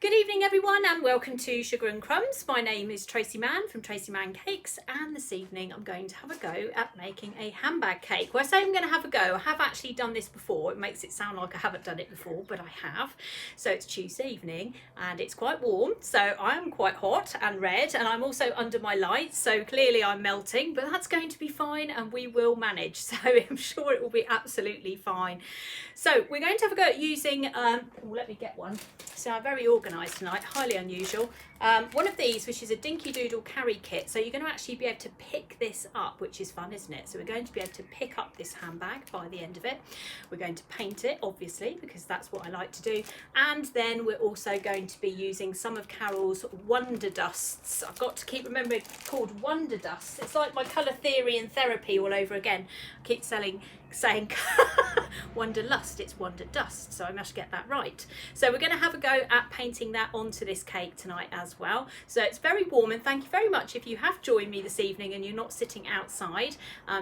Good evening everyone and welcome to Sugar and Crumbs. My name is Tracey Mann from Tracey Mann Cakes, and this evening I'm going to have a go at making a handbag cake. Well, I say I'm going to have a go. I have actually done this before. It makes it sound like I haven't done it before, but I have. So it's Tuesday evening and it's quite warm, so I'm quite hot and red, and I'm also under my lights, so clearly I'm melting, but that's going to be fine and we will manage. So I'm sure it will be absolutely fine. So we're going to have a go at using, let me get one. So I'm very organised tonight, highly unusual. One of these, which is a Dinkydoodle carry kit. So you're going to actually be able to pick this up, which is fun, isn't it? So we're going to be able to pick up this handbag by the end of it. We're going to paint it, obviously, because that's what I like to do. And then we're also going to be using some of Carol's Wonder Dusts. I've got to keep remembering it's called Wonder Dust. It's like my colour theory and therapy all over again. I keep saying Wonderlust, it's Wonder Dust, so I must get that right. So we're going to have a go at painting that onto this cake tonight as well. So it's very warm, and thank you very much if you have joined me this evening and you're not sitting outside,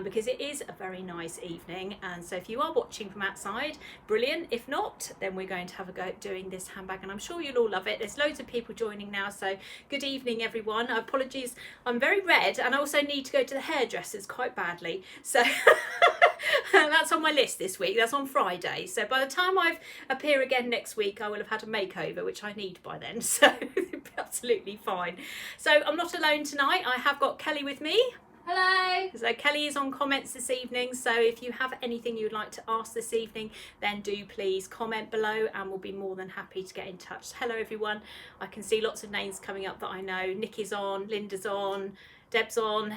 because it is a very nice evening. And so if you are watching from outside, brilliant. If not, then we're going to have a go at doing this handbag, and I'm sure you'll all love it. There's loads of people joining now, so good evening everyone. Apologies, I'm very red and I also need to go to the hairdressers quite badly, so that's on my list this week. That's on Friday. So by the time I appear again next week, I will have had a makeover, which I need by then. So it'll be absolutely fine. So I'm not alone tonight. I have got Kelly with me. Hello. So Kelly is on comments this evening. So if you have anything you'd like to ask this evening, then do please comment below and we'll be more than happy to get in touch. Hello everyone. I can see lots of names coming up that I know. Nikki's on, Linda's on, Deb's on.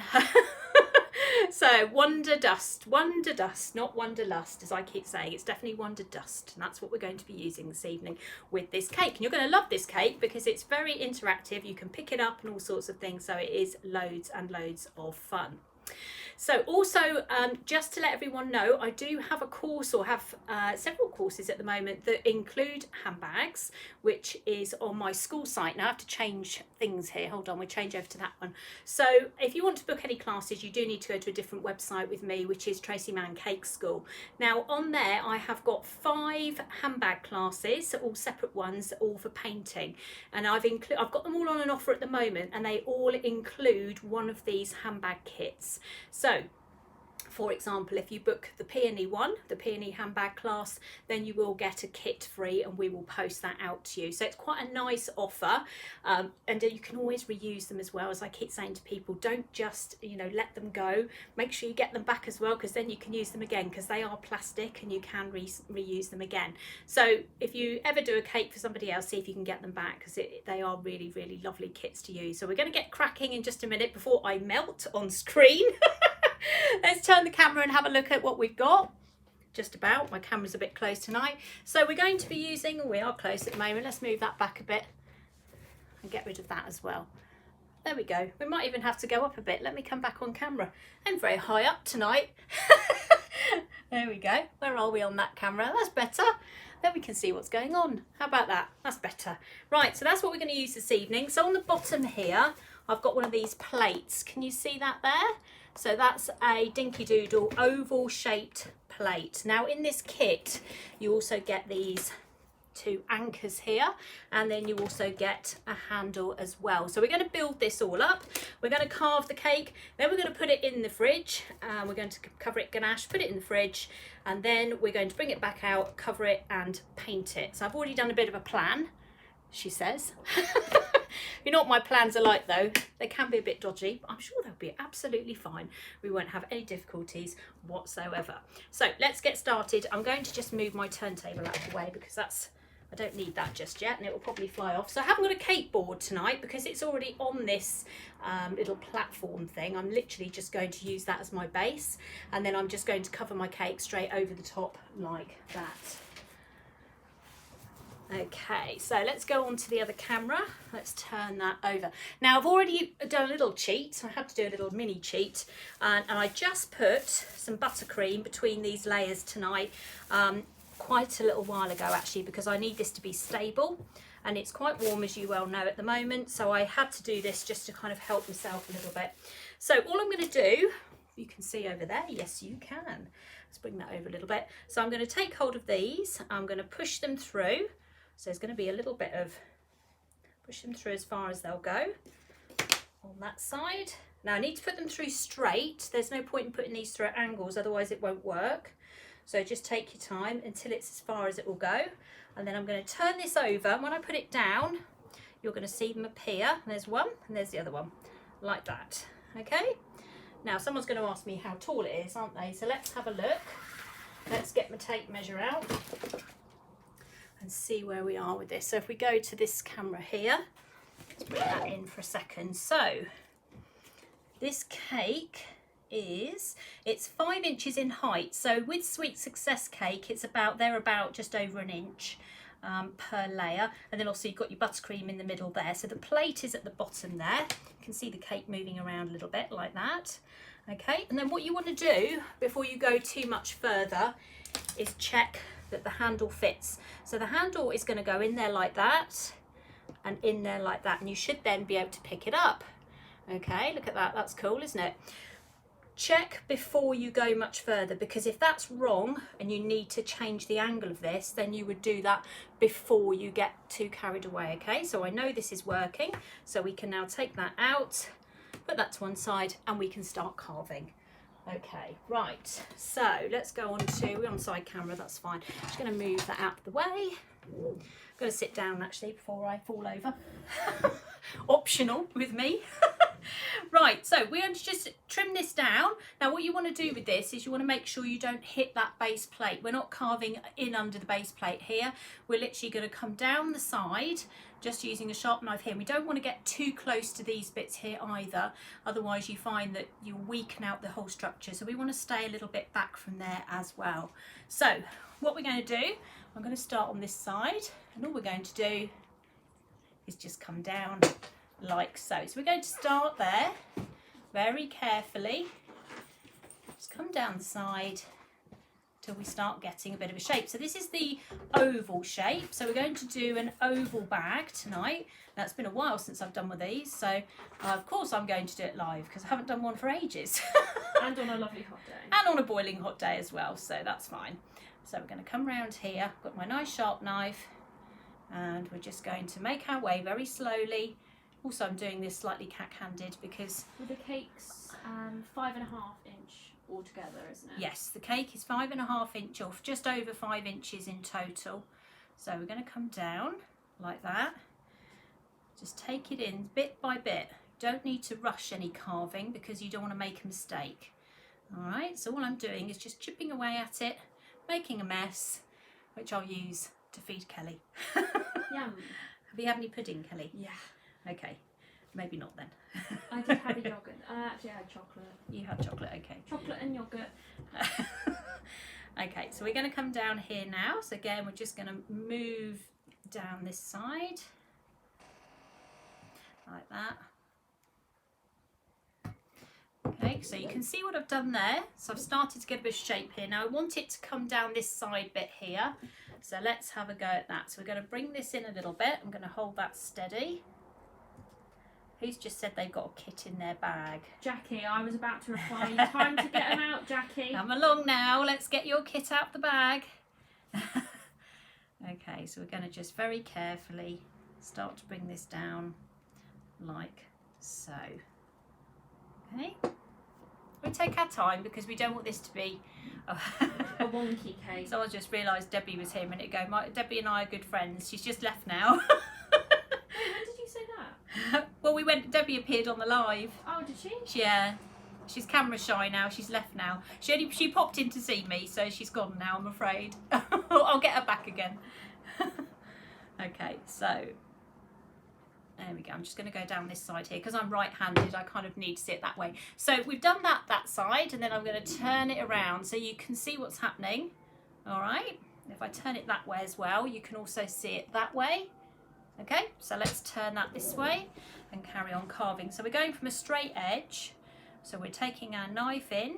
So Wonder Dust, not Wonderlust, as I keep saying. It's definitely Wonder Dust, and that's what we're going to be using this evening with this cake. And you're going to love this cake because it's very interactive. You can pick it up and all sorts of things, so it is loads and loads of fun. So also, just to let everyone know, I do have a course, or have several courses at the moment that include handbags, which is on my school site. Now I have to change things here. Hold on, we'll change over to that one. So if you want to book any classes, you do need to go to a different website with me, which is Tracey Mann Cake School. Now on there, I have got 5 handbag classes, all separate ones, all for painting. And I've got them all on an offer at the moment, and they all include one of these handbag kits. So for example, if you book the Peony one, the Peony handbag class, then you will get a kit free and we will post that out to you. So it's quite a nice offer, and you can always reuse them as well. As I keep saying to people, don't just, let them go. Make sure you get them back as well, because then you can use them again, because they are plastic and you can reuse them again. So if you ever do a cake for somebody else, see if you can get them back, because they are really, really lovely kits to use. So we're going to get cracking in just a minute before I melt on screen. Let's turn the camera and have a look at what we've got. Just about. My camera's a bit close tonight. So we're going to be using, we are close at the moment. Let's move that back a bit and get rid of that as well. There we go. We might even have to go up a bit. Let me come back on camera. I'm very high up tonight. There we go. Where are we on that camera? That's better. Then we can see what's going on. How about that? That's better. Right, so that's what we're going to use this evening. So on the bottom here, I've got one of these plates. Can you see that there? So that's a Dinkydoodle oval shaped plate. Now in this kit, you also get these 2 anchors here, and then you also get a handle as well. So we're going to build this all up. We're going to carve the cake, then we're going to put it in the fridge, and we're going to cover it ganache, put it in the fridge, and then we're going to bring it back out, cover it and paint it. So I've already done a bit of a plan, she says. You know what my plans are like though, they can be a bit dodgy, but I'm sure they'll be absolutely fine. We won't have any difficulties whatsoever. So let's get started. I'm going to just move my turntable out of the way, because I don't need that just yet, and it will probably fly off. So I haven't got a cake board tonight because it's already on this little platform thing. I'm literally just going to use that as my base, and then I'm just going to cover my cake straight over the top like that. Okay, so let's go on to the other camera. Let's turn that over. Now I've already done a little cheat. I had to do a little mini cheat, and I just put some buttercream between these layers tonight, quite a little while ago actually, because I need this to be stable, and it's quite warm as you well know at the moment, so I had to do this just to kind of help myself a little bit. So all I'm going to do, you can see over there, yes you can, let's bring that over a little bit. So I'm going to take hold of these, I'm going to push them through. So there's going to be a little bit of push them through as far as they'll go on that side. Now I need to put them through straight. There's no point in putting these through at angles, otherwise it won't work. So just take your time until it's as far as it will go. And then I'm going to turn this over, and when I put it down, you're going to see them appear. There's one and there's the other one, like that. Okay, now someone's going to ask me how tall it is, aren't they? So let's have a look. Let's get my tape measure out and see where we are with this. So if we go to this camera here, let's bring that in for a second. So this cake it's 5 inches in height. So with Sweet Success cake, they're about just over an inch per layer. And then also you've got your buttercream in the middle there. So the plate is at the bottom there. You can see the cake moving around a little bit like that. Okay, and then what you want to do before you go too much further is check that the handle fits. So the handle is going to go in there like that and in there like that, and you should then be able to pick it up. Okay, look at that, that's cool, isn't it? Check before you go much further, because if that's wrong and you need to change the angle of this, then you would do that before you get too carried away. Okay, so I know this is working, so we can now take that out, put that to one side, and we can start carving. Okay, right, so let's go on to, we're on side camera, that's fine. I'm just going to move that out of the way. I'm going to sit down actually before I fall over. Optional with me. Right, so we're going to just trim this down. Now what you want to do with this is you want to make sure you don't hit that base plate. We're not carving in under the base plate here. We're literally going to come down the side just using a sharp knife here. We don't want to get too close to these bits here either, otherwise you find that you weaken out the whole structure. So we want to stay a little bit back from there as well. So what we're going to do, I'm going to start on this side, and all we're going to do is just come down like so. So we're going to start there very carefully, just come down the side till we start getting a bit of a shape. So this is the oval shape, so we're going to do an oval bag tonight. Now it's been a while since I've done one of these, so of course I'm going to do it live because I haven't done one for ages. And on a lovely hot day. And on a boiling hot day as well, so that's fine. So we're going to come round here, I've got my nice sharp knife, and we're just going to make our way very slowly. Also I'm doing this slightly cack-handed because... With the cake's 5.5 inch altogether, isn't it? Yes, the cake is 5.5 inch off, just over 5 inches in total. So we're going to come down like that. Just take it in bit by bit. Don't need to rush any carving because you don't want to make a mistake. Alright, so all I'm doing is just chipping away at it, making a mess, which I'll use to feed Kelly. Yum. Have you had any pudding, Kelly? Yeah. Okay, maybe not then. I did have a yoghurt. I actually had chocolate. You had chocolate, okay. Chocolate and yoghurt. Okay, so we're going to come down here now. So again, we're just going to move down this side like that. Okay, so you can see what I've done there. So I've started to get a bit of shape here. Now I want it to come down this side bit here. So let's have a go at that. So we're going to bring this in a little bit. I'm going to hold that steady. Who's just said they've got a kit in their bag? Jackie, I was about to reply. Time to get them out, Jackie. Come along now. Let's get your kit out the bag. Okay, so we're going to just very carefully start to bring this down like so. Okay. We take our time because we don't want this to be a wonky cake. So I just realised Debbie was here a minute ago. Debbie and I are good friends. She's just left now. Wait, when did you say that? Well, Debbie appeared on the live. Oh, did she? Yeah. She's camera shy now. She's left now. She popped in to see me, so she's gone now, I'm afraid. I'll get her back again. Okay, so there we go. I'm just going to go down this side here because I'm right-handed. I kind of need to see it that way. So we've done that side, and then I'm going to turn it around so you can see what's happening. All right. If I turn it that way as well, you can also see it that way. Okay. So let's turn that this way and carry on carving. So we're going from a straight edge. So we're taking our knife in.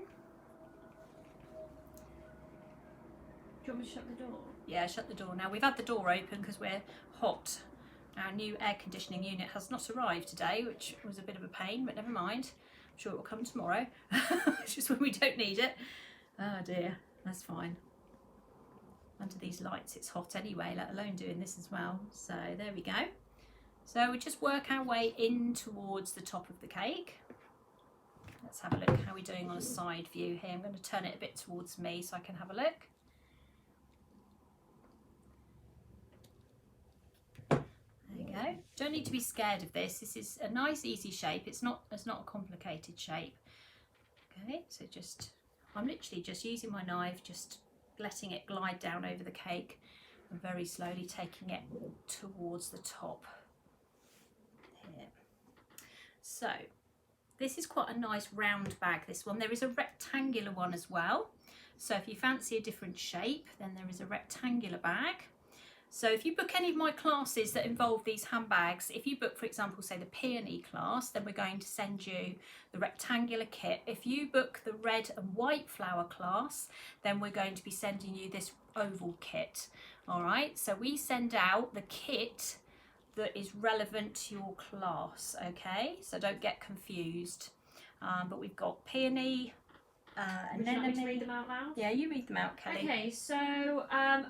Do you want me to shut the door? Yeah, shut the door. Now we've had the door open because we're hot. Our new air conditioning unit has not arrived today, which was a bit of a pain, but never mind. I'm sure it will come tomorrow. It's just when we don't need it. Oh dear, that's fine. Under these lights it's hot anyway, let alone doing this as well. So there we go. So we just work our way in towards the top of the cake. Let's have a look how we're doing on a side view here. I'm going to turn it a bit towards me so I can have a look. There you go. Don't need to be scared of this. This is a nice easy shape. It's not a complicated shape. Okay, so I'm literally just using my knife, just letting it glide down over the cake and very slowly taking it towards the top here. So this is quite a nice round bag, this one. There is a rectangular one as well. So if you fancy a different shape, then there is a rectangular bag. So if you book any of my classes that involve these handbags, if you book, for example, say the peony class, then we're going to send you the rectangular kit. If you book the red and white flower class, then we're going to be sending you this oval kit. All right, so we send out the kit that is relevant to your class, okay? So don't get confused. But we've got peony, Would you like me to read them out loud? Yeah, you read them out, Kelly. Okay, so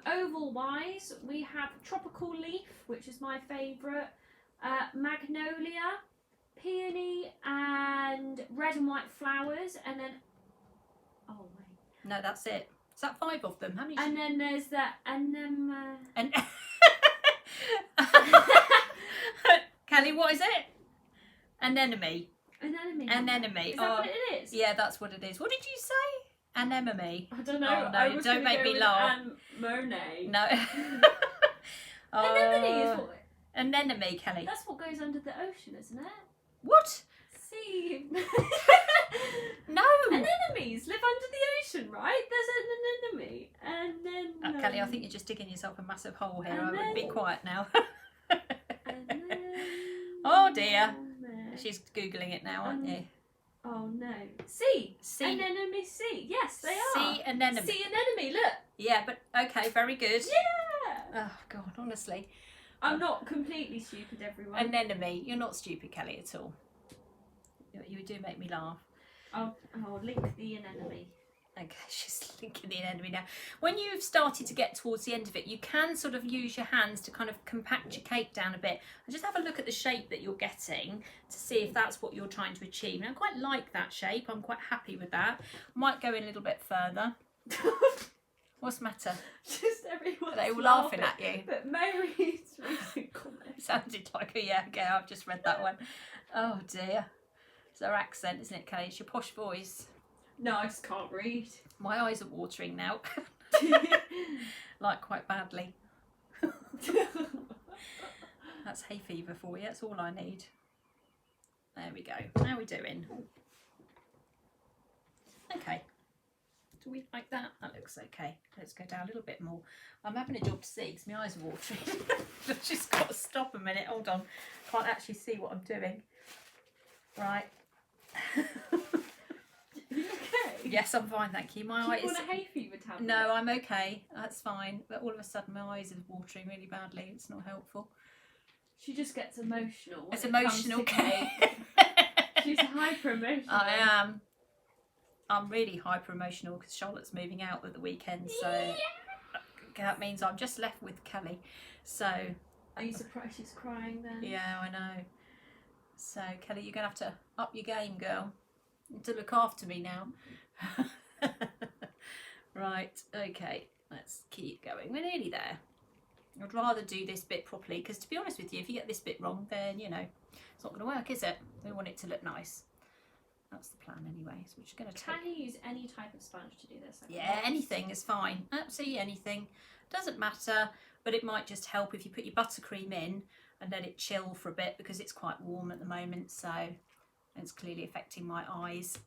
oval wise, we have tropical leaf, which is my favourite, magnolia, peony, and red and white flowers, and then No, that's it. Is that 5 of them? How many? And then there's the And Kelly, what is it? Anemone. Anemone. Is that what it is? Yeah, that's what it is. What did you say? Anemone. I don't know. Oh, no, I was don't make me laugh. Monet. No. Anemone is what. Anemone, Kelly. That's what goes under the ocean, isn't it? What? Sea. No. Anemones live under the ocean, right? There's an anemone, and then. Kelly, I think you're just digging yourself a massive hole here. I would be quiet now. Oh dear. She's Googling it now, aren't you? Oh no. Sea. Sea. Anemone sea. Yes, they are. Sea anemone. Sea anemone, look. Yeah, but okay, very good. Yeah. Oh God, honestly. I'm not completely stupid, everyone. Anemone. You're not stupid, Kelly, at all. You do make me laugh. I'll link the anemone. Okay, she's linking the anemone now. When you've started to get towards the end of it, you can sort of use your hands to kind of compact your cake down a bit and just have a look at the shape that you're getting to see if that's what you're trying to achieve. And I quite like that shape. I'm quite happy with that. Might go in a little bit further. What's the matter? Just everyone's Are they all laughing at you? But Mary's recent comment. Sounded like a yeah, okay, I've just read that one. Oh dear. It's our accent, isn't it, Kelly? It's your posh voice. No, I just can't read. My eyes are watering now. Like quite badly. That's hay fever for you. That's all I need. There we go. How are we doing? Okay. Do we like that? That looks okay. Let's go down a little bit more. I'm having a job to see because my eyes are watering. I've just got to stop a minute. Hold on. Can't actually see what I'm doing. Right. Okay. Yes, I'm fine, thank you. My Do eyes. you want a hay fever tablet? No, I'm okay. That's fine. But all of a sudden, my eyes are watering really badly. It's not helpful. She just gets emotional. It's emotional. She's hyper emotional. I am. I'm really hyper emotional because Charlotte's moving out at the weekend, so that means I'm just left with Kelly. So. Are you surprised she's crying then? Yeah, I know. So Kelly, you're gonna have to up your game, girl, to look after me now. Right, okay, let's keep going. We're nearly there. I'd rather do this bit properly because, to be honest with you, if you get this bit wrong, then you know it's not going to work, is it? We want it to look nice. That's the plan anyway. So we're just going to take. Can you use any type of sponge to do this? Like yeah, anything is fine. Absolutely anything. Doesn't matter, but it might just help if you put your buttercream in and let it chill for a bit because it's quite warm at the moment, so it's clearly affecting my eyes.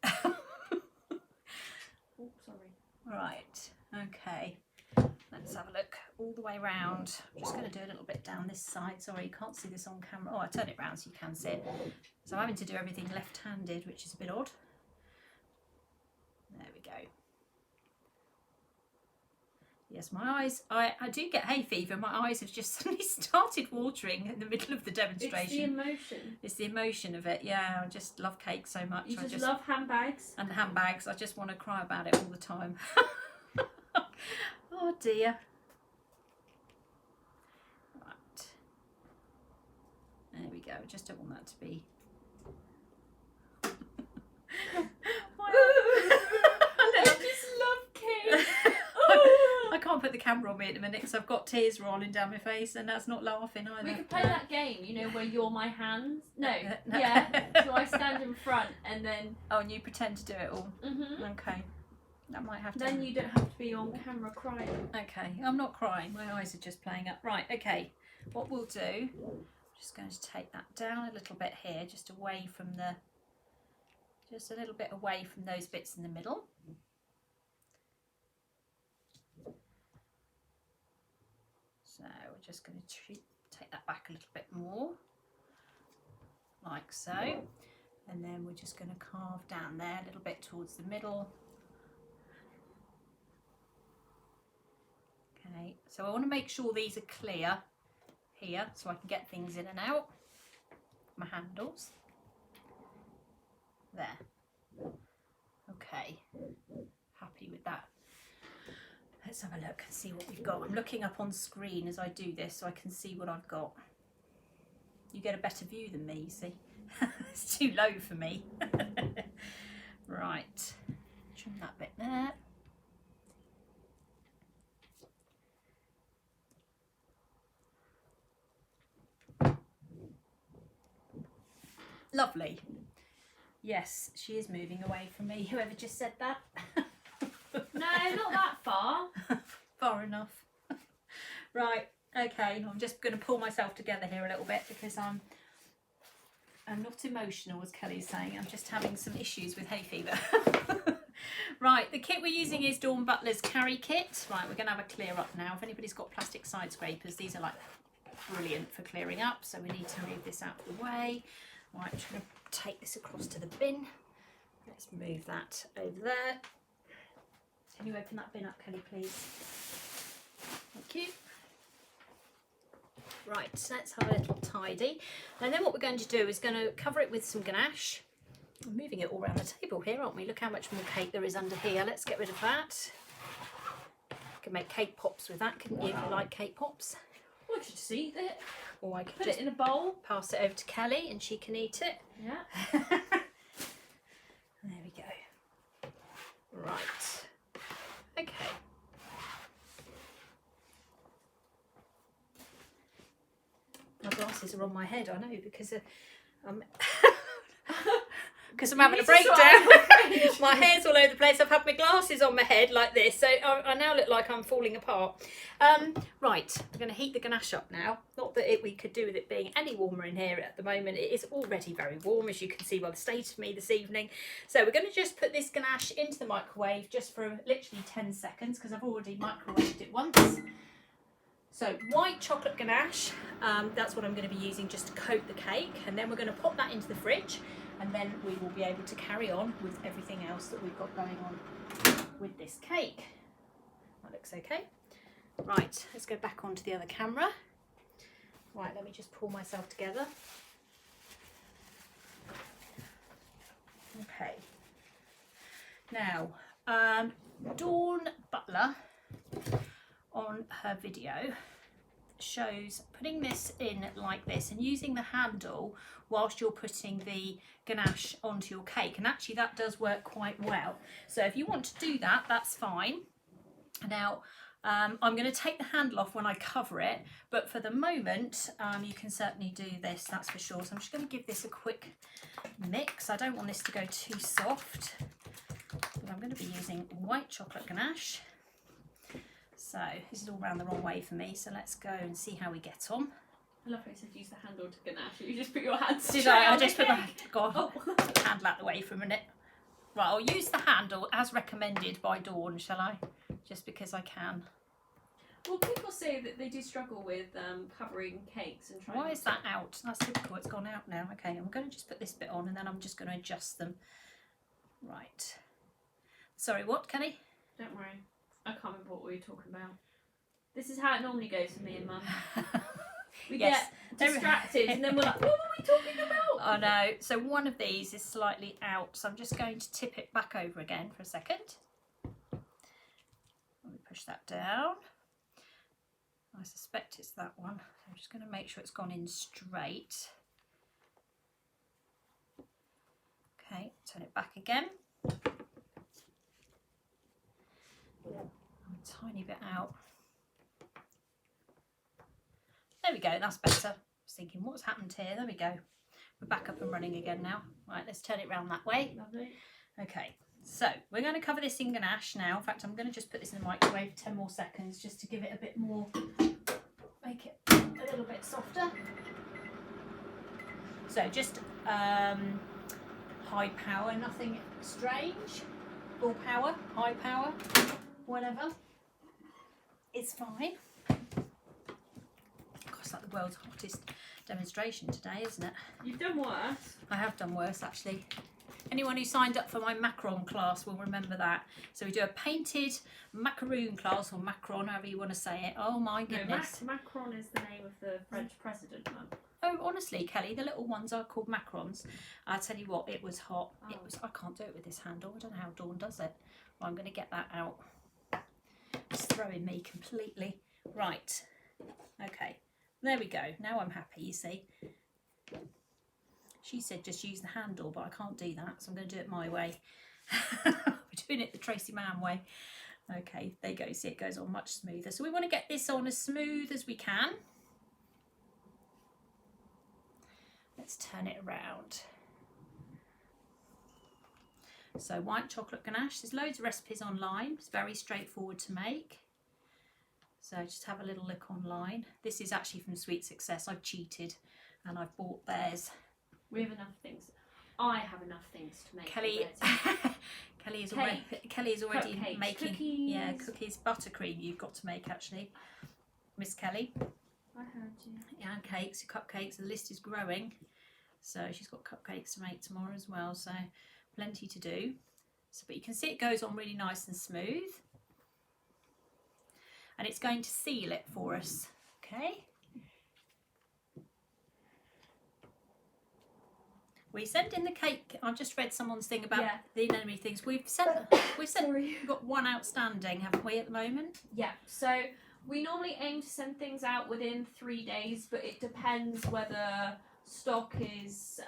Oh, sorry. Right, okay. Let's have a look all the way around. I'm just going to do a little bit down this side. Sorry, you can't see this on camera. Oh, I turn it round so you can see it. So I'm having to do everything left-handed, which is a bit odd. There we go. Yes, my eyes, I do get hay fever. My eyes have just suddenly started watering in the middle of the demonstration. It's the emotion. It's the emotion of it, yeah. I just love cake so much. You just love handbags. And handbags. I just want to cry about it all the time. Oh dear. Right. There I just don't want that to be. I just love cake. I can't put the camera on me at the minute because I've got tears rolling down my face, and that's not laughing either. We could play that game, you know, where you're my hands. No, No. yeah. So I stand in front, and then. Oh, and you pretend to do it all. Mhm. Okay, that might have to. Then you don't have to be on camera crying. Okay, I'm not crying. My eyes are just playing up. Right. Okay. What we'll do, I'm just going to take that down a little bit here, just away from the. Just a little bit away from those bits in the middle. So we're just going to take that back a little bit more, like so. And then we're just going to carve down there a little bit towards the middle. Okay, so I want to make sure these are clear here so I can get things in and out. My handles. There. Okay, happy with that. Let's have a look and see what we've got. I'm looking up on screen as I do this so I can see what I've got. You get a better view than me, you see. It's too low for me. Right, trim that bit there. Lovely. Yes, she is moving away from me. Whoever just said that. No, not that far. Far enough. Right, okay, I'm just going to pull myself together here a little bit because I'm not emotional, as Kelly's saying. I'm just having some issues with hay fever. Right, the kit we're using is Dawn Butler's Carry Kit. Right, we're going to have a clear up now. If anybody's got plastic side scrapers, these are like brilliant for clearing up. So we need to move this out of the way. Right, I'm just going to take this across to the bin. Let's move that over there. Can you open that bin up, Kelly, please? Thank you. Right, so let's have a little tidy. And then what we're going to do is going to cover it with some ganache. I'm moving it all around the table here, aren't we? Look how much more cake there is under here. Let's get rid of that. You can make cake pops with that, couldn't you, if you like cake pops? I could just eat it. Or I could Put just it in a bowl. pass it over to Kelly and she can eat it. Yeah. There we go. Right. Okay. My glasses are on my head, I know, because because I'm having a breakdown. My hair's all over the place. I've had my glasses on my head like this, so I now look like I'm falling apart. Right, we're going to heat the ganache up now. Not that we could do with it being any warmer in here at the moment. It is already very warm, as you can see by the state of me this evening. So we're going to just put this ganache into the microwave just for literally 10 seconds because I've already microwaved it once. So white chocolate ganache, that's what I'm going to be using just to coat the cake, and then we're going to pop that into the fridge, and then we will be able to carry on with everything else that we've got going on with this cake. That looks okay. Right, let's go back onto the other camera. Right, let me just pull myself together. Okay. Now, Dawn Butler on her video shows putting this in like this and using the handle whilst you're putting the ganache onto your cake, and actually that does work quite well. So if you want to do that, that's fine. Now I'm going to take the handle off when I cover it, but for the moment you can certainly do this, that's for sure. So I'm just going to give this a quick mix. I don't want this to go too soft, but I'm going to be using white chocolate ganache. So this is all round the wrong way for me, so let's go and see how we get on. I love how you said use the handle to ganache. You just put your hands Did straight I? I on the just put my cake. handle out the way for a minute. Right, I'll use the handle as recommended by Dawn, shall I? Just because I can. Well, people say that they do struggle with covering cakes and trying. Why is that out? That's typical, it's gone out now. Okay, I'm going to just put this bit on and then I'm just going to adjust them. Right. Sorry, what, Kelly? Don't worry. I can't remember what we were talking about. This is how it normally goes for me and Mum. We Yes. get distracted and then we're like, what were we talking about? I know. So one of these is slightly out, so I'm just going to tip it back over again for a second. Let me push that down. I suspect it's that one. I'm just going to make sure it's gone in straight. Okay, turn it back again. A tiny bit out. There we go, that's better. I was thinking, what's happened here? There we go. We're back up and running again now. Right, let's turn it round that way. Lovely. Okay, so we're going to cover this in ganache now. In fact, I'm going to just put this in the microwave for 10 more seconds just to give it a bit more, make it a little bit softer. So just high power, nothing strange. Full power, high power, whatever. It's fine. It's like the world's hottest demonstration today, isn't it? You've done worse. I have done worse, actually. Anyone who signed up for my macaron class will remember that. So we do a painted macaroon class, or macron, however you want to say it. Oh my goodness. No, Macron is the name of the French president, Mum. Oh, honestly, Kelly, the little ones are called macarons. I tell you what, it was hot. Oh. It was. I can't do it with this handle. I don't know how Dawn does it. Well, I'm going to get that out. It's throwing me completely. Right. Okay. There we go. Now I'm happy, you see. She said just use the handle, but I can't do that, so I'm going to do it my way. We're doing it the Tracey Mann way. Okay, there you go. See, it goes on much smoother. So we want to get this on as smooth as we can. Let's turn it around. So white chocolate ganache. There's loads of recipes online. It's very straightforward to make. So just have a little look online. This is actually from Sweet Success. I've cheated and I've bought theirs. We have enough things. I have enough things to make. Kelly is already Cupcakes, making cookies. Cookies, buttercream you've got to make actually. Miss Kelly. I heard you. Yeah, cupcakes, the list is growing. So she's got cupcakes to make tomorrow as well, so plenty to do. So, but you can see it goes on really nice and smooth. And it's going to seal it for us, okay? We send in the cake. I've just read someone's thing about the enemy things. We've got one outstanding, haven't we, at the moment? Yeah, so we normally aim to send things out within 3 days, but it depends whether stock is...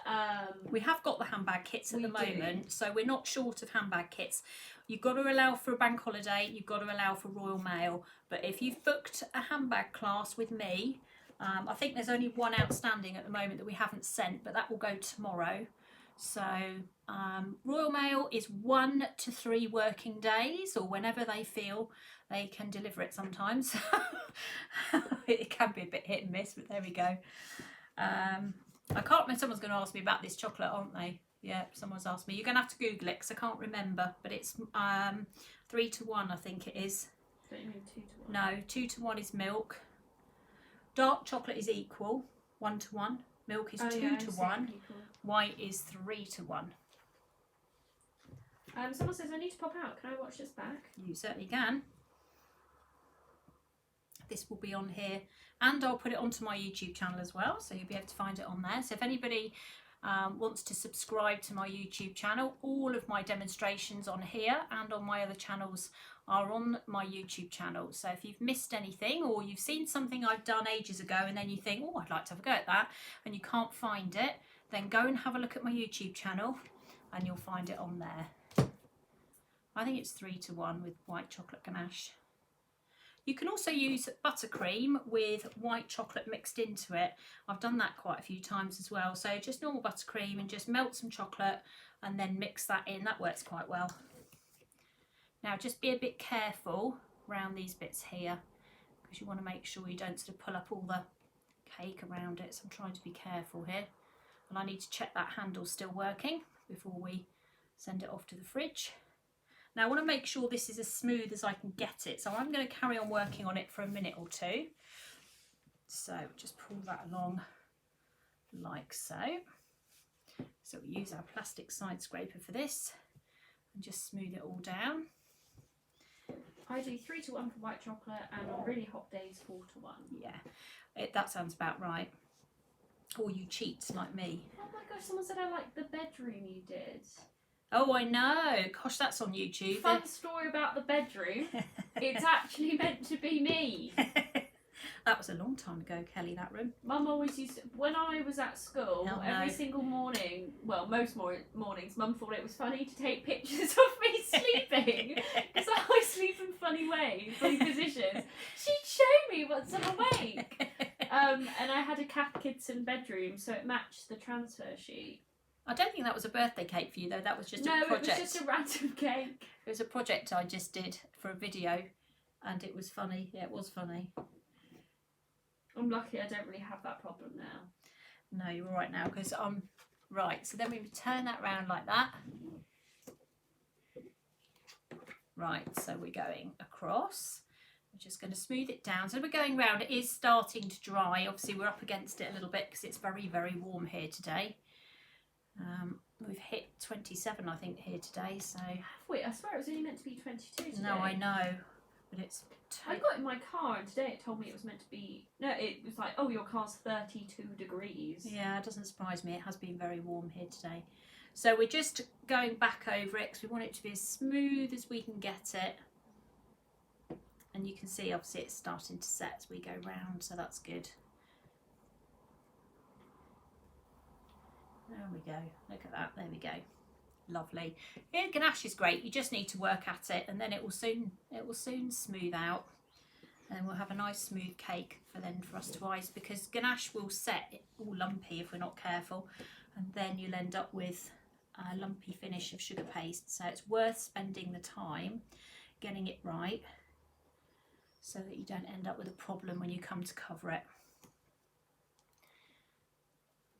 We have got the handbag kits at the moment, do. so we're not short of handbag kits. You've got to allow for a bank holiday, you've got to allow for Royal Mail, but if you've booked a handbag class with me, I think there's only one outstanding at the moment that we haven't sent, but that will go tomorrow. So Royal Mail is 1 to 3 working days, or whenever they feel they can deliver it sometimes. It can be a bit hit and miss, but there we go. I can't remember, someone's going to ask me about this chocolate, aren't they? Yeah, someone's asked me. You're going to have to Google it because I can't remember, but it's 3 to 1, I think it is. Don't you mean 2 to 1? No, 2 to 1 is milk. Dark chocolate is equal, 1 to 1. Milk is 2 to 1. White is 3 to 1. Someone says I need to pop out. Can I watch this back? You certainly can. This will be on here, and I'll put it onto my YouTube channel as well, so you'll be able to find it on there. So if anybody wants to subscribe to my YouTube channel, all of my demonstrations on here and on my other channels are on my YouTube channel. So if you've missed anything, or you've seen something I've done ages ago and then you think, oh, I'd like to have a go at that, and you can't find it, then go and have a look at my YouTube channel and you'll find it on there. I think it's 3 to 1 with white chocolate ganache. You can also use buttercream with white chocolate mixed into it. I've done that quite a few times as well. So just normal buttercream and just melt some chocolate and then mix that in. That works quite well. Now just be a bit careful around these bits here, because you want to make sure you don't sort of pull up all the cake around it. So I'm trying to be careful here. And I need to check that handle's still working before we send it off to the fridge. Now I want to make sure this is as smooth as I can get it, so I'm going to carry on working on it for a minute or two. So just pull that along like so. So we use our plastic side scraper for this and just smooth it all down. I do 3 to 1 for white chocolate, and on really hot days 4 to 1. Yeah, that sounds about right. Or you cheat like me. Oh my gosh, someone said I liked the bedroom you did. Oh, I know. Gosh, that's on YouTube. Fun story about the bedroom. It's actually meant to be me. That was a long time ago, Kelly, that room. Mum always used to, when I was at school, Oh, every no. single morning, well, most mornings, Mum thought it was funny to take pictures of me sleeping because I always sleep in funny ways, funny positions. She'd show me once I'm awake. And I had a Kath Kidson bedroom, so it matched the transfer sheet. I don't think that was a birthday cake for you, though. That was just a project. No, it was just a random cake. It was a project I just did for a video, and it was funny. Yeah, it was funny. I'm lucky I don't really have that problem now. No, you're all right now, because right. So then we turn that round like that. Right, so we're going across. We're just going to smooth it down. So we're going round. It is starting to dry. Obviously, we're up against it a little bit because it's very, very warm here today. We've hit 27, I think, here today. So Have we? I swear it was only meant to be 22 today. no, I know, but it's. I got in my car and today it told me it was meant to be. No, it was like, oh, your car's 32 degrees. Yeah, it doesn't surprise me. It has been very warm here today. So we're just going back over it because we want it to be as smooth as we can get it. And you can see, obviously, it's starting to set as we go round, so that's good. There we go. Look at that. There we go. Lovely. Yeah, Ganache is great. You just need to work at it, and then it will soon smooth out, and we'll have a nice smooth cake for us to ice, because Ganache will set all lumpy if we're not careful, and then you'll end up with a lumpy finish of sugar paste. So it's worth spending the time getting it right, so that you don't end up with a problem when you come to cover it.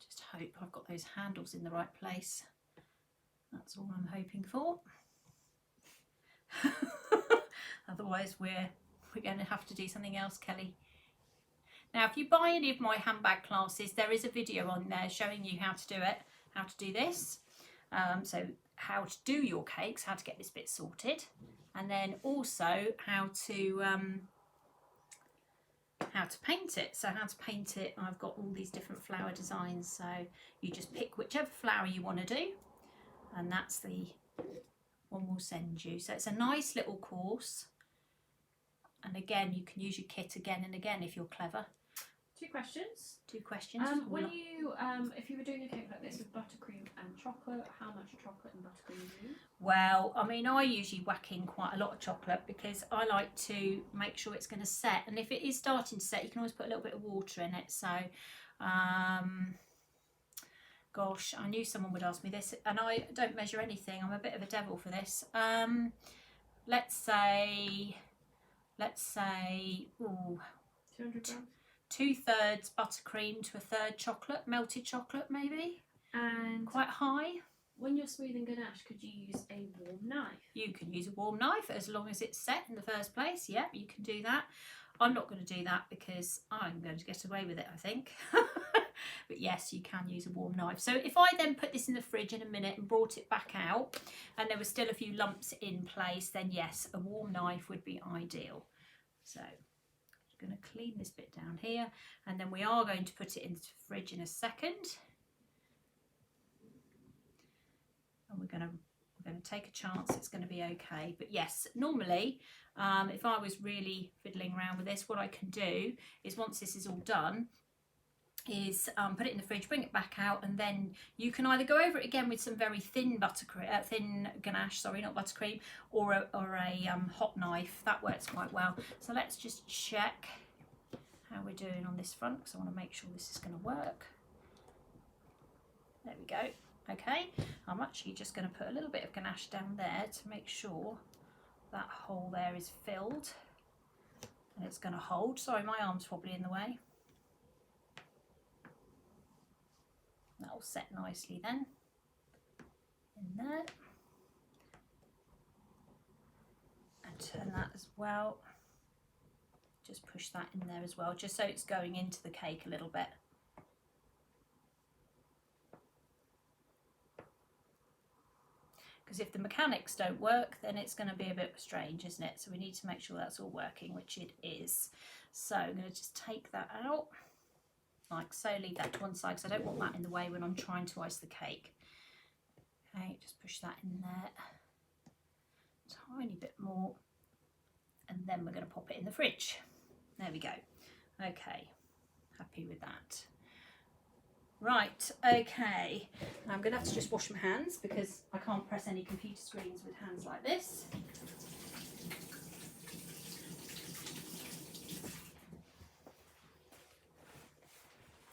Just hope I've got those handles in the right place. That's all I'm hoping for. Otherwise we're going to have to do something else, Kelly. Now, if you buy any of my handbag classes, there is a video on there showing you how to do it, how to do this. So how to do your cakes, how to get this bit sorted, and then also how to paint it. So how to paint it, I've got all these different flower designs, so you just pick whichever flower you want to do, and that's the one we'll send you. So it's a nice little course, and again, you can use your kit again and again if you're clever. Two questions. When you if you were doing a cake like this with buttercream and chocolate, how much chocolate and buttercream do you use? Well, I mean, I usually whack in quite a lot of chocolate because I like to make sure it's going to set, and if it is starting to set, you can always put a little bit of water in it. So gosh, I knew someone would ask me this, and I don't measure anything. I'm a bit of a devil for this. Let's say ooh, 200 grams. 2/3 buttercream to 1/3 chocolate, melted chocolate maybe, And quite high. when you're smoothing ganache, could you use a warm knife? You can use a warm knife as long as it's set in the first place. Yeah, you can do that. I'm not going to do that because I'm going to get away with it, I think. But yes, you can use a warm knife. So if I then put this in the fridge in a minute and brought it back out and there were still a few lumps in place, then yes, a warm knife would be ideal. So I'm going to clean this bit down here, and then we are going to put it into the fridge in a second. And we're going to take a chance it's going to be okay. But yes, normally if I was really fiddling around with this, what I can do is, once this is all done, is put it in the fridge, bring it back out, and then you can either go over it again with some very thin thin ganache, sorry, not buttercream, or a hot knife. That works quite well. So let's just check how we're doing on this front, because I want to make sure this is going to work. There we go. Okay, I'm actually just going to put a little bit of ganache down there to make sure that hole there is filled and it's going to hold. Sorry, my arm's probably in the way. That will set nicely then in there, and turn that as well. Just push that in there as well, just so it's going into the cake a little bit. Because if the mechanics don't work, then it's going to be a bit strange, isn't it? So we need to make sure that's all working, which it is. So I'm going to just take that out like so, leave that to one side because I don't want that in the way when I'm trying to ice the cake. Okay, just push that in there, tiny bit more, and then we're going to pop it in the fridge. There we go. Okay, happy with that. Right, okay. I'm going to have to just wash my hands because I can't press any computer screens with hands like this.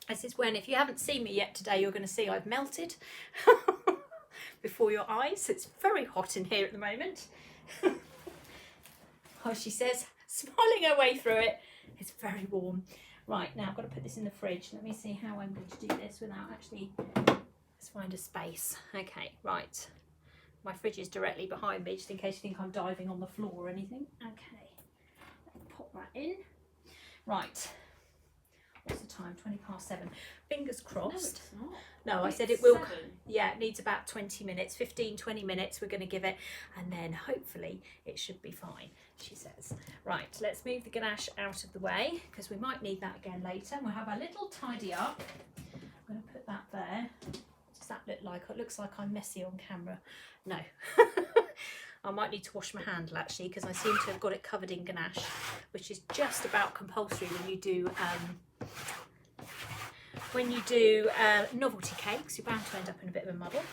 This is when, if you haven't seen me yet today, you're going to see I've melted before your eyes. It's very hot in here at the moment. Oh, she says, smiling her way through it. It's very warm. Right, now I've got to put this in the fridge. Let me see how I'm going to do this without actually... Let's find a space. Okay, right. My fridge is directly behind me, just in case you think I'm diving on the floor or anything. Okay, pop that in. Right. What's the time? 7:20. Fingers crossed. No, it's not. No, I said it will. 7. Yeah, it needs about 20 minutes, 15-20 minutes we're going to give it, and then hopefully it should be fine, she says. Right, let's move the ganache out of the way because we might need that again later. We'll have a little tidy up. I'm going to put that there. What does that look like? It looks like I'm messy on camera. No. I might need to wash my handle actually because I seem to have got it covered in ganache, which is just about compulsory when you do novelty cakes. You're bound to end up in a bit of a muddle.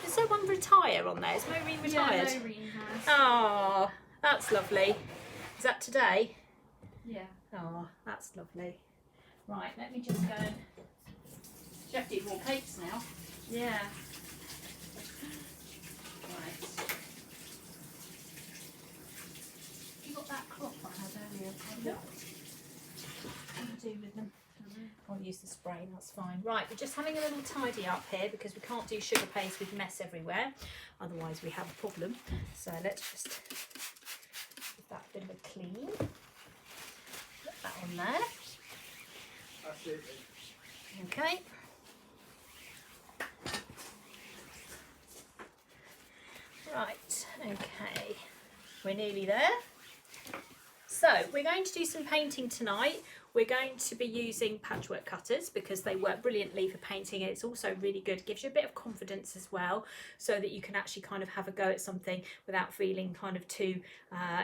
Is there one retire on there? Is Marion retired? Yeah, Marion has. Oh, that's lovely. Is that today? Yeah. Oh, that's lovely. Right, let me just go and... You have to eat more cakes now. Yeah. Right. You got that cloth I had earlier? No. What do you do with them? I'll use the spray, that's fine. Right, we're just having a little tidy up here because we can't do sugar paste with mess everywhere. Otherwise we have a problem. So let's just give that a bit of a clean. Put that on there. Absolutely. Okay. Right, okay. We're nearly there. So we're going to do some painting tonight. We're going to be using patchwork cutters because they work brilliantly for painting, and it's also really good, gives you a bit of confidence as well, so that you can actually kind of have a go at something without feeling kind of too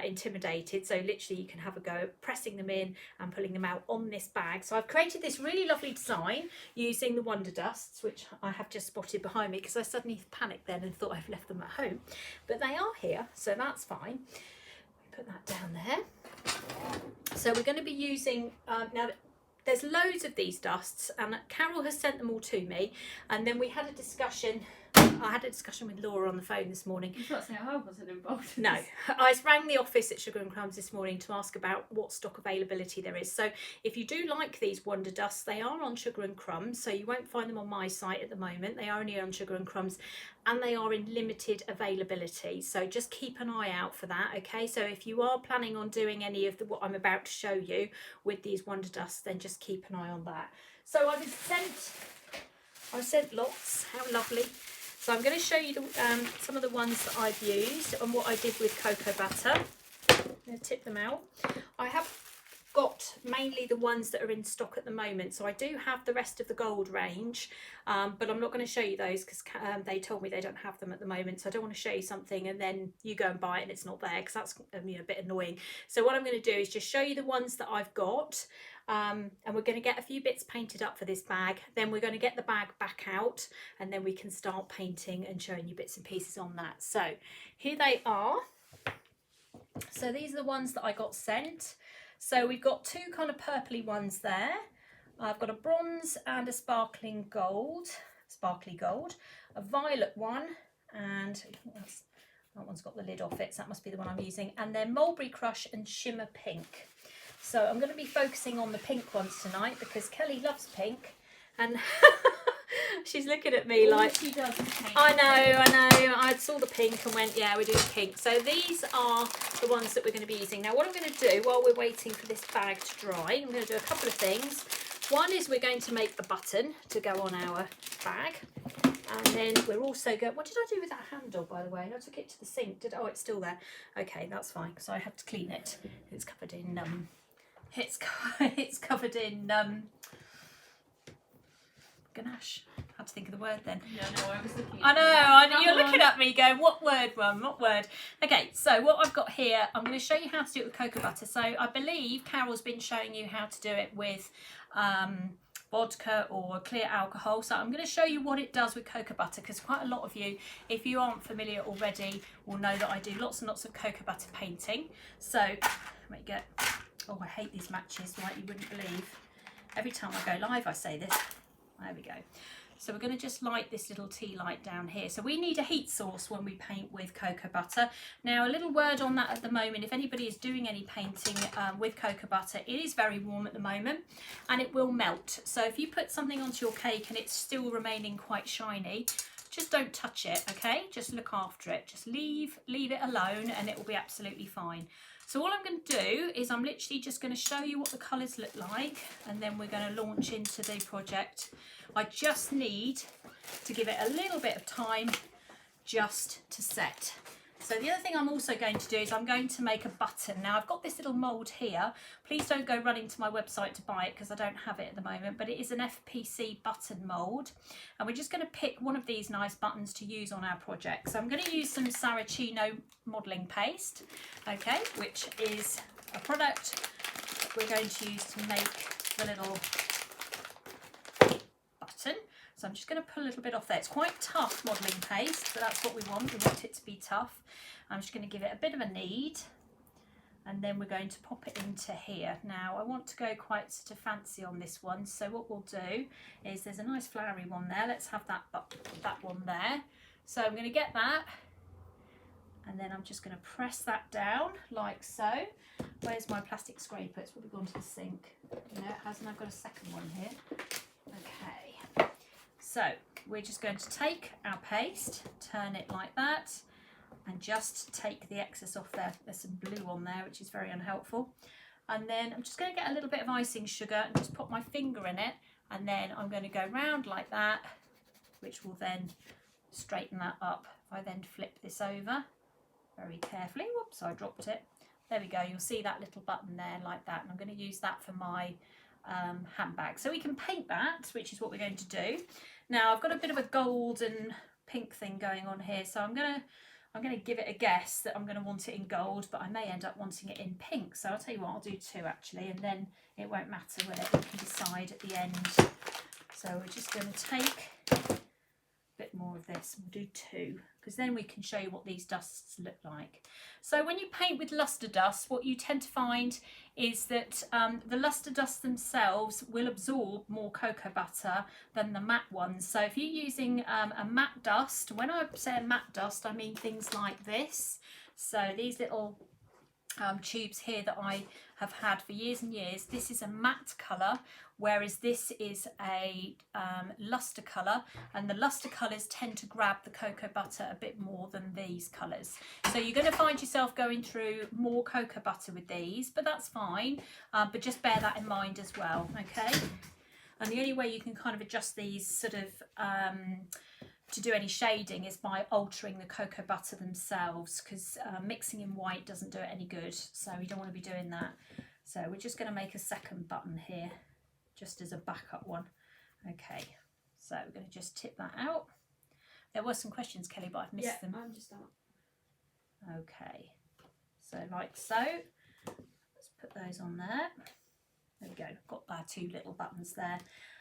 intimidated. So literally you can have a go at pressing them in and pulling them out on this bag. So I've created this really lovely design using the Wonder Dusts, which I have just spotted behind me because I suddenly panicked then and thought I've left them at home, but they are here, so that's fine. Put that down there. So we're going to be using, now there's loads of these dusts and Carol has sent them all to me, and then we had a discussion, I had a discussion with Laura on the phone this morning. You've got to say I wasn't involved. No, I rang the office at Sugar and Crumbs this morning to ask about what stock availability there is. So if you do like these Wonder Dusts, they are on Sugar and Crumbs, so you won't find them on my site at the moment. They are only on Sugar and Crumbs, and they are in limited availability, so just keep an eye out for that. Okay, so if you are planning on doing any of what I'm about to show you with these Wonder Dusts, then just keep an eye on that. So I've sent lots. How lovely. So I'm going to show you some of the ones that I've used and what I did with cocoa butter. I'm going to tip them out. I have got mainly the ones that are in stock at the moment, so I do have the rest of the gold range, but I'm not going to show you those because they told me they don't have them at the moment, so I don't want to show you something and then you go and buy it and it's not there, because that's a bit annoying. So what I'm going to do is just show you the ones that I've got, and we're going to get a few bits painted up for this bag, then we're going to get the bag back out, and then we can start painting and showing you bits and pieces on that. So here they are. So these are the ones that I got sent. So we've got two kind of purpley ones there. I've got a bronze and a sparkly gold, a violet one, and that one's got the lid off it, so that must be the one I'm using, and then Mulberry Crush and Shimmer Pink. So I'm going to be focusing on the pink ones tonight because Kelly loves pink, and she's looking at me like, she does pink. I know. I saw the pink and went, yeah, we're doing pink. So these are the ones that we're going to be using. Now what I'm going to do while we're waiting for this bag to dry, I'm going to do a couple of things. One is we're going to make a button to go on our bag. And then we're also going, what did I do with that handle, by the way? I took it to the sink. Oh, it's still there. Okay, that's fine, because I have to clean it. It's covered in, it's covered in ganache. to think of the word then. Yeah, no, I was looking. I know, you're looking at me going, what word, Mum, what word? Okay, so what I've got here, I'm going to show you how to do it with cocoa butter. So I believe Carol's been showing you how to do it with vodka or clear alcohol. So I'm going to show you what it does with cocoa butter, because quite a lot of you, if you aren't familiar already, will know that I do lots and lots of cocoa butter painting. So let me get, oh, I hate these matches like you wouldn't believe. Every time I go live I say this. There we go. So we're going to just light this little tea light down here. So we need a heat source when we paint with cocoa butter. Now a little word on that at the moment, if anybody is doing any painting with cocoa butter, it is very warm at the moment and it will melt. So if you put something onto your cake and it's still remaining quite shiny, just don't touch it, okay? Just look after it. Just leave it alone and it will be absolutely fine. So all I'm going to do is I'm literally just going to show you what the colours look like, and then we're going to launch into the project. I just need to give it a little bit of time just to set. So the other thing I'm also going to do is I'm going to make a button. Now I've got this little mould here. Please don't go running to my website to buy it because I don't have it at the moment, but it is an FPC button mould. And we're just going to pick one of these nice buttons to use on our project. So I'm going to use some Saracino modelling paste, okay, which is a product that we're going to use to make the little button. So I'm just going to pull a little bit off there. It's quite tough modelling paste, but that's what we want. We want it to be tough. I'm just going to give it a bit of a knead, and then we're going to pop it into here. Now I want to go quite sort of fancy on this one, so what we'll do is there's a nice flowery one there. Let's have that one there. So I'm going to get that, and then I'm just going to press that down like so. Where's my plastic scraper? It's probably gone to the sink. No, it hasn't. I've got a second one here. Okay. So we're just going to take our paste, turn it like that, and just take the excess off there. There's some blue on there, which is very unhelpful. And then I'm just going to get a little bit of icing sugar and just put my finger in it, and then I'm going to go round like that, which will then straighten that up. If I then flip this over very carefully, whoops, I dropped it. There we go, you'll see that little button there like that, and I'm going to use that for my handbag. So we can paint that, which is what we're going to do. Now I've got a bit of a gold and pink thing going on here, so I'm gonna give it a guess that I'm gonna want it in gold, but I may end up wanting it in pink. So I'll tell you what, I'll do two actually, and then it won't matter, will it? We can decide at the end. So we're just going to take a bit more of this. We'll do two, because then we can show you what these dusts look like. So when you paint with luster dust, what you tend to find is that the luster dusts themselves will absorb more cocoa butter than the matte ones. So if you're using a matte dust, when I say a matte dust, I mean things like this. So these little tubes here that I have had for years and years, this is a matte colour, whereas this is a luster colour, and the luster colours tend to grab the cocoa butter a bit more than these colours. So you're going to find yourself going through more cocoa butter with these, but that's fine, but just bear that in mind as well, okay? And the only way you can kind of adjust these sort of to do any shading is by altering the cocoa butter themselves, because mixing in white doesn't do it any good, so we don't want to be doing that. So we're just going to make a second button here, just as a backup one. Okay, so we're going to just tip that out. There were some questions, Kelly, but I've missed them. I'm just out. Okay, so like so. Let's put those on there. There we go, got our two little buttons there.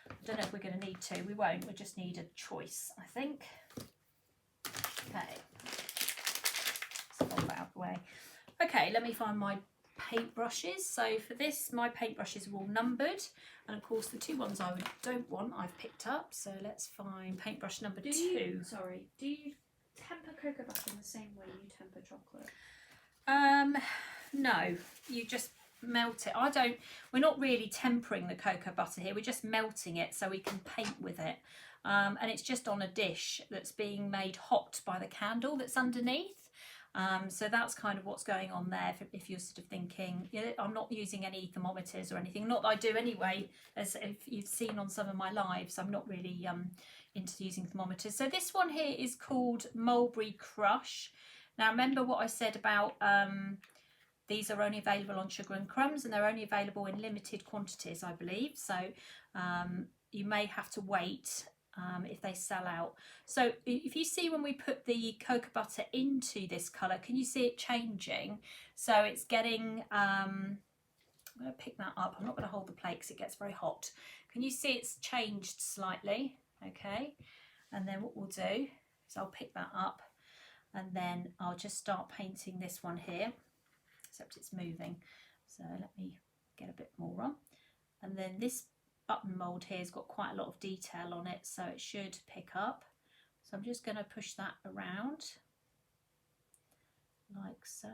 I don't know if we're going to need to. We won't, we'll just need a choice, I think. Okay, let's pop that out of the way. Okay, let me find my paintbrushes. So for this, my paintbrushes are all numbered, and of course the two ones I don't want I've picked up. So let's find paintbrush number 2. Do you temper cocoa butter in the same way you temper chocolate? No, you just melt it. We're not really tempering the cocoa butter here, we're just melting it so we can paint with it. And it's just on a dish that's being made hot by the candle that's underneath. So that's kind of what's going on there, if you're sort of thinking, I'm not using any thermometers or anything, not that I do anyway, as if you've seen on some of my lives. I'm not really into using thermometers. So this one here is called Mulberry Crush. Now remember what I said about these are only available on Sugar and Crumbs, and they're only available in limited quantities, I believe. So you may have to wait if they sell out. So if you see when we put the cocoa butter into this colour, can you see it changing? So it's getting, I'm going to pick that up. I'm not going to hold the plate because it gets very hot. Can you see it's changed slightly? Okay. And then what we'll do is I'll pick that up and then I'll just start painting this one here, except it's moving. So let me get a bit more on. And then this button mould here has got quite a lot of detail on it, so it should pick up. So I'm just going to push that around like so.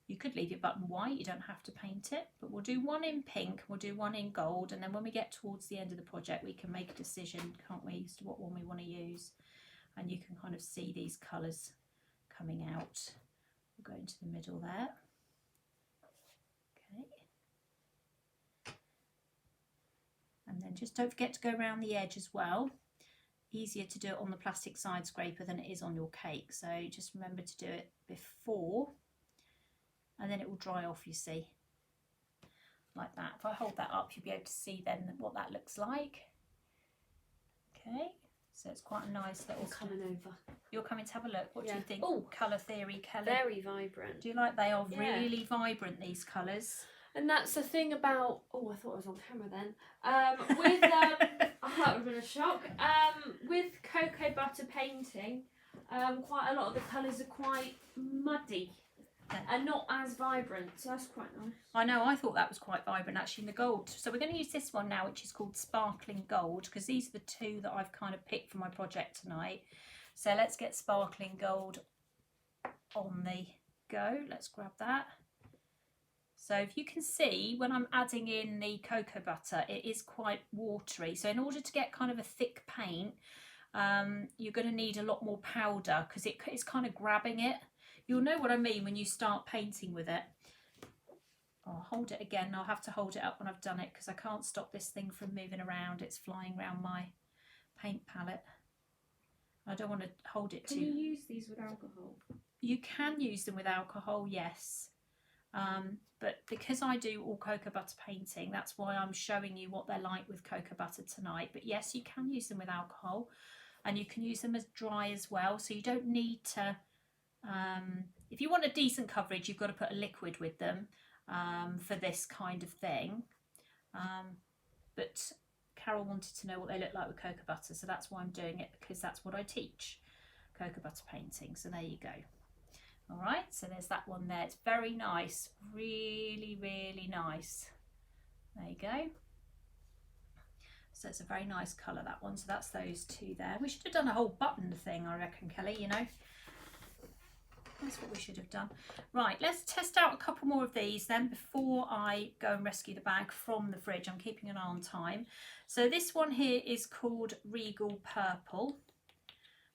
You could leave your button white, you don't have to paint it, but we'll do one in pink, we'll do one in gold, and then when we get towards the end of the project we can make a decision, can't we, as to what one we want to use. And you can kind of see these colours coming out. We'll go into the middle there. Okay. And then just don't forget to go around the edge as well. Easier to do it on the plastic side scraper than it is on your cake, so just remember to do it before, and then it will dry off, you see, like that. If I hold that up you'll be able to see then what that looks like. Okay, so it's quite a nice little... I'm coming over. You're coming to have a look. What do you think? Oh, colour theory, Kelly. Very vibrant. Do you like they are Yeah. really vibrant, these colours? And that's the thing about, oh, I thought I was on camera then. With, that would have been a shock. With cocoa butter painting, quite a lot of the colours are quite muddy and not as vibrant, so that's quite nice. I know, I thought that was quite vibrant actually in the gold. So we're going to use this one now, which is called Sparkling Gold, because these are the two that I've kind of picked for my project tonight. So let's get Sparkling Gold on the go. Let's grab that. So if you can see, when I'm adding in the cocoa butter, it is quite watery. So in order to get kind of a thick paint, you're going to need a lot more powder because it's kind of grabbing it. You'll know what I mean when you start painting with it. I'll hold it again. I'll have to hold it up when I've done it because I can't stop this thing from moving around. It's flying around my paint palette. I don't want to hold it too... Can you use these with alcohol? You can use them with alcohol, yes. But because I do all cocoa butter painting, that's why I'm showing you what they're like with cocoa butter tonight. But yes, you can use them with alcohol, and you can use them as dry as well. So you don't need to, if you want a decent coverage, you've got to put a liquid with them for this kind of thing. But Carol wanted to know what they look like with cocoa butter, so that's why I'm doing it, because that's what I teach, cocoa butter painting. So there you go. All right, so there's that one there. It's very nice, really, really nice. There you go. So it's a very nice colour, that one. So that's those two there. We should have done a whole button thing, I reckon, Kelly, you know. That's what we should have done. Right, let's test out a couple more of these then before I go and rescue the bag from the fridge. I'm keeping an eye on time. So this one here is called Regal Purple.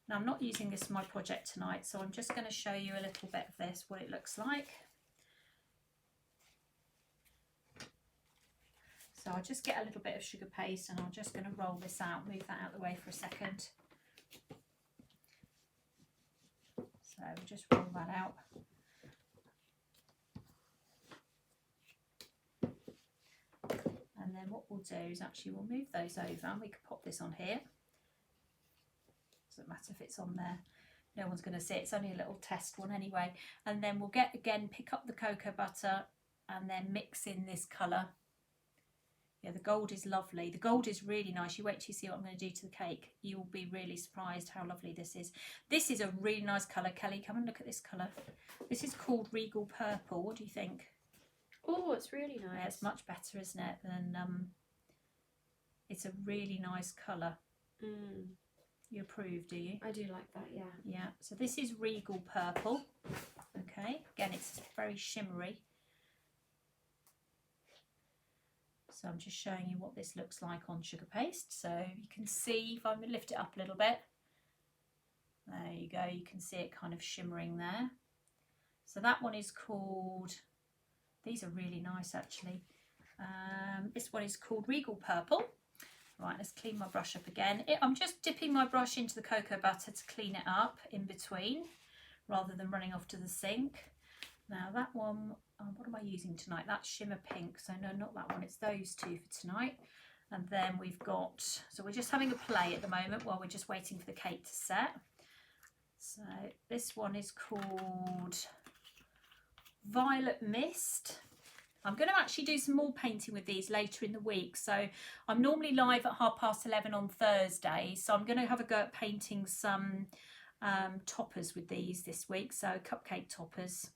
Now I'm not using this for my project tonight, so I'm just going to show you a little bit of this, what it looks like. So I'll just get a little bit of sugar paste and I'm just going to roll this out, move that out of the way for a second. So we'll just roll that out. And then what we'll do is actually we'll move those over and we can pop this on here. Doesn't matter if it's on there, no one's going to see it. It's only a little test one anyway. And then we'll pick up the cocoa butter and then mix in this colour. Yeah, the gold is lovely. The gold is really nice. You wait till you see what I'm going to do to the cake. You will be really surprised how lovely this is. This is a really nice colour. Kelly, come and look at this colour. This is called Regal Purple. What do you think? Oh, it's really nice. Yeah, it's much better, isn't it? Than it's a really nice colour. You approve, do you? I do like that, yeah. Yeah, so this is Regal Purple. Okay, again, it's very shimmery. So I'm just showing you what this looks like on sugar paste. So you can see, if I lift it up a little bit, there you go, you can see it kind of shimmering there. So that one is called, these are really nice actually. This one is called Regal Purple. Right, let's clean my brush up again. I'm just dipping my brush into the cocoa butter to clean it up in between, rather than running off to the sink. Now that one, what am I using tonight? That's Shimmer Pink, so no, not that one, it's those two for tonight. And then we've got, so we're just having a play at the moment while we're just waiting for the cake to set. So this one is called Violet Mist. I'm going to actually do some more painting with these later in the week. So I'm normally live at 11:30 on Thursday. So I'm going to have a go at painting some toppers with these this week. So cupcake toppers.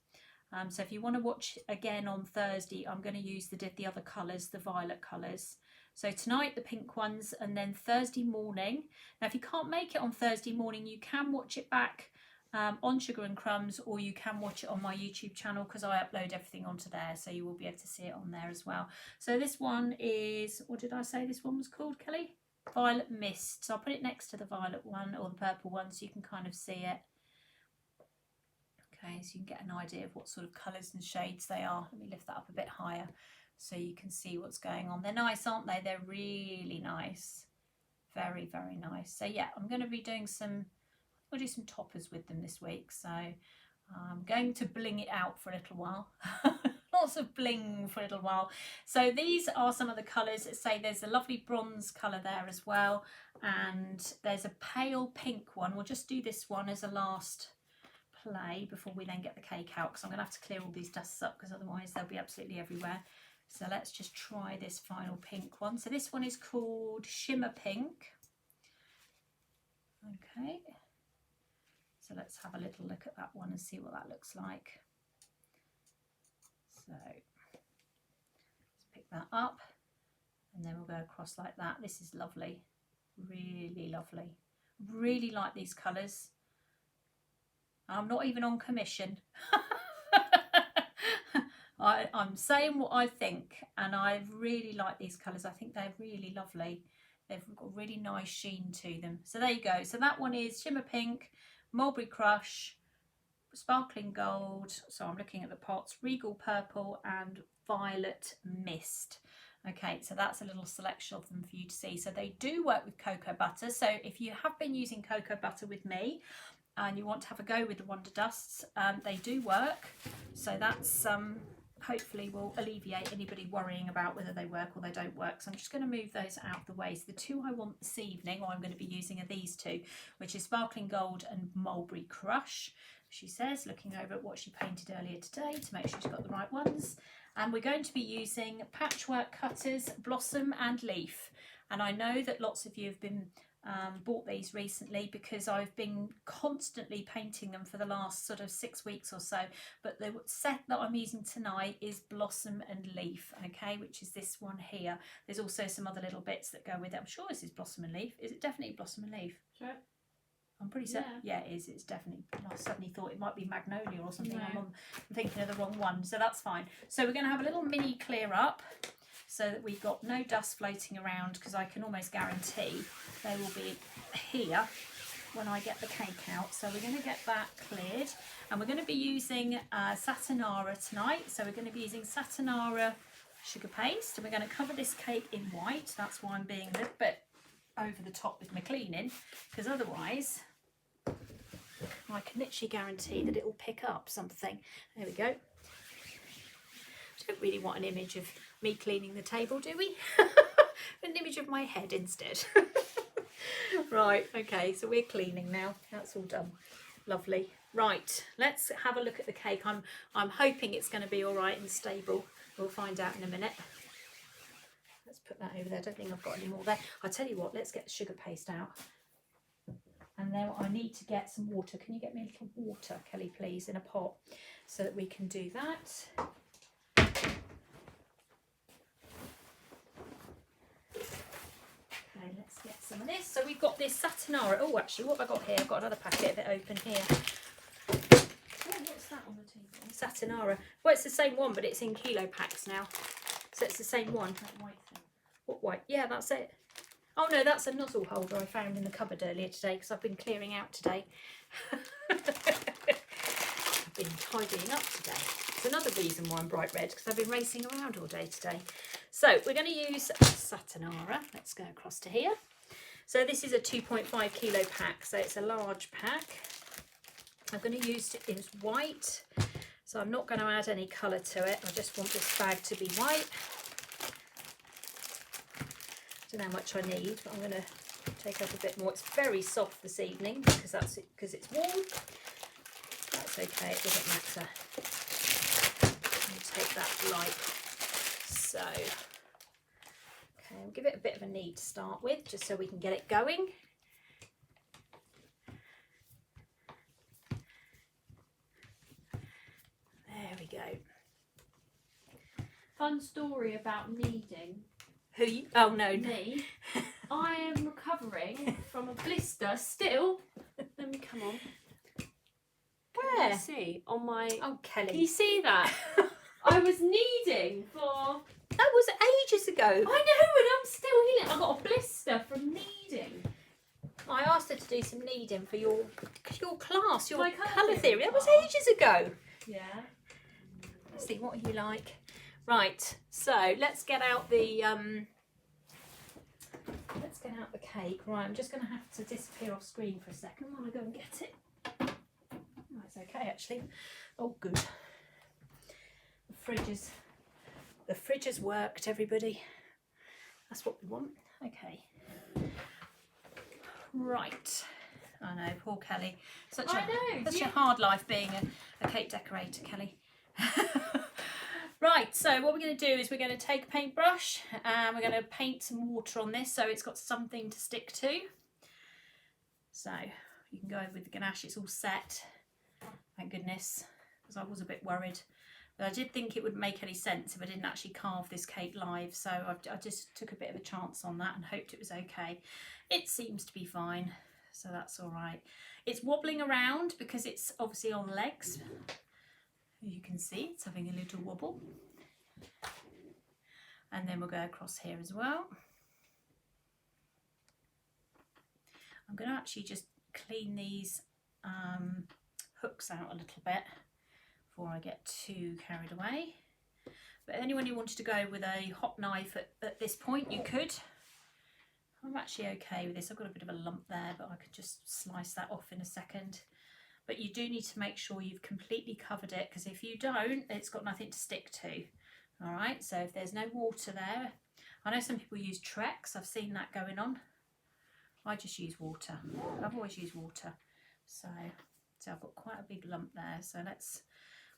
So if you want to watch again on Thursday, I'm going to use the other colours, the violet colours. So tonight the pink ones, and then Thursday morning. Now if you can't make it on Thursday morning, you can watch it back on Sugar and Crumbs, or you can watch it on my YouTube channel because I upload everything onto there, so you will be able to see it on there as well. So this one is, what did I say this one was called, Kelly? Violet Mist. So I'll put it next to the violet one or the purple one so you can kind of see it. Okay, so you can get an idea of what sort of colours and shades they are. Let me lift that up a bit higher so you can see what's going on. They're nice, aren't they? They're really nice. Very, very nice. So yeah, I'm going to be doing some, I'll do some toppers with them this week. So I'm going to bling it out for a little while. Lots of bling for a little while. So these are some of the colours. Say there's a lovely bronze colour there as well. And there's a pale pink one. We'll just do this one as a last play before we then get the cake out, because I'm going to have to clear all these dusts up because otherwise they'll be absolutely everywhere. So let's just try this final pink one. So this one is called Shimmer Pink. Okay. So let's have a little look at that one and see what that looks like. So let's pick that up and then we'll go across like that. This is lovely, really lovely. Really like these colours. I'm not even on commission. I'm saying what I think, and I really like these colours. I think they're really lovely. They've got a really nice sheen to them. So there you go. So that one is Shimmer Pink, Mulberry Crush, Sparkling Gold. So I'm looking at the pots, Regal Purple and Violet Mist. Okay, so that's a little selection of them for you to see. So they do work with cocoa butter. So if you have been using cocoa butter with me and you want to have a go with the Wonder Dusts, they do work. So that's hopefully will alleviate anybody worrying about whether they work or they don't work. So I'm just going to move those out of the way. So the two I want this evening, or I'm going to be using, are these two, which is Sparkling Gold and Mulberry Crush. She says, looking over at what she painted earlier today to make sure she's got the right ones. And we're going to be using Patchwork Cutters, Blossom and Leaf. And I know that lots of you have been bought these recently because I've been constantly painting them for the last sort of 6 weeks or so, but the set that I'm using tonight is Blossom and Leaf, okay, which is this one here. There's also some other little bits that go with it. I'm sure this is Blossom and Leaf. Is it definitely Blossom and Leaf? Sure. I'm pretty certain. Yeah, it is. It's definitely. I suddenly thought it might be Magnolia or something. No. I'm thinking of the wrong one, so that's fine. So we're going to have a little mini clear up so that we've got no dust floating around, because I can almost guarantee they will be here when I get the cake out. So we're going to get that cleared, and we're going to be using Satinara tonight. So we're going to be using Satinara sugar paste, and we're going to cover this cake in white. That's why I'm being a little bit over the top with my cleaning, because otherwise I can literally guarantee that it will pick up something. There we go. Don't really want an image of me cleaning the table, do we? An image of my head instead. Right, okay, so we're cleaning now. That's all done. Lovely. Right, let's have a look at the cake. I'm hoping it's going to be all right and stable. We'll find out in a minute. Let's put that over there. I don't think I've got any more there. I'll tell you what, let's get the sugar paste out. And then I need to get some water. Can you get me a little water, Kelly, please, in a pot, so that we can do that. Okay, let's get some of this. So we've got this Satinara. Oh, actually, what have I got here? I've got another packet of it open here. Oh, what's that on the table? Satinara. Well, it's the same one, but it's in kilo packs now. So it's the same one. That white thing. What white? Yeah, that's it. Oh no, that's a nozzle holder I found in the cupboard earlier today because I've been clearing out today. I've been tidying up today. It's another reason why I'm bright red, because I've been racing around all day today. So we're going to use Satinara. Let's go across to here. So this is a 2.5 kilo pack, so it's a large pack. I'm going to use it in white, so I'm not going to add any colour to it. I just want this bag to be white. don't know how much I need, but I'm going to take up a bit more. It's very soft this evening because it's warm. That's okay, it doesn't matter. I'll take that like so. Okay, I'll give it a bit of a knead to start with, just so we can get it going. There we go. Fun story about kneading. Who you? Oh no, Me. I am recovering from a blister still. Let me come on. Where? Can you see on my. Oh, Kelly. Can you see that? I was kneading for. That was ages ago. I know, and I'm still healing. I got a blister from kneading. I asked her to do some kneading for your class, your My colour theory. That was class. ages ago. Yeah. Let's see, what are you like? Right, so let's get out the cake. Right, I'm just going to have to disappear off screen for a second while I go and get it. Oh, it's okay actually. Oh, good. The fridge has worked, everybody. That's what we want. Okay. Right. I know, poor Kelly. Such a hard life being a cake decorator, Kelly. Right, so what we're going to do is we're going to take a paintbrush and we're going to paint some water on this so it's got something to stick to. So you can go with the ganache, it's all set. Thank goodness, because I was a bit worried. But I did think it wouldn't make any sense if I didn't actually carve this cake live, so I just took a bit of a chance on that and hoped it was okay. It seems to be fine, so that's all right. It's wobbling around because it's obviously on legs. You can see it's having a little wobble. And then we'll go across here as well. I'm going to actually just clean these hooks out a little bit before I get too carried away. But anyone who wanted to go with a hot knife at this point, you could. I'm actually okay with this. I've got a bit of a lump there, but I could just slice that off in a second. But you do need to make sure you've completely covered it, because if you don't, it's got nothing to stick to. All right, so if there's no water there, I know some people use Trex, I've seen that going on. I just use water. I've always used water. So I've got quite a big lump there, so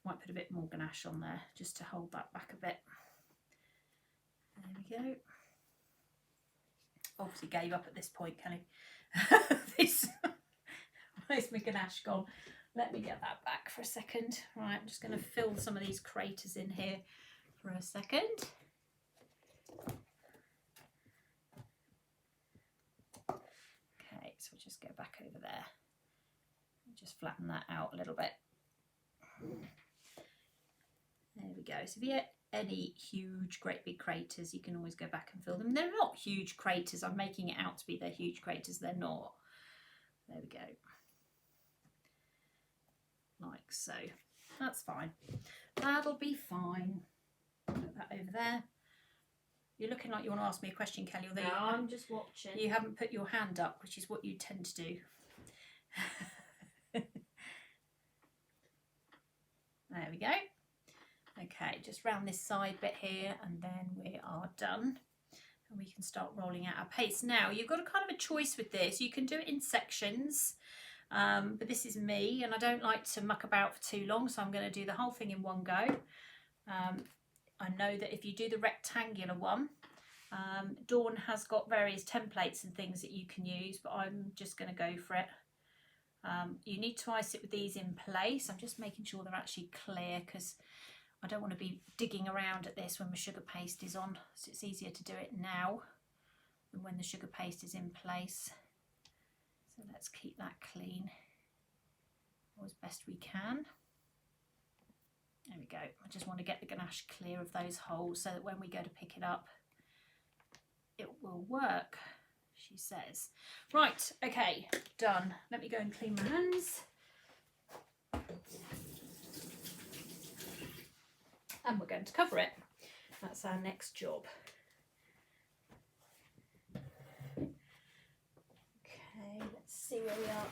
might put a bit more ganache on there just to hold that back a bit. There we go. Obviously gave up at this point, Kelly. Where's my ganache gone? Let me get that back for a second. Right, I'm just going to fill some of these craters in here for a second. Okay, so we'll just go back over there. Just flatten that out a little bit. There we go. So if you get any huge, great big craters, you can always go back and fill them. They're not huge craters. I'm making it out to be they're huge craters. They're not. There we go. Like so. That's fine. That'll be fine. Put that over there. You're looking like you want to ask me a question, Kelly. No, I'm just watching. You haven't put your hand up, which is what you tend to do. There we go. Okay, just round this side bit here and then we are done. And we can start rolling out our paste. Now, you've got a kind of a choice with this. You can do it in sections, but this is me and I don't like to muck about for too long, so I'm going to do the whole thing in one go. I know that if you do the rectangular one, Dawn has got various templates and things that you can use, but I'm just going to go for it. You need to ice it with these in place. I'm just making sure they're actually clear because I don't want to be digging around at this when my sugar paste is on, so it's easier to do it now than when the sugar paste is in place. So let's keep that clean as best we can. There we go. I just want to get the ganache clear of those holes so that when we go to pick it up, it will work, she says. Right, okay, done. Let me go and clean my hands. And we're going to cover it. That's our next job. Okay, let's see where we are.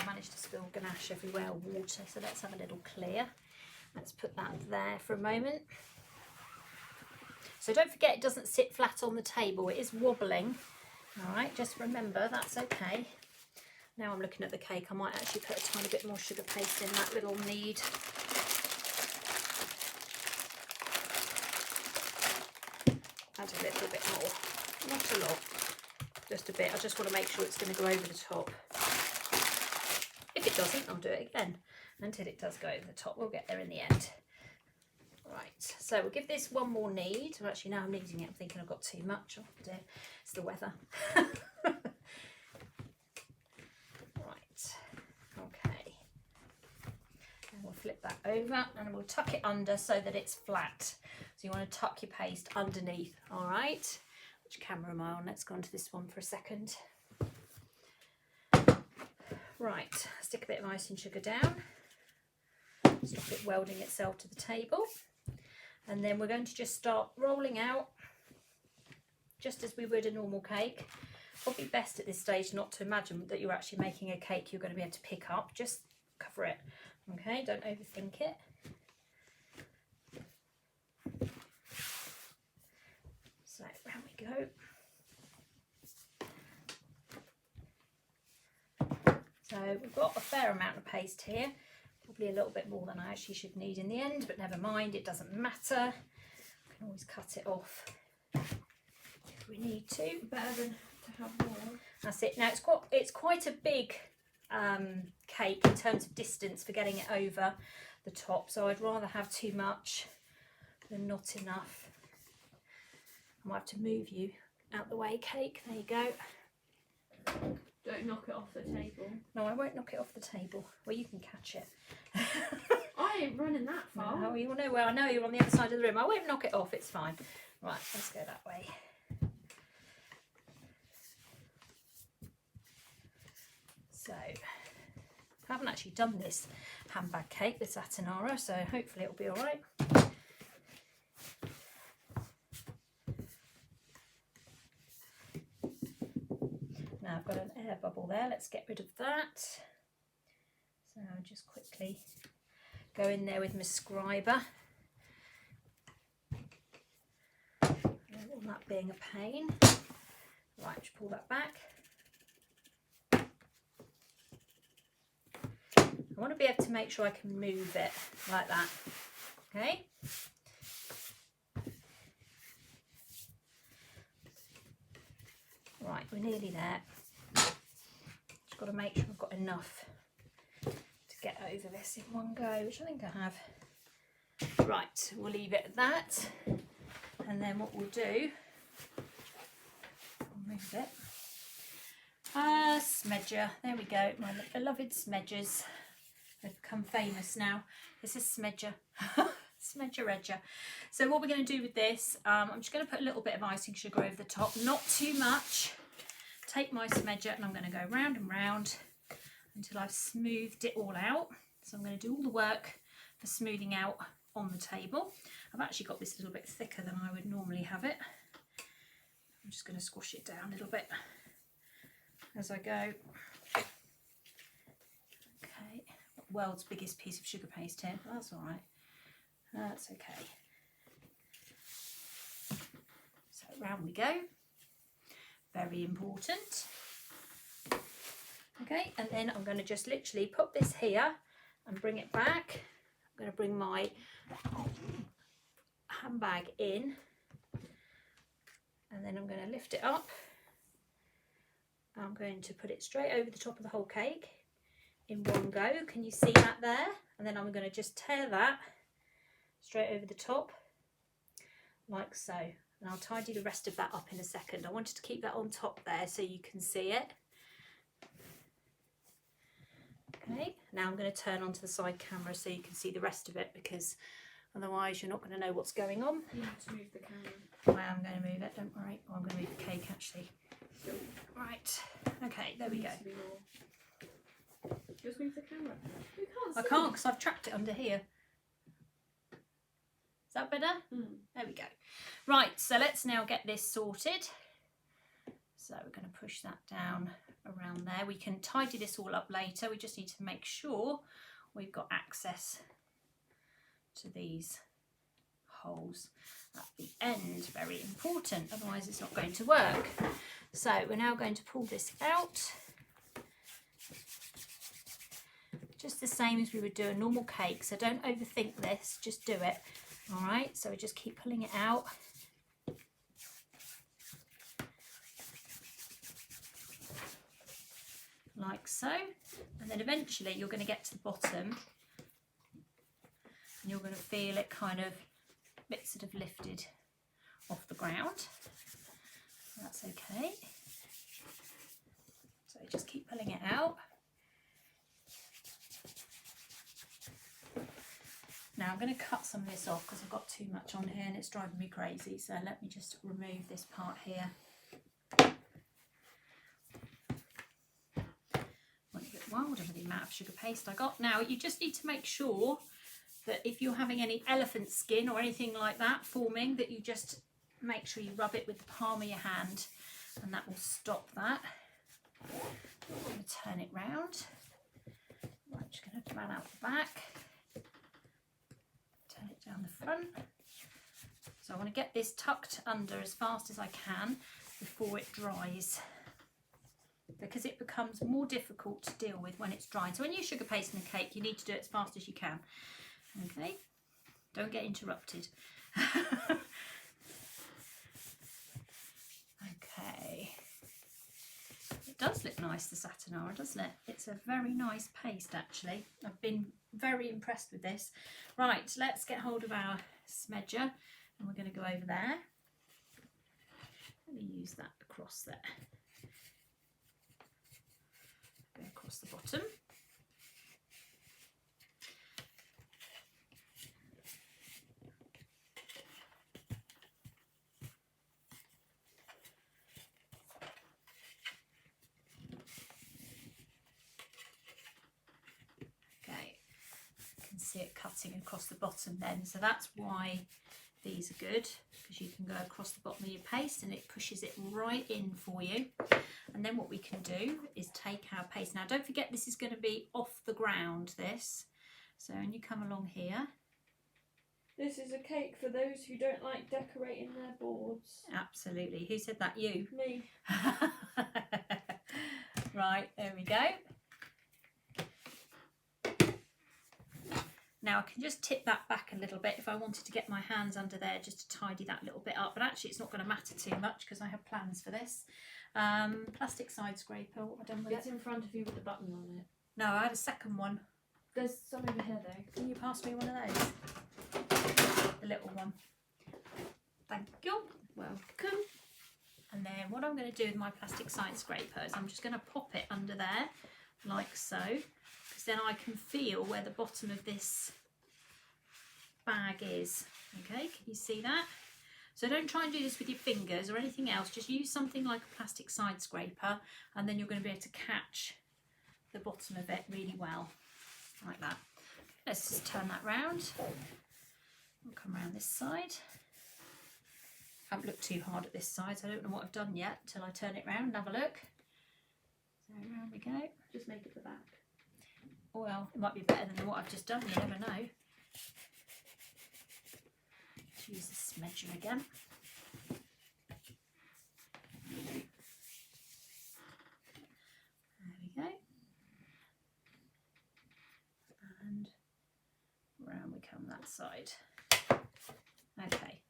I managed to spill ganache everywhere, water, so let's have a little clear. Let's put that there for a moment. So don't forget, it doesn't sit flat on the table, it is wobbling. All right, just remember that's okay. Now I'm looking at the cake, I might actually put a tiny bit more sugar paste in that little knead. Add a little bit more, not a lot, just a bit. I just want to make sure it's going to go over the top. If it doesn't, I'll do it again until it does go over the top. We'll get there in the end. Right, so we'll give this one more knead. Well, actually, now I'm kneading it, I'm thinking I've got too much. Oh dear, it's the weather. Right, okay. And we'll flip that over and we'll tuck it under so that it's flat. So you want to tuck your paste underneath, all right? Which camera am I on? Let's go on to this one for a second. Right, stick a bit of icing sugar down. Stop it welding itself to the table. And then we're going to just start rolling out, just as we would a normal cake. Probably best at this stage not to imagine that you're actually making a cake you're going to be able to pick up. Just cover it, okay? Don't overthink it. So round we go. So we've got a fair amount of paste here, probably a little bit more than I actually should need in the end, but never mind, it doesn't matter. We can always cut it off if we need to. Better than to have more. That's it. Now it's quite a big cake in terms of distance for getting it over the top, so I'd rather have too much than not enough. I might have to move you out the way, cake. There you go. Don't knock it off the table. No, I won't knock it off the table. Well, you can catch it. I ain't running that far. No, you know where I know you're on the other side of the room. I won't knock it off, it's fine. Right, let's go that way. So, I haven't actually done this handbag cake, this Atanara, so hopefully it'll be all right. Now I've got an air bubble there, let's get rid of that. So I'll just quickly go in there with my scriber. I don't want that being a pain. Right, just pull that back. I want to be able to make sure I can move it like that, okay? Right, we're nearly there. Just got to make sure I've got enough to get over this in one go, which I think I have. Right, we'll leave it at that. And then what we'll do, I'll move it. Smedger, there we go, my beloved smedgers. They've become famous now. This is smedger. Smedger edger. So what we're going to do with this, I'm just going to put a little bit of icing sugar over the top, not too much. Take my smedger and I'm going to go round and round until I've smoothed it all out. So I'm going to do all the work for smoothing out on the table. I've actually got this a little bit thicker than I would normally have it. I'm just going to squash it down a little bit as I go. Okay, world's biggest piece of sugar paste here, but that's all right. That's okay. So round we go. Very important. Okay, and then I'm going to just literally put this here and bring it back. I'm going to bring my handbag in and then I'm going to lift it up. I'm going to put it straight over the top of the whole cake in one go. Can you see that there? And then I'm going to just tear that straight over the top like so, and I'll tidy the rest of that up in a second. I wanted to keep that on top there so you can see it. Okay, now I'm going to turn onto the side camera so you can see the rest of it, because otherwise you're not going to know what's going on. You have to move the camera. I am going to move it, don't worry. Oh, I'm going to move the cake actually. Right, okay, there we go. Just move the camera. You can't see. I can't because I've trapped it under here. Is that better? There we go. Right, so let's now get this sorted. So we're going to push that down around there. We can tidy this all up later. We just need to make sure we've got access to these holes at the end. Very important, otherwise it's not going to work. So we're now going to pull this out. Just the same as we would do a normal cake, so don't overthink this, just do it. All right, so we just keep pulling it out. Like so, and then eventually you're going to get to the bottom and you're going to feel it kind of bit sort of lifted off the ground. That's okay. So just keep pulling it out. Now I'm going to cut some of this off because I've got too much on here and it's driving me crazy. So let me just remove this part here. Went a bit wild over the amount of sugar paste I got. Now you just need to make sure that if you're having any elephant skin or anything like that forming, that you just make sure you rub it with the palm of your hand and that will stop that. I'm going to turn it round. I'm just going to run out the back. Turn it down the front. So I want to get this tucked under as fast as I can before it dries, because it becomes more difficult to deal with when it's dry. So when you're sugar pasting a cake, you need to do it as fast as you can. Okay, don't get interrupted. Okay, it does look nice, the satinara, doesn't it? It's a very nice paste actually. I've been very impressed with this. Right, let's get hold of our smedger and we're going to go over there. Let me use that across there. Go across the bottom. See it cutting across the bottom then, so that's why these are good, because you can go across the bottom of your paste and it pushes it right in for you. And then what we can do is take our paste. Now don't forget, this is going to be off the ground, this, so when you come along here. This is a cake for those who don't like decorating their boards. Absolutely. Who said that? You? Me. Right, there we go. Now I can just tip that back a little bit if I wanted to get my hands under there just to tidy that little bit up, but actually it's not going to matter too much because I have plans for this. Plastic side scraper, what have I done with It's it? in front of you with the button on it. No, I had a second one. There's some over here though. Can you pass me one of those? The little one. Thank you. Welcome. And then what I'm going to do with my plastic side scraper is I'm just going to pop it under there like so. Then I can feel where the bottom of this bag is. Okay, can you see that? So don't try and do this with your fingers or anything else, just use something like a plastic side scraper and then you're going to be able to catch the bottom of it really well, like that. Let's just turn that round. We'll come around this side. I haven't looked too hard at this side, so I don't know what I've done yet until I turn it round and have a look. So round we go. Just make it the back. Well, it might be better than what I've just done, you never know. Let's use the smedger again. There we go. And round we come that side. Okay.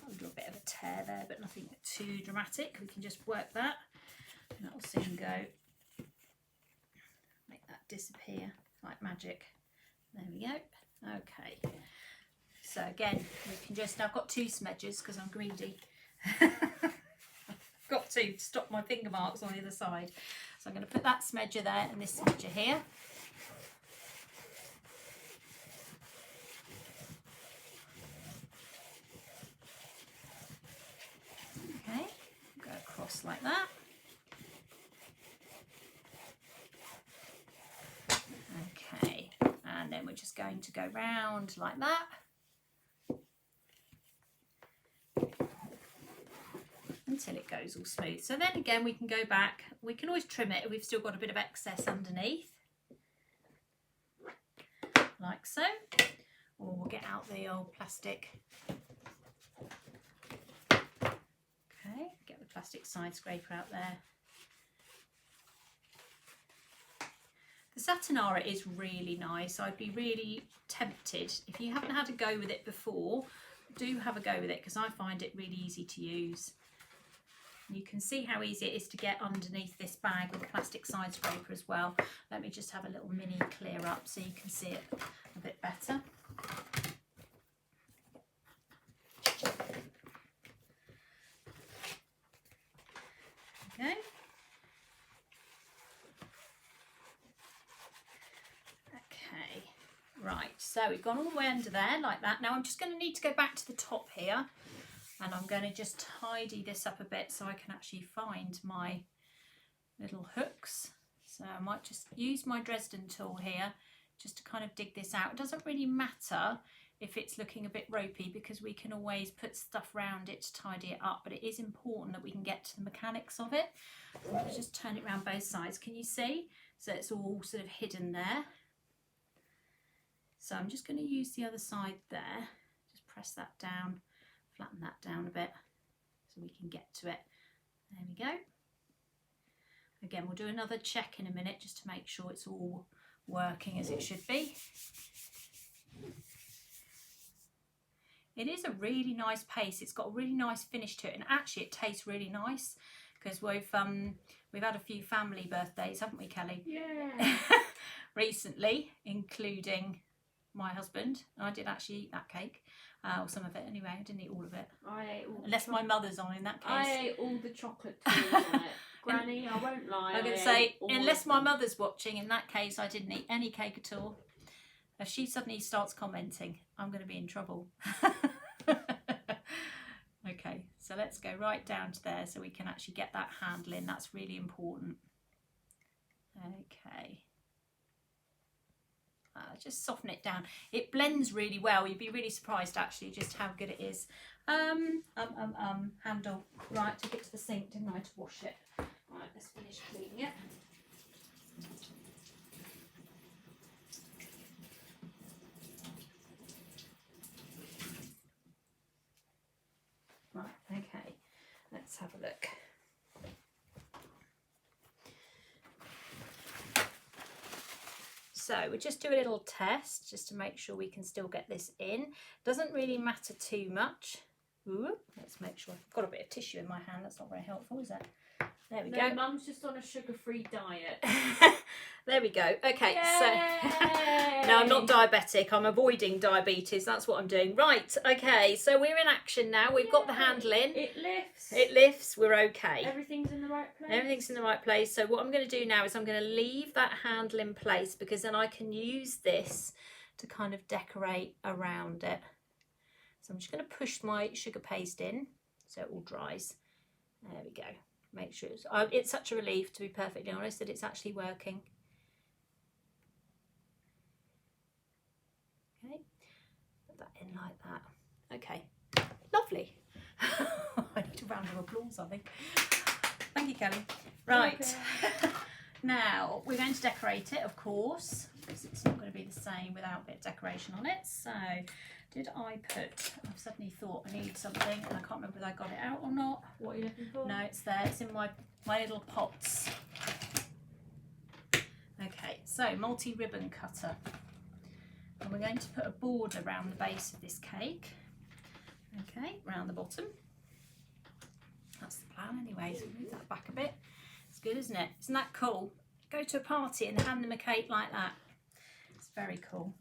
I'll do a bit of a tear there, but nothing too dramatic. We can just work that and that will soon go. Disappear like magic. There we go. Okay, so again we can just, I've got two smedges because I'm greedy. I've got to stop my finger marks on the other side, so I'm going to put that smedger there and this smedger here. Okay, go across like that. And then we're just going to go round like that. Until it goes all smooth. So then again we can go back. We can always trim it if we've still got a bit of excess underneath. Like so. or we'll get out the old plastic. Okay, get the plastic side scraper out there. The Satinara is really nice. I'd be really tempted, if you haven't had a go with it before, do have a go with it, because I find it really easy to use. You can see how easy it is to get underneath this bag with a plastic side scraper as well. Let me just have a little mini clear up so you can see it a bit better. Okay. Okay, right, so we've gone all the way under there like that. Now I'm just going to need to go back to the top here, and I'm going to just tidy this up a bit so I can actually find my little hooks. So I might just use my Dresden tool here just to kind of dig this out. It doesn't really matter if it's looking a bit ropey, because we can always put stuff around it to tidy it up, but it is important that we can get to the mechanics of it. Let's just turn it around both sides. Can you see? So it's all sort of hidden there. So I'm just going to use the other side there. Just press that down, flatten that down a bit so we can get to it. There we go. Again, we'll do another check in a minute just to make sure it's all working as it should be. It is a really nice paste. It's got a really nice finish to it, and actually it tastes really nice, because we've had a few family birthdays, haven't we, Kelly? Yeah. Recently, including my husband. I did actually eat that cake, or some of it anyway. I didn't eat all of it. I ate all unless my mother's on, in that case. I ate all the chocolate tools on it. Granny, I won't lie. I'm going to say, unless my mother's watching, in that case I didn't eat any cake at all. If she suddenly starts commenting, I'm going to be in trouble. Okay, so let's go right down to there so we can actually get that handle in. That's really important. Okay. Just soften it down. It blends really well. You'd be really surprised actually just how good it is. Handle. Right, took it to the sink, didn't I, to wash it. Right, let's finish cleaning it. Right, okay, let's have a look. So we'll just do a little test just to make sure we can still get this in. Doesn't really matter too much. Ooh, let's make sure. I've got a bit of tissue in my hand. That's not very helpful, is it? There we go. Mum's just on a sugar-free diet. There we go. Okay, Yay! so no, I'm not diabetic. I'm avoiding diabetes. That's what I'm doing. Right. Okay, so we're in action now. We've got the handle in. It lifts. It lifts. We're okay. Everything's in the right place. Everything's in the right place. So what I'm going to do now is I'm going to leave that handle in place, because then I can use this to kind of decorate around it. So I'm just going to push my sugar paste in so it all dries. There we go. Make sure it's such a relief, to be perfectly honest, that it's actually working. Okay, put that in like that. Okay, lovely. I need a round of applause, I think. Thank you, Kelly. Right, okay. Now we're going to decorate it, of course, because it's not going to be the same without a bit of decoration on it. So did I put, I've suddenly thought I need something and I can't remember whether I got it out or not. What are you looking for? No, it's there, it's in my little pots. Okay, so multi-ribbon cutter. And we're going to put a border around the base of this cake. Okay, round the bottom. That's the plan anyway, so move that back a bit. It's good, isn't it? Isn't that cool? Go to a party and hand them a cake like that. It's very cool.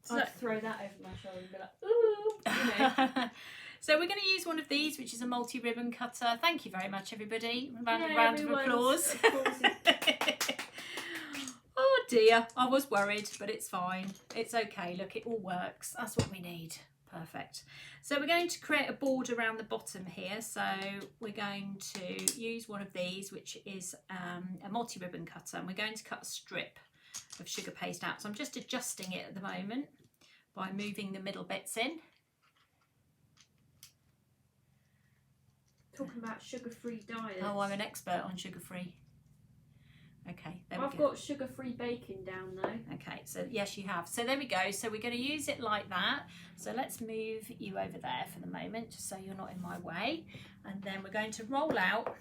So, I'd throw that over my shoulder and be like, ooh, you know. So we're going to use one of these, which is a multi-ribbon cutter. Thank you very much, everybody. Round of applause. Oh dear, I was worried, but it's fine. It's okay. Look, it all works. That's what we need. Perfect. So we're going to create a border around the bottom here. So we're going to use one of these, which is a multi-ribbon cutter, and we're going to cut a strip of sugar paste out. So I'm just adjusting it at the moment by moving the middle bits in. Talking about sugar-free diets. Oh, I'm an expert on sugar-free. Okay, there we I've go. got sugar-free baking down though. Okay, so yes, you have. So there we go. So we're going to use it like that. So let's move you over there for the moment, just so you're not in my way. And then we're going to roll out.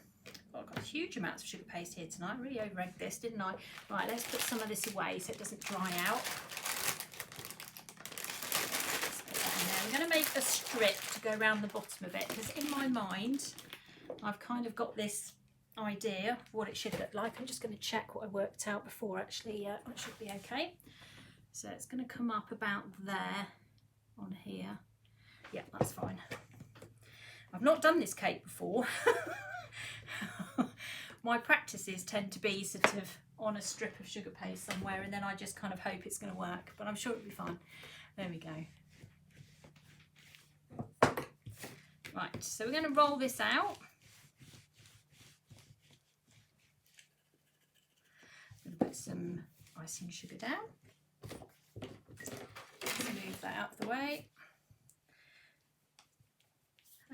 Oh, I've got huge amounts of sugar paste here tonight. I really over-egged this, didn't I? Right, let's put some of this away so it doesn't dry out. Let's put that in there. We're going to make a strip to go around the bottom of it, because in my mind, I've kind of got this idea of what it should look like. I'm just going to check what I worked out before. Actually, it should be okay. So it's going to come up about there on here. Yeah, that's fine. I've not done this cake before. My practices tend to be sort of on a strip of sugar paste somewhere, and then I just kind of hope it's going to work, but I'm sure it'll be fine. There we go. Right, so we're going to roll this out. I'm going to put some icing sugar down. Move that out of the way.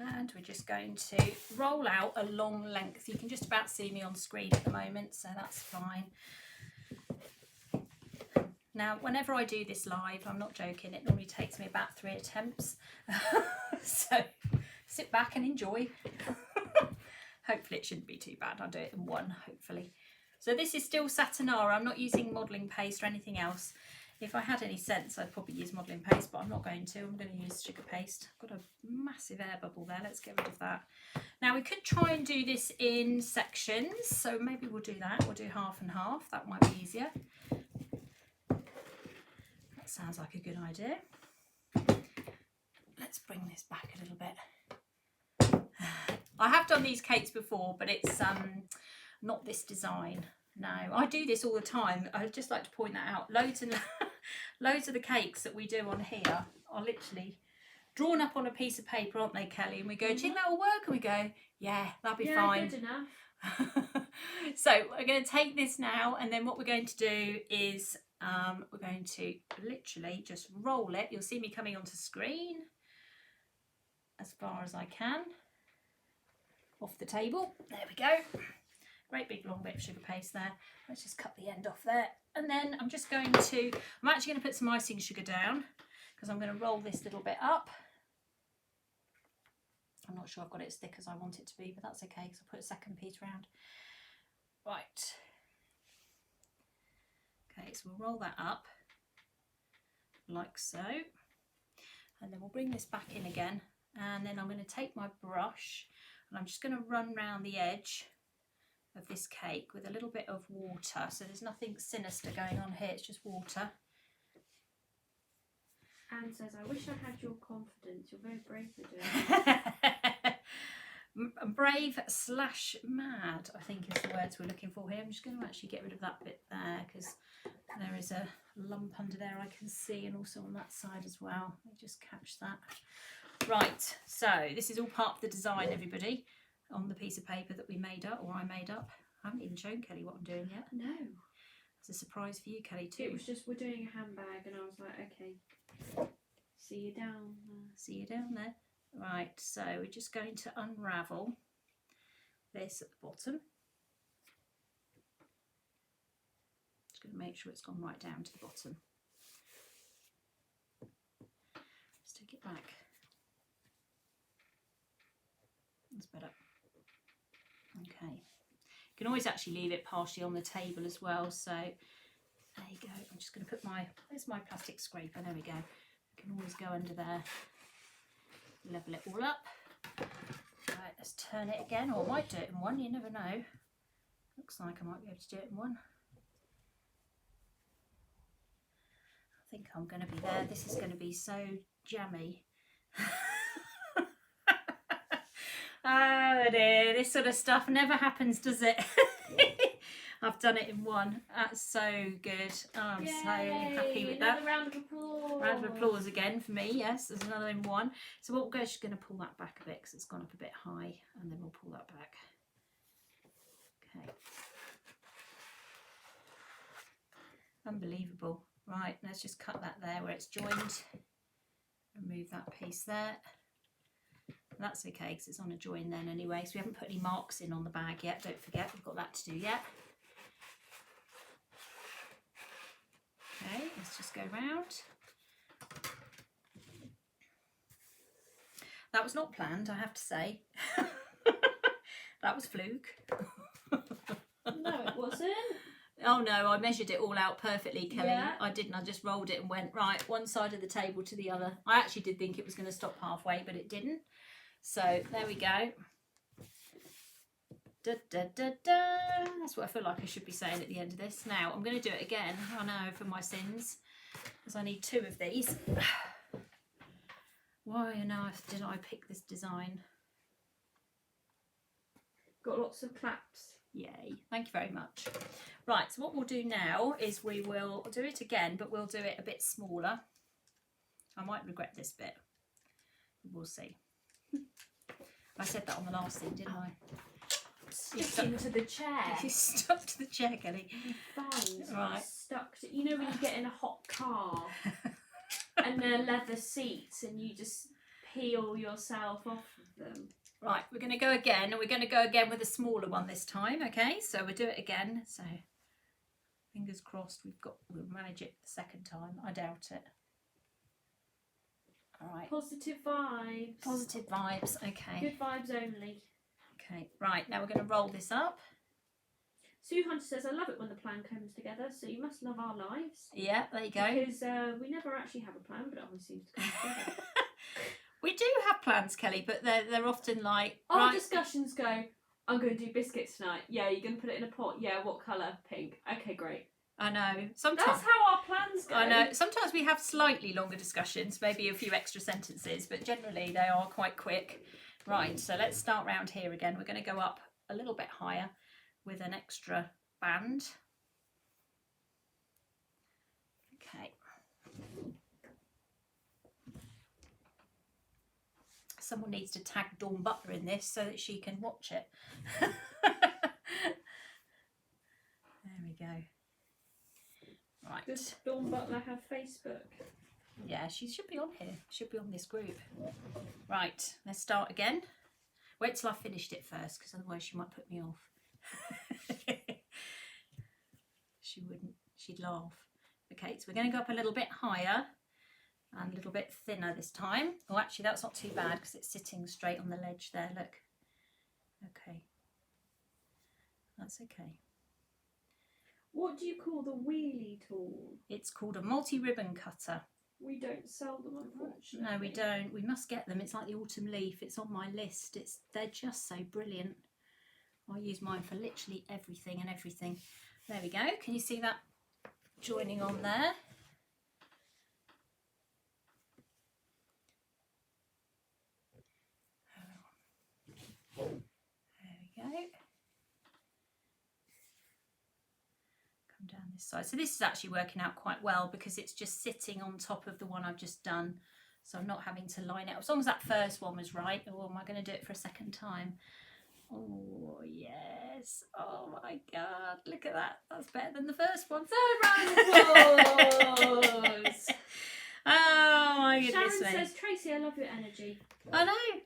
And we're just going to roll out a long length. You can just about see me on screen at the moment, so that's fine. Now, whenever I do this live, I'm not joking, it normally takes me about 3 attempts. So sit back and enjoy. Hopefully it shouldn't be too bad. I'll do it in one, hopefully. So this is still Satinara. I'm not using modelling paste or anything else. If I had any sense, I'd probably use modelling paste, but I'm not going to. I'm going to use sugar paste. I've got a massive air bubble there. Let's get rid of that. Now, we could try and do this in sections, so maybe we'll do that. We'll do half and half. That might be easier. That sounds like a good idea. Let's bring this back a little bit. I have done these cakes before, but it's not this design. No, I do this all the time. I'd just like to point that out. Loads and loads of the cakes that we do on here are literally drawn up on a piece of paper, aren't they, Kelly? And we go, do you think that will work? And we go, yeah, that'll be fine. Good enough. So we're going to take this now, and then what we're going to do is we're going to literally just roll it. You'll see me coming onto screen as far as I can off the table. There we go. Great big long bit of sugar paste there. Let's just cut the end off there. And then I'm just going to, I'm actually going to put some icing sugar down, because I'm going to roll this little bit up. I'm not sure I've got it as thick as I want it to be, but that's okay, because I'll put a second piece around. Right. Okay, so we'll roll that up like so. And then we'll bring this back in again. And then I'm going to take my brush and I'm just going to run round the edge of this cake with a little bit of water. So there's nothing sinister going on here, it's just water. Anne says, I wish I had your confidence. You're very brave for doing it. Brave slash mad, I think is the words we're looking for here. I'm just going to actually get rid of that bit there, because there is a lump under there I can see, and also on that side as well. Let me just catch that. Right, so this is all part of the design, everybody, on the piece of paper that we made up, or I made up. I haven't even shown Kelly what I'm doing yet. No. It's a surprise for you, Kelly, too. It was just, we're doing a handbag, and I was like, okay, see you down there. See you down there. Right, so we're just going to unravel this at the bottom. Just going to make sure it's gone right down to the bottom. Let's take it back. That's better. Okay. You can always actually leave it partially on the table as well. So there you go. I'm just going to put there's my plastic scraper. There we go. You can always go under there. Level it all up. Right, let's turn it again. Or I might do it in one. You never know. Looks like I might be able to do it in one. I think I'm going to be there. This is going to be so jammy. Oh dear, this sort of stuff never happens, does it? I've done it in one. That's so good. Oh, I'm so happy with that. Another round of applause. Round of applause again for me. Yes, there's another in one. So what we're just going to pull that back a bit, because it's gone up a bit high, and then we'll pull that back. Okay. Unbelievable. Right, let's just cut that there where it's joined. Remove that piece there. That's okay, because it's on a join then anyway, so we haven't put any marks in on the bag yet. Don't forget, we've got that to do yet. Okay, let's just go round. That was not planned, I have to say. That was fluke. No, it wasn't. Oh no, I measured it all out perfectly, Kelly. Yeah. I didn't, I just rolled it and went right one side of the table to the other. I actually did think it was going to stop halfway, but it didn't. So there we go. Da, da, da, da. That's what I feel like I should be saying at the end of this. Now I'm going to do it again, I know, for my sins, because I need 2 of these. Why on earth did I pick this design? Got lots of claps. Yay, thank you very much. Right, so what we'll do now is we will do it again, but we'll do it a bit smaller. I might regret this bit. We'll see. I said that on the last thing, didn't I? Sticking to the chair. You stuck to the chair, Kelly. Fines Right. stuck to. You know when you get in a hot car and they're leather seats and you just peel yourself off of them. Right, we're going to go again, and we're going to go again with a smaller one this time, okay? So we'll do it again. So fingers crossed we'll manage it the second time. I doubt it. All right. Positive vibes. Positive vibes, okay. Good vibes only. Okay, right, now we're going to roll this up. Sue Hunter says, I love it when the plan comes together, so you must love our lives. Yeah, there you go. Because we never actually have a plan, but it always seems to come together. We do have plans, Kelly, but they're often like... Our right, discussions go, I'm going to do biscuits tonight. Yeah, you're going to put it in a pot. Yeah, what colour? Pink. Okay, great. I know. Sometimes... That's how our plans go. I know. Sometimes we have slightly longer discussions, maybe a few extra sentences, but generally they are quite quick. Right, so let's start round here again. We're going to go up a little bit higher with an extra band. Okay. Someone needs to tag Dawn Butler in this so that she can watch it. There we go. Right. Does Dawn Butler have Facebook? Yeah, she should be on here. Should be on this group. Right, let's start again. Wait till I've finished it first, because otherwise she might put me off. She wouldn't. She'd laugh. Okay, so we're going to go up a little bit higher and a little bit thinner this time. Oh, actually, that's not too bad because it's sitting straight on the ledge there. Look. Okay. That's okay. What do you call the wheelie tool? It's called a multi-ribbon cutter. We don't sell them, unfortunately. No, we don't. We must get them. It's like the autumn leaf. It's on my list. They're just so brilliant. I use mine for literally everything and everything. There we go. Can you see that joining on there? There we go. Come down this side. So this is actually working out quite well because it's just sitting on top of the one I've just done. So I'm not having to line it up. As long as that first one was right. Or am I going to do it for a second time? Oh, yes. Oh, my God. Look at that. That's better than the first one. Third round of applause. Oh, my goodness Sharon me. says, Tracy, I love your energy. I know.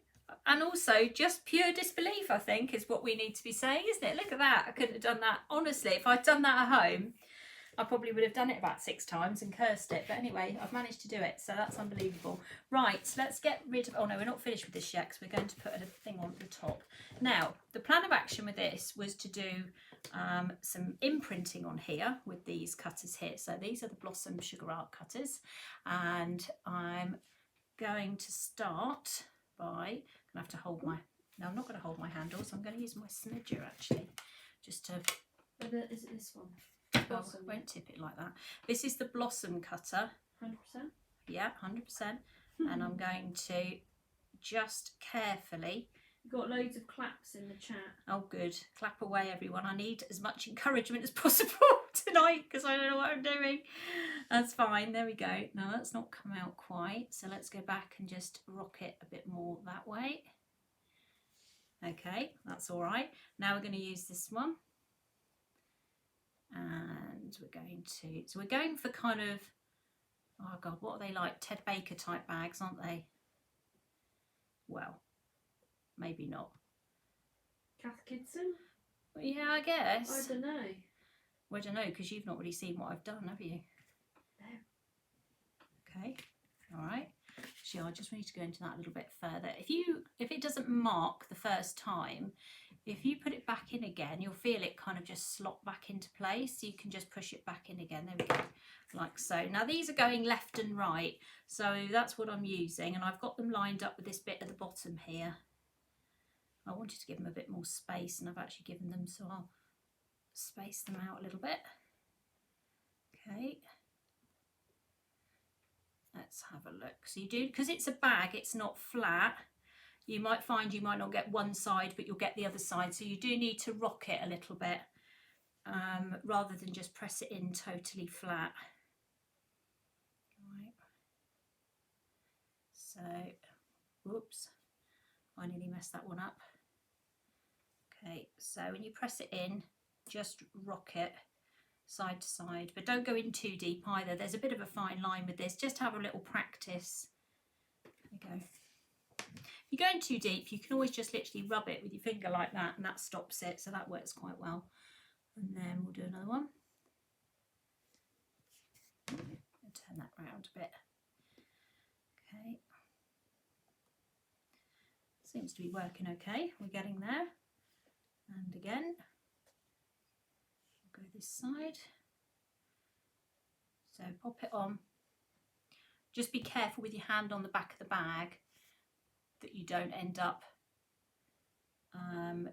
And also, just pure disbelief, I think, is what we need to be saying, isn't it? Look at that. I couldn't have done that. Honestly, if I'd done that at home, I probably would have done it about 6 times and cursed it. But anyway, I've managed to do it, so that's unbelievable. Right, let's get rid of... Oh, no, we're not finished with this yet because we're going to put a thing on the top. Now, the plan of action with this was to do some imprinting on here with these cutters here. So these are the Blossom Sugar Art cutters. And I'm going to start by... I'm going to have to hold my... No, I'm not going to hold my handles. I'm going to use my smidger, actually, just to... Is it this one? Oh, I won't tip it like that. This is the Blossom cutter. 100%? Yeah, 100%. And I'm going to just carefully... You've got loads of claps in the chat. Oh, good. Clap away, everyone. I need as much encouragement as possible tonight because I don't know what I'm doing. That's fine. There we go. No, that's not come out quite. So let's go back and just rock it a bit more that way. Okay, that's all right. Now we're going to use this one. And we're going to... So we're going for kind of... Oh, God, what are they like? Ted Baker type bags, aren't they? Well... Maybe not. Kath Kidson? Yeah, I guess. I don't know. Well, I don't know, because you've not really seen what I've done, have you? There. Okay, all right. Actually, I just need to go into that a little bit further. If it doesn't mark the first time, if you put it back in again, you'll feel it kind of just slot back into place. So you can just push it back in again. There we go, like so. Now these are going left and right, so that's what I'm using, and I've got them lined up with this bit at the bottom here. I wanted to give them a bit more space, and I've actually given them, so I'll space them out a little bit. Okay. Let's have a look. So you do, because it's a bag, it's not flat. You might find you might not get one side, but you'll get the other side. So you do need to rock it a little bit rather than just press it in totally flat. Right. So, whoops, I nearly messed that one up. Okay, so when you press it in, just rock it side to side, but don't go in too deep either. There's a bit of a fine line with this. Just have a little practice. There we go. If you go in too deep, you can always just literally rub it with your finger like that, and that stops it, so that works quite well. And then we'll do another one. I'll turn that round a bit. Okay, seems to be working okay. We're getting there. And again, go this side. So pop it on. Just be careful with your hand on the back of the bag that you don't end up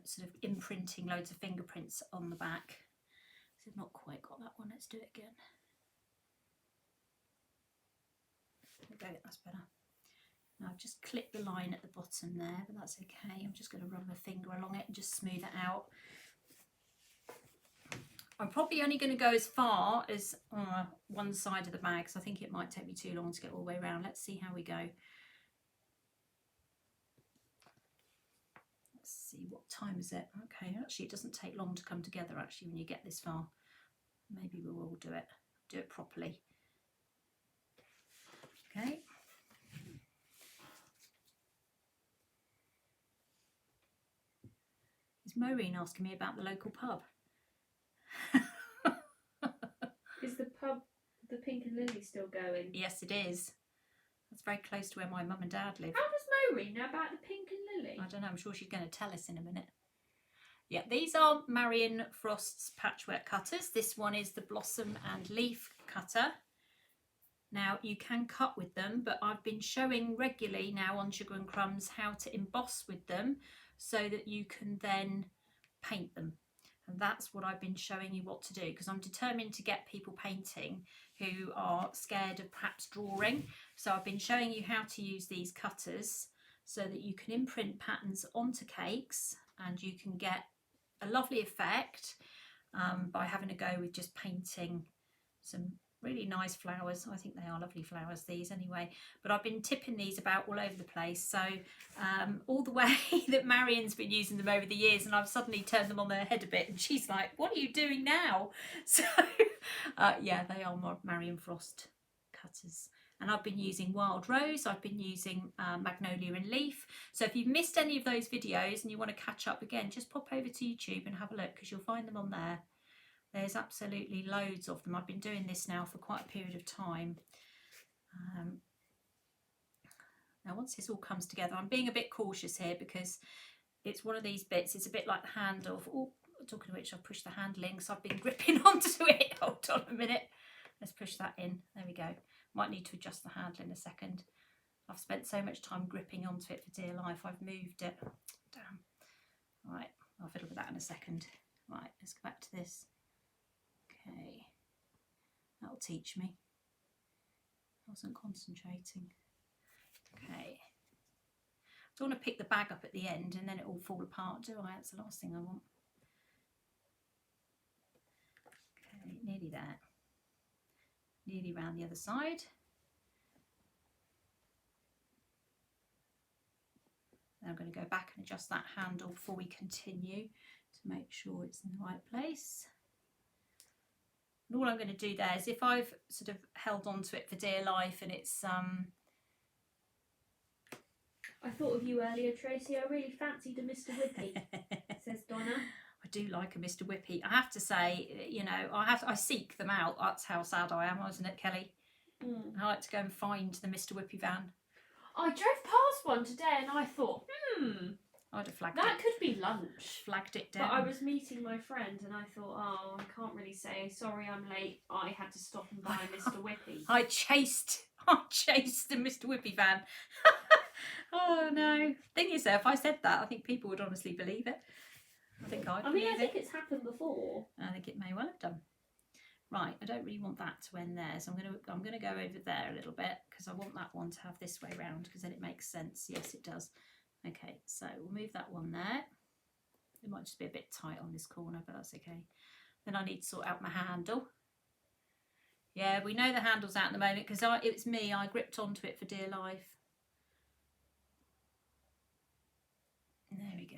sort of imprinting loads of fingerprints on the back. So I've not quite got that one. Let's do it again. There we go, that's better. Now I've just clipped the line at the bottom there, but that's okay. I'm just going to run my finger along it and just smooth it out. I'm probably only going to go as far as one side of the bag, because I think it might take me too long to get all the way around. Let's see how we go. Let's see, what time is it? Okay, actually it doesn't take long to come together actually when you get this far. Maybe we'll all do it properly. Okay. Is Marion asking me about the local pub? Is the pub, the Pink and Lily, still going? Yes, it is. That's very close to where my mum and dad live. How does Marion know about the Pink and Lily? I don't know, I'm sure she's going to tell us in a minute. Yeah, these are Marion Frost's patchwork cutters. This one is the Blossom and Leaf cutter. Now you can cut with them, but I've been showing regularly now on Sugar and Crumbs how to emboss with them so that you can then paint them. And that's what I've been showing you what to do, because I'm determined to get people painting who are scared of perhaps drawing. So I've been showing you how to use these cutters so that you can imprint patterns onto cakes, and you can get a lovely effect by having a go with just painting some really nice flowers. I think they are lovely flowers, these anyway, but I've been tipping these about all over the place. So all the way that Marion's been using them over the years, and I've suddenly turned them on their head a bit, and she's like, what are you doing now? So yeah, they are more Marion Frost cutters. And I've been using Wild Rose, I've been using Magnolia and Leaf. So if you've missed any of those videos and you want to catch up again, just pop over to YouTube and have a look, because you'll find them on there. There's absolutely loads of them. I've been doing this now for quite a period of time. Now once this all comes together, I'm being a bit cautious here because it's one of these bits, it's a bit like the handle. Oh, talking of which, I've pushed the handle in because I've been gripping onto it. Hold on a minute. Let's push that in. There we go. Might need to adjust the handle in a second. I've spent so much time gripping onto it for dear life, I've moved it. Damn. Right, I'll fiddle with that in a second. Right, let's go back to this. Okay, that'll teach me. I wasn't concentrating. Okay. I don't want to pick the bag up at the end and then it all fall apart, do I? That's the last thing I want. Okay, nearly there. Nearly round the other side. Then I'm going to go back and adjust that handle before we continue to make sure it's in the right place. And all I'm going to do there is, if I've sort of held on to it for dear life and it's I thought of you earlier, Tracy. I really fancied a Mr. Whippy, says Donna. I do like a Mr. Whippy. I have to say, you know, I seek them out. That's how sad I am, wasn't it, Kelly? I like to go and find the Mr. Whippy van. I drove past one today and I thought, I'd have flagged that it. could be lunch. Flagged it down. But I was meeting my friend and I thought, oh, I can't really say, sorry I'm late. I had to stop and buy Mr. Whippy. I chased the Mr. Whippy van. Oh no. Thing is though, if I said that, I think people would honestly believe it. I think I'd believe I think it. it's happened before. I think it may well have done. Right, I don't really want that to end there, so I'm gonna go over there a little bit because I want that one to have this way round because then it makes sense. Yes, it does. Okay, so we'll move that one there. It might just be a bit tight on this corner, but that's okay. Then I need to sort out my handle. Yeah, we know the handle's out at the moment because it was me. I gripped onto it for dear life. There we go.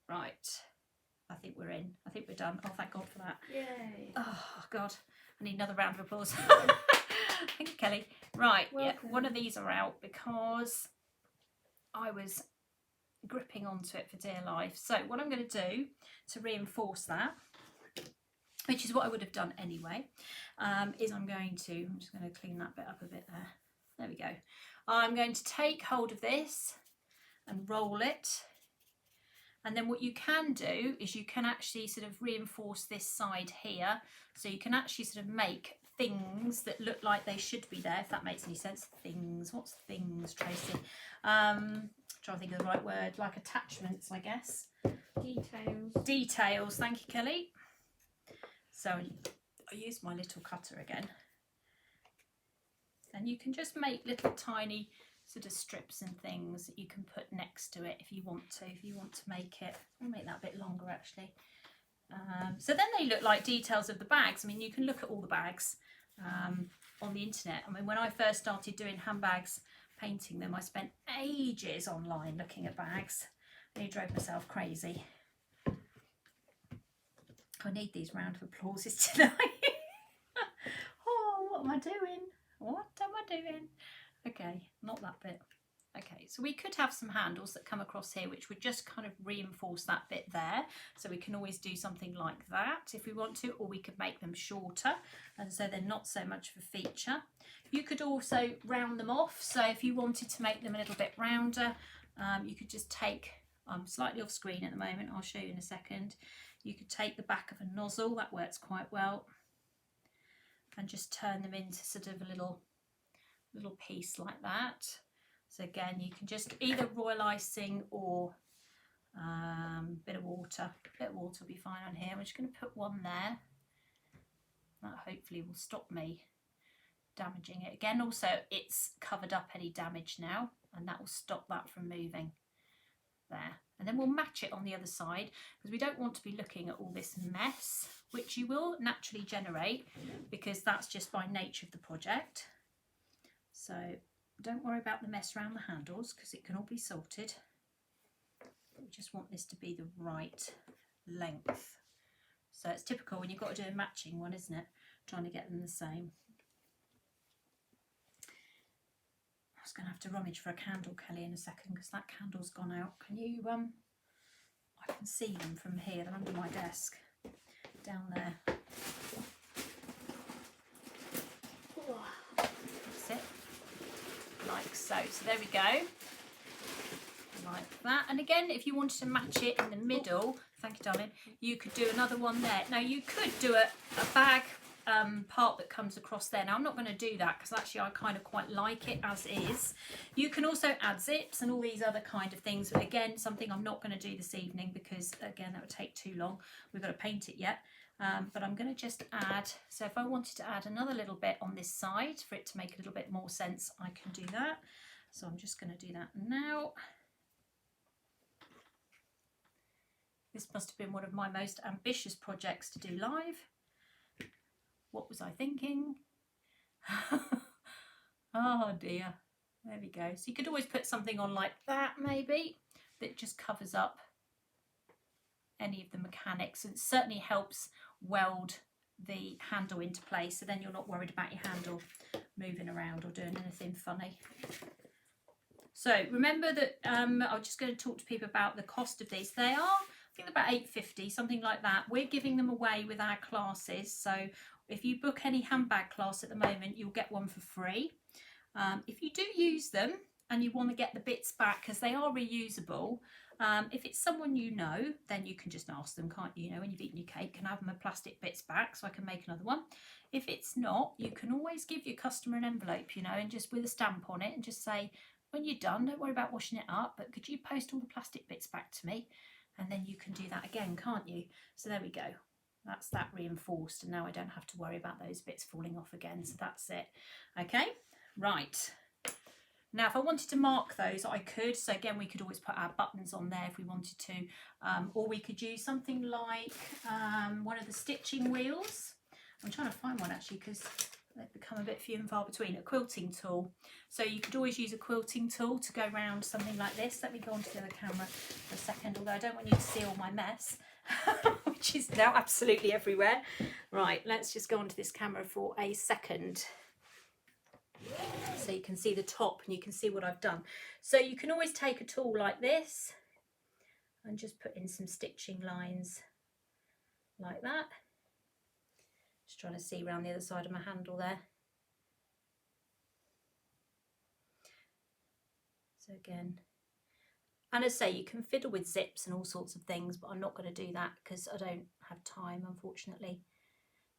Right. I think we're in. I think we're done. Oh, thank God for that. Yay. Oh, God. I need another round of applause. Thank you, Kelly. Right, yeah, one of these are out because I was gripping onto it for dear life. So what I'm going to do to reinforce that, which is what I would have done anyway, is I'm just going to clean that bit up a bit there. There we go. I'm going to take hold of this and roll it. And then what you can do is you can actually sort of reinforce this side here. So you can actually sort of make things that look like they should be there, if that makes any sense. Things, what's things, Tracy? Trying to think of the right word, like attachments, I guess. Details. Details, thank you, Kelly. So I use my little cutter again. And you can just make little tiny sort of strips and things that you can put next to it if you want to make it. I'll make that a bit longer actually. So then they look like details of the bags. I mean, you can look at all the bags on the internet. I mean, when I first started doing handbags, painting them, I spent ages online looking at bags. I drove myself crazy. I need these round of applauses tonight. Oh, what am I doing? What am I doing? Okay, not that bit. Okay, so we could have some handles that come across here which would just kind of reinforce that bit there. So we can always do something like that if we want to, or we could make them shorter and so they're not so much of a feature. You could also round them off. So if you wanted to make them a little bit rounder, you could just take, I'm slightly off screen at the moment, I'll show you in a second. You could take the back of a nozzle, that works quite well, and just turn them into sort of a little piece like that. So again, you can just either royal icing or bit of water. A bit of water will be fine on here. I'm just going to put one there. That hopefully will stop me damaging it. Again, also it's covered up any damage now, and that will stop that from moving there. And then we'll match it on the other side because we don't want to be looking at all this mess, which you will naturally generate because that's just by nature of the project. So don't worry about the mess around the handles because it can all be sorted. We just want this to be the right length. So it's typical when you've got to do a matching one, isn't it? Trying to get them the same. I was going to have to rummage for a candle, Kelly, in a second because that candle's gone out. Can you, I can see them from here. They're under my desk, down there. That's it. Like so. So there we go. Like that. And again, if you wanted to match it in the middle, thank you, darling, you could do another one there. Now you could do a bag part that comes across there. Now I'm not going to do that because actually I kind of quite like it as is. You can also add zips and all these other kind of things, but again, something I'm not going to do this evening because again that would take too long. We've got to paint it yet. But I'm going to just add, so if I wanted to add another little bit on this side for it to make a little bit more sense, I can do that. So I'm just going to do that now. This must have been one of my most ambitious projects to do live. What was I thinking? Oh dear. There we go. So you could always put something on like that maybe that just covers up any of the mechanics, and it certainly helps weld the handle into place, so then you're not worried about your handle moving around or doing anything funny. So remember that I'm just going to talk to people about the cost of these. They are think about £8.50, something like that. We're giving them away with our classes. So if you book any handbag class at the moment, you'll get one for free. If you do use them and you want to get the bits back, because they are reusable, if it's someone you know, then you can just ask them, can't you? You know, when you've eaten your cake, can I have my plastic bits back so I can make another one? If it's not, you can always give your customer an envelope, you know, and just with a stamp on it and just say, when you're done, don't worry about washing it up, but could you post all the plastic bits back to me? And then you can do that again, can't you? So there we go. That's that reinforced, and now I don't have to worry about those bits falling off again. So that's it. Okay, right. Now, if I wanted to mark those, I could. So again, we could always put our buttons on there if we wanted to, or we could use something like one of the stitching wheels. I'm trying to find one actually because they've become a bit few and far between. A quilting tool. So you could always use a quilting tool to go around something like this. Let me go onto the other camera for a second, although I don't want you to see all my mess, which is now absolutely everywhere. Right, let's just go onto this camera for a second. So you can see the top and you can see what I've done. So you can always take a tool like this and just put in some stitching lines like that. Just trying to see around the other side of my handle there. So again, and as I say, you can fiddle with zips and all sorts of things, but I'm not going to do that because I don't have time, unfortunately,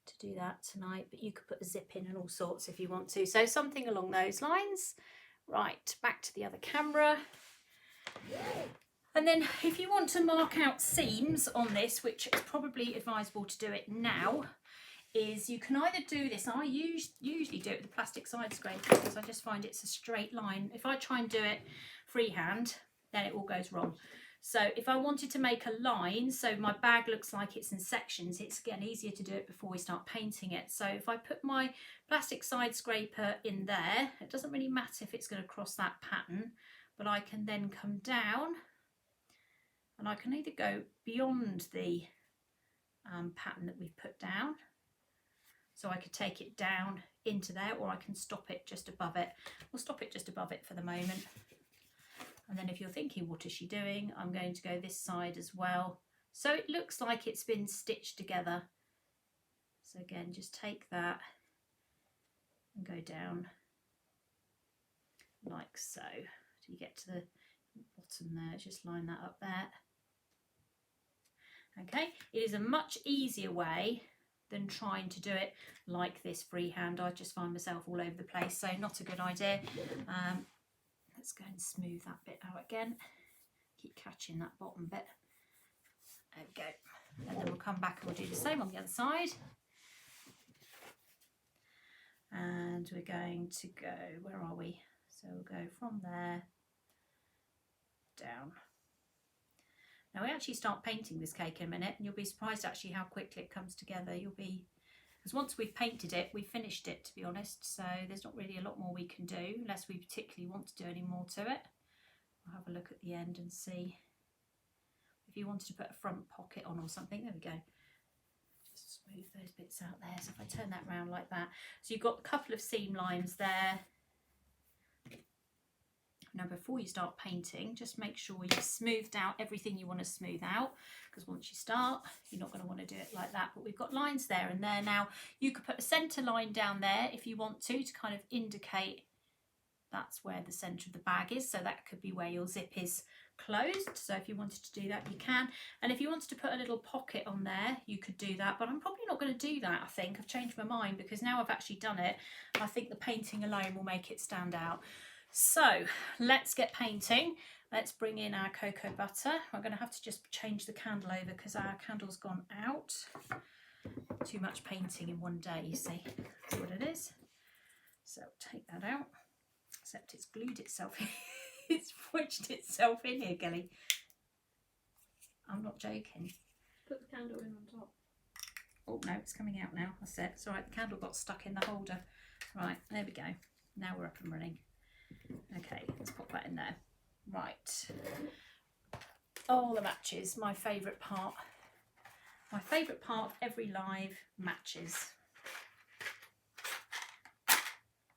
to do that tonight. But you could put a zip in and all sorts if you want to. So something along those lines. Right, back to the other camera. And then if you want to mark out seams on this, which is probably advisable to do it now, is you can either do this. I usually do it with the plastic side scraper because I just find it's a straight line. If I try and do it freehand, then it all goes wrong. So if I wanted to make a line, so my bag looks like it's in sections, it's again easier to do it before we start painting it. So if I put my plastic side scraper in there, it doesn't really matter if it's going to cross that pattern, but I can then come down and I can either go beyond the pattern that we've put down. So I could take it down into there, or I can stop it just above it. We'll stop it just above it for the moment. And then if you're thinking, what is she doing? I'm going to go this side as well. So it looks like it's been stitched together. So again, just take that and go down like so. Till you get to the bottom there, just line that up there. Okay, it is a much easier way than trying to do it like this freehand. I just find myself all over the place, so not a good idea. Let's go and smooth that bit out again. Keep catching that bottom bit. There we go. And then we'll come back and we'll do the same on the other side. And we're going to go, where are we? So we'll go from there down. Now we actually start painting this cake in a minute, and you'll be surprised actually how quickly it comes together. You'll be, because once we've painted it, we've finished it, to be honest. So there's not really a lot more we can do unless we particularly want to do any more to it. I'll have a look at the end and see if you wanted to put a front pocket on or something. There we go. Just smooth those bits out there. So if I turn that round like that, so you've got a couple of seam lines there. Now before you start painting, just make sure you've smoothed out everything you want to smooth out, because once you start, you're not going to want to do it like that. But we've got lines there and there. Now you could put a centre line down there if you want to kind of indicate that's where the centre of the bag is. So that could be where your zip is closed. So if you wanted to do that, you can. And if you wanted to put a little pocket on there, you could do that. But I'm probably not going to do that, I think. I've changed my mind because now I've actually done it. I think the painting alone will make it stand out. So let's get painting. Let's bring in our cocoa butter. We're going to have to just change the candle over because our candle's gone out. Too much painting in one day, you see. That's what it is. So take that out. Except it's glued itself in. It's wedged itself in here, Gelly. I'm not joking. Put the candle in on top. Oh no, it's coming out now. That's it. It's all right, the candle got stuck in the holder. Right, there we go. Now we're up and running. Okay, let's pop that in there. Right. Oh, the matches, my favourite part. My favourite part of every live, matches.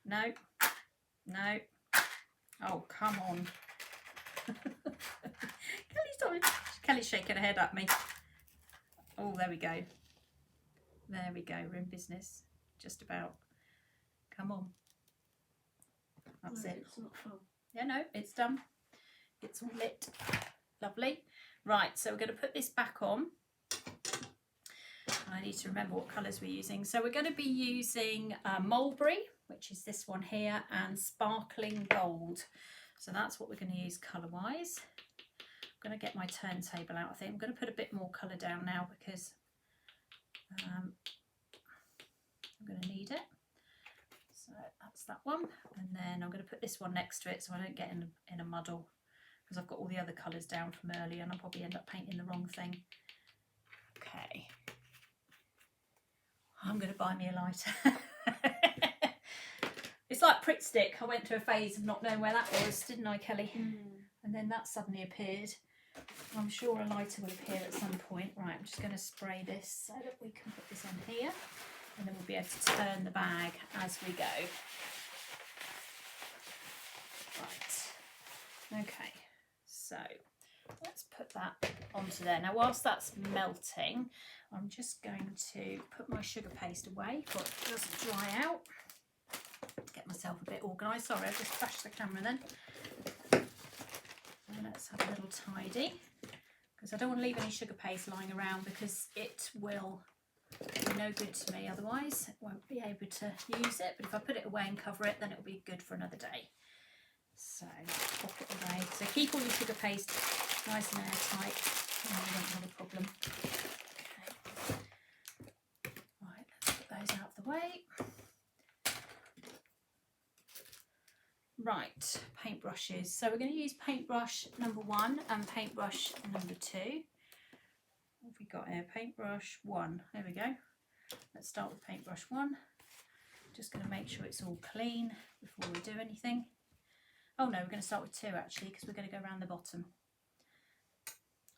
No. No. Oh, come on. Kelly's Kelly's shaking her head at me. Oh, there we go. There we go. We're in business. Just about. Come on. That's it. It's not fun. Yeah, no, it's done. It's all lit. Lovely. Right, so we're going to put this back on. I need to remember what colours we're using. So we're going to be using Mulberry, which is this one here, and Sparkling Gold. So that's what we're going to use colour-wise. I'm going to get my turntable out, I think. I'm going to put a bit more colour down now because I'm going to need it. So that's that one. And then I'm going to put this one next to it so I don't get in a muddle, because I've got all the other colours down from earlier and I'll probably end up painting the wrong thing. Okay. I'm going to buy me a lighter. It's like Pritt Stick. I went through a phase of not knowing where that was, didn't I, Kelly? And then that suddenly appeared. I'm sure a lighter will appear at some point. Right, I'm just going to spray this so that we can put this on here. And then we'll be able to turn the bag as we go. Right. Okay. So let's put that onto there. Now, whilst that's melting, I'm just going to put my sugar paste away before it doesn't dry out. Get myself a bit organised. Sorry, I just flashed the camera then. So let's have a little tidy, because I don't want to leave any sugar paste lying around, because it will be no good to me otherwise. I won't be able to use it, but if I put it away and cover it, then it'll be good for another day. So pop it away. So keep all your sugar paste nice and airtight, and you won't have a problem. Okay. Right, let's put those out of the way. Right, paintbrushes. So we're going to use paintbrush number 1 and paintbrush number 2. What have we got here? Paintbrush 1. There we go. Let's start with paintbrush 1. Just going to make sure it's all clean before we do anything. Oh no, we're going to start with 2 actually, because we're going to go around the bottom.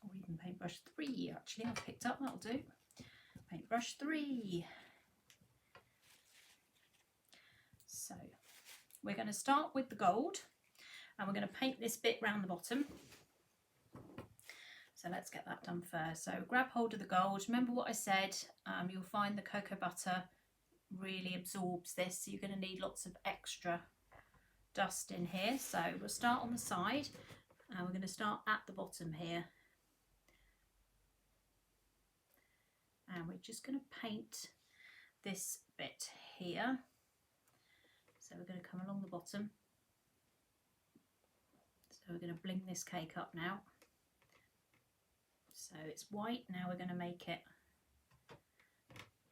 Or even paintbrush 3 actually, I've picked up, that'll do. Paintbrush 3. So we're going to start with the gold, and we're going to paint this bit round the bottom. So let's get that done first. So grab hold of the gold. Remember what I said, you'll find the cocoa butter really absorbs this, so you're going to need lots of extra dust in here. So we'll start on the side, and we're going to start at the bottom here. And we're just going to paint this bit here. So we're going to come along the bottom. So we're going to bling this cake up now. So it's white, now we're going to make it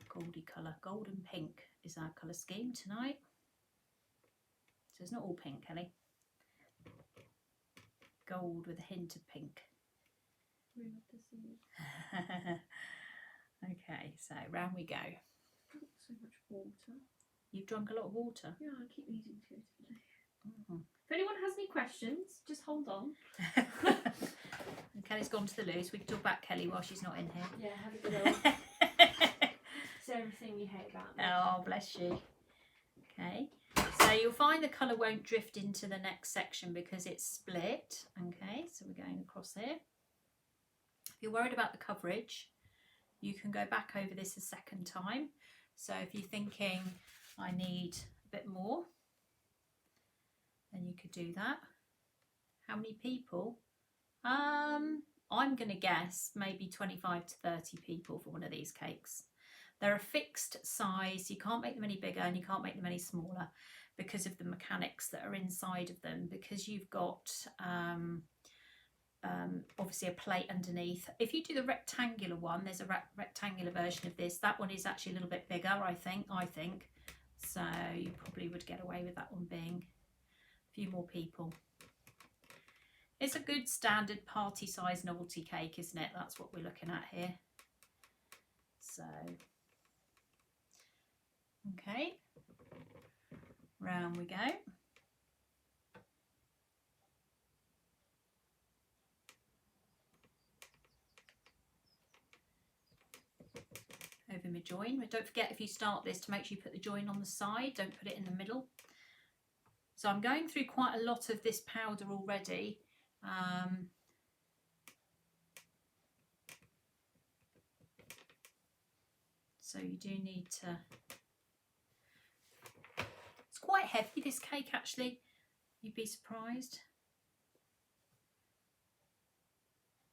goldy colour. Gold and pink is our colour scheme tonight. So it's not all pink, Kelly. Gold with a hint of pink. We have to see. Okay, so round we go. So much water. You've drunk a lot of water. Yeah, I keep needing to today. Mm-hmm. If anyone has any questions, just hold on. And Kelly's gone to the loo, so we can talk about Kelly while she's not in here. Yeah, have a good old. It's everything you hate about me. Oh, bless you. Okay, so you'll find the colour won't drift into the next section because it's split. Okay, so we're going across here. If you're worried about the coverage, you can go back over this a second time. So if you're thinking, I need a bit more, then you could do that. How many people? I'm going to guess maybe 25 to 30 people for one of these cakes. They're a fixed size. You can't make them any bigger and you can't make them any smaller because of the mechanics that are inside of them, because you've got obviously a plate underneath. If you do the rectangular one, there's a rectangular version of this. That one is actually a little bit bigger, I think. So you probably would get away with that one being a few more people. It's a good standard party size novelty cake, isn't it? That's what we're looking at here. So, okay, round we go. Over my join. But don't forget, if you start this, to make sure you put the join on the side, don't put it in the middle. So I'm going through quite a lot of this powder already. So you do need to, it's quite heavy, this cake actually, you'd be surprised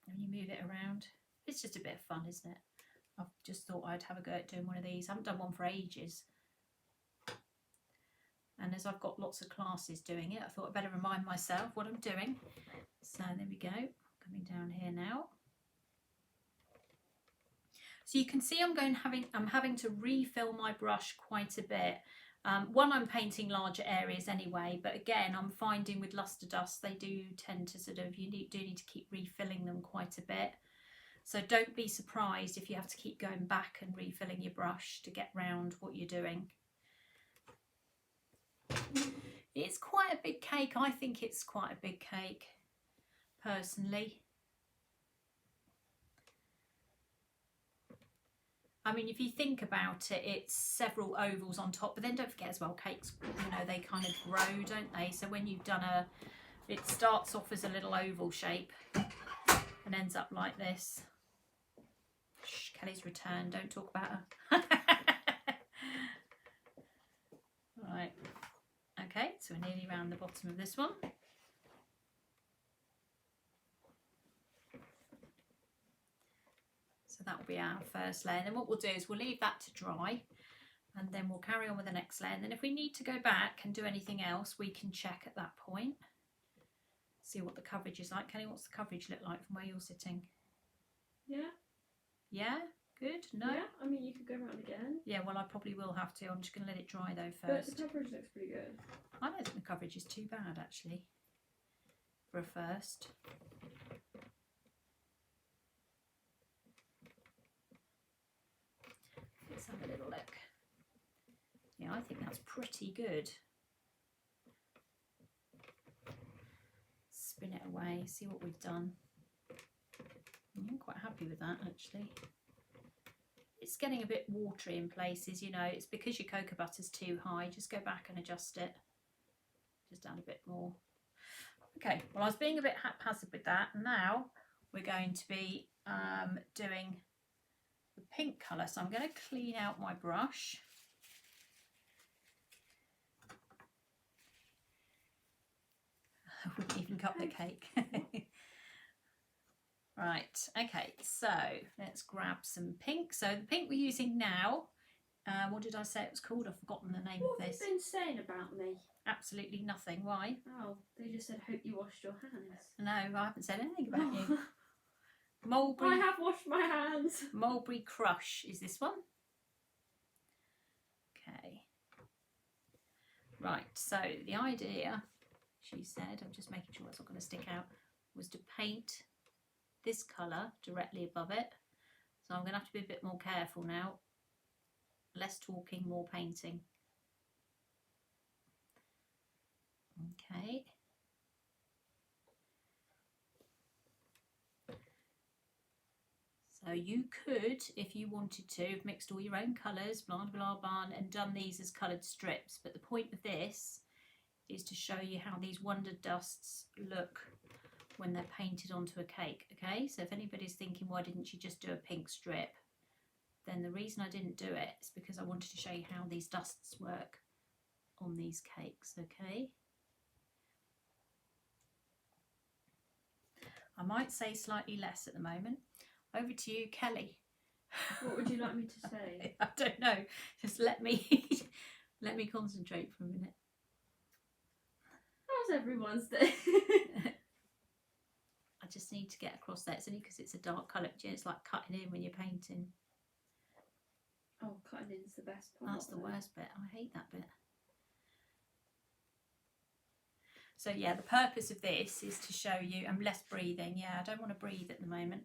when you move it around. It's just a bit of fun, isn't it? I've just thought I'd have a go at doing one of these. I haven't done one for ages. And as I've got lots of classes doing it, I thought I'd better remind myself what I'm doing. So there we go, coming down here now. So you can see I'm having to refill my brush quite a bit. One, I'm painting larger areas anyway, but again, I'm finding with luster dust, they do tend to sort of, do need to keep refilling them quite a bit. So don't be surprised if you have to keep going back and refilling your brush to get round what you're doing. It's quite a big cake. I think it's quite a big cake, personally. I mean, if you think about it, it's several ovals on top, but then don't forget as well, cakes, you know, they kind of grow, don't they? So when you've done it starts off as a little oval shape and ends up like this. Shh, Kelly's returned, don't talk about her. Right. Okay, so we're nearly around the bottom of this one. So that will be our first layer. Then what we'll do is we'll leave that to dry and then we'll carry on with the next layer. And then if we need to go back and do anything else, we can check at that point. See what the coverage is like. Kelly, what's the coverage look like from where you're sitting? Yeah. Yeah? Good? No? Yeah, I mean, you could go around again. Yeah, well, I probably will have to. I'm just going to let it dry though But first. the coverage looks pretty good. I don't think the coverage is too bad actually for a first. Let's have a little look. Yeah, I think that's pretty good. Spin it away, see what we've done. I'm quite happy with that actually. It's getting a bit watery in places, you know, it's because your cocoa butter's too high. Just go back and adjust it. Just down a bit more. Okay, well, I was being a bit haphazard with that. Now we're going to be doing the pink colour. So I'm going to clean out my brush. I wouldn't even cut the cake. Right, okay, so let's grab some pink. So the pink we're using now, what did I say it was called? I've forgotten the name of this. What have you been saying about me? Absolutely nothing. Why? Oh, they just said, hope you washed your hands. No, I haven't said anything about you. Mulberry. I have washed my hands. Mulberry Crush is this one. Okay. Right, so the idea, she said, I'm just making sure it's not going to stick out, was to paint this colour directly above it. So I'm going to have to be a bit more careful now. Less talking, more painting. Okay. So you could, if you wanted to, have mixed all your own colours, blah, blah, blah, and done these as coloured strips. But the point of this is to show you how these wonder dusts look when they're painted onto a cake. Okay, so if anybody's thinking, why didn't you just do a pink strip? Then the reason I didn't do it is because I wanted to show you how these dusts work on these cakes. Okay. I might say slightly less at the moment. Over to you, Kelly. What would you like me to say? I don't know. Just let me let me concentrate for a minute. How's everyone's day? I just need to get across that. It's only because it's a dark colour. It's like cutting in when you're painting. Oh, cutting in's the best part. That's the worst bit. I hate that bit. So yeah, the purpose of this is to show you, I'm less breathing. Yeah, I don't want to breathe at the moment.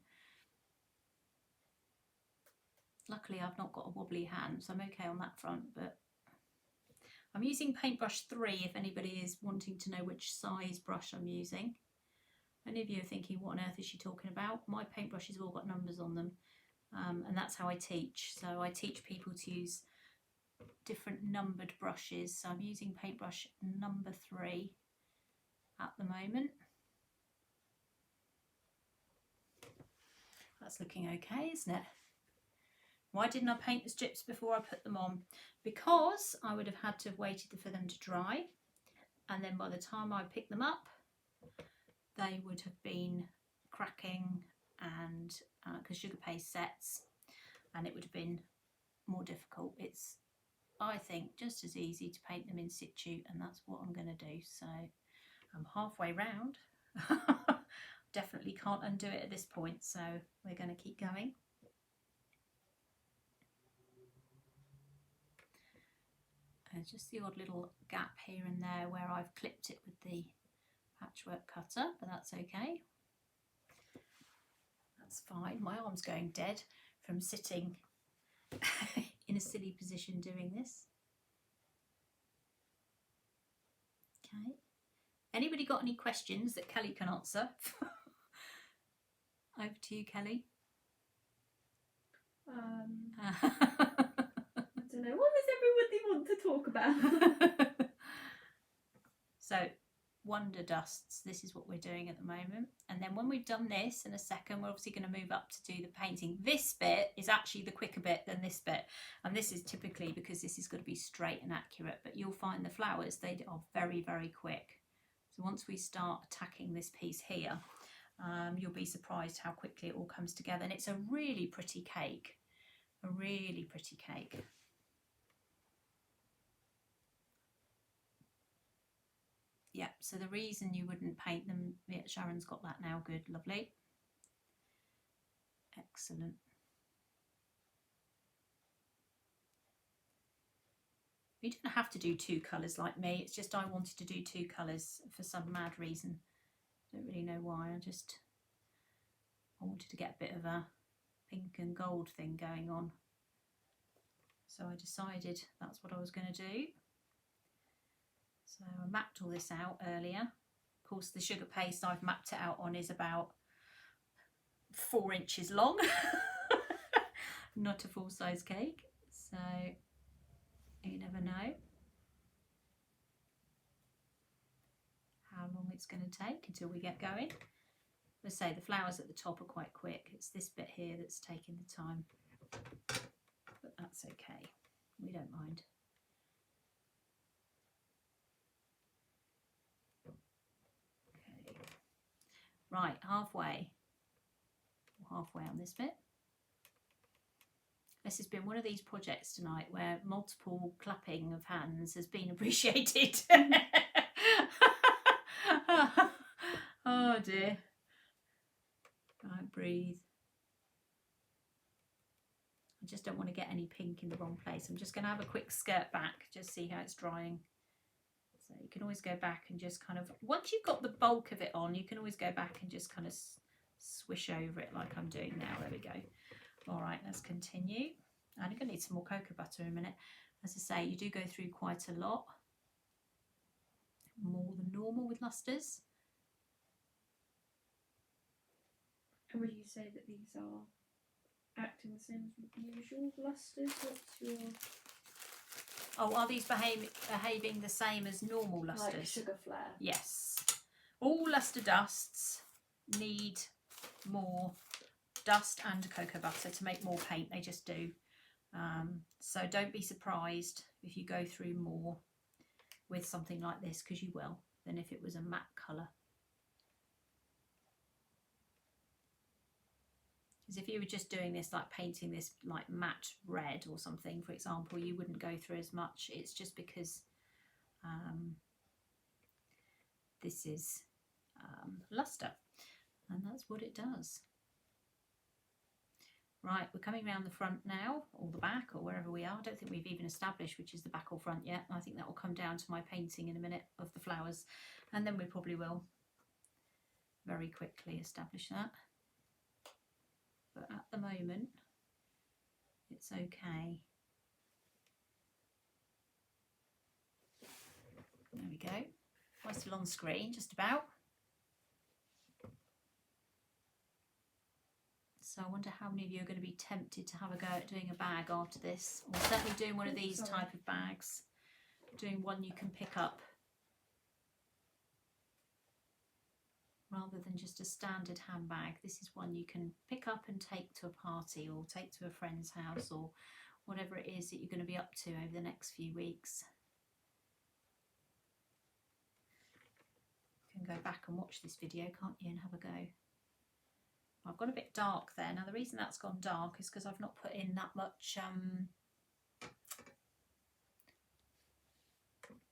Luckily, I've not got a wobbly hand, so I'm okay on that front, but I'm using paintbrush 3 if anybody is wanting to know which size brush I'm using. Many of you are thinking, what on earth is she talking about? My paintbrushes have all got numbers on them, and that's how I teach. So I teach people to use different numbered brushes. So I'm using paintbrush number 3 at the moment. That's looking okay, isn't it? Why didn't I paint the strips before I put them on? Because I would have had to have waited for them to dry, and then by the time I picked them up, they would have been cracking, and because sugar paste sets, and it would have been more difficult. It's, I think, just as easy to paint them in situ, and that's what I'm going to do. So I'm halfway round. Definitely can't undo it at this point, so we're going to keep going. There's just the odd little gap here and there where I've clipped it with the patchwork cutter, but that's okay. That's fine. My arm's going dead from sitting in a silly position doing this. Okay. Anybody got any questions that Kelly can answer? Over to you, Kelly. I don't know. What does everybody want to talk about? So, Wonder Dusts, this is what we're doing at the moment. And then when we've done this in a second, we're obviously going to move up to do the painting. This bit is actually the quicker bit than this bit. And this is typically because this is going to be straight and accurate. But you'll find the flowers, they are very, very quick. So once we start attacking this piece here, you'll be surprised how quickly it all comes together. And it's a really pretty cake. A really pretty cake. Yeah, so the reason you wouldn't paint them, yeah, Sharon's got that now, good, lovely. Excellent. You don't have to do two colours like me, it's just I wanted to do two colours for some mad reason. Don't really know why, I wanted to get a bit of a pink and gold thing going on. So I decided that's what I was going to do. So I mapped all this out earlier. Of course, the sugar paste I've mapped it out on is about 4 inches long. Not a full-size cake. So you never know how long it's going to take until we get going. Let's say the flowers at the top are quite quick. It's this bit here that's taking the time. But that's okay. We don't mind. Right, halfway on this bit. This has been one of these projects tonight where multiple clapping of hands has been appreciated. Oh dear. Right, breathe. I just don't want to get any pink in the wrong place. I'm just going to have a quick skirt back, just see how it's drying. So you can always go back and just kind of, once you've got the bulk of it on, you can always go back and just kind of swish over it like I'm doing now. There we go. All right, let's continue. And I'm going to need some more cocoa butter in a minute. As I say, you do go through quite a lot, more than normal with lusters. And would you say that these are acting the same as usual lusters? What's your... Oh, are these behaving the same as normal lusters? Like sugar flare? Yes. All luster dusts need more dust and cocoa butter to make more paint. They just do. So don't be surprised if you go through more with something like this, because you will, than if it was a matte colour. Because if you were just doing this, like painting this like matte red or something, for example, you wouldn't go through as much. It's just because this is luster, and that's what it does. Right, we're coming around the front now, or the back, or wherever we are. I don't think we've even established which is the back or front yet. I think that will come down to my painting in a minute of the flowers, and then we probably will very quickly establish that. But at the moment, it's okay. There we go. Quite still on screen, just about. So I wonder how many of you are going to be tempted to have a go at doing a bag after this, or certainly doing one of these type of bags, doing one you can pick up. rather than just a standard handbag. This is one you can pick up and take to a party or take to a friend's house or whatever it is that you're going to be up to over the next few weeks. You can go back and watch this video, can't you, and have a go. I've gone a bit dark there. Now the reason that's gone dark is because I've not put in that much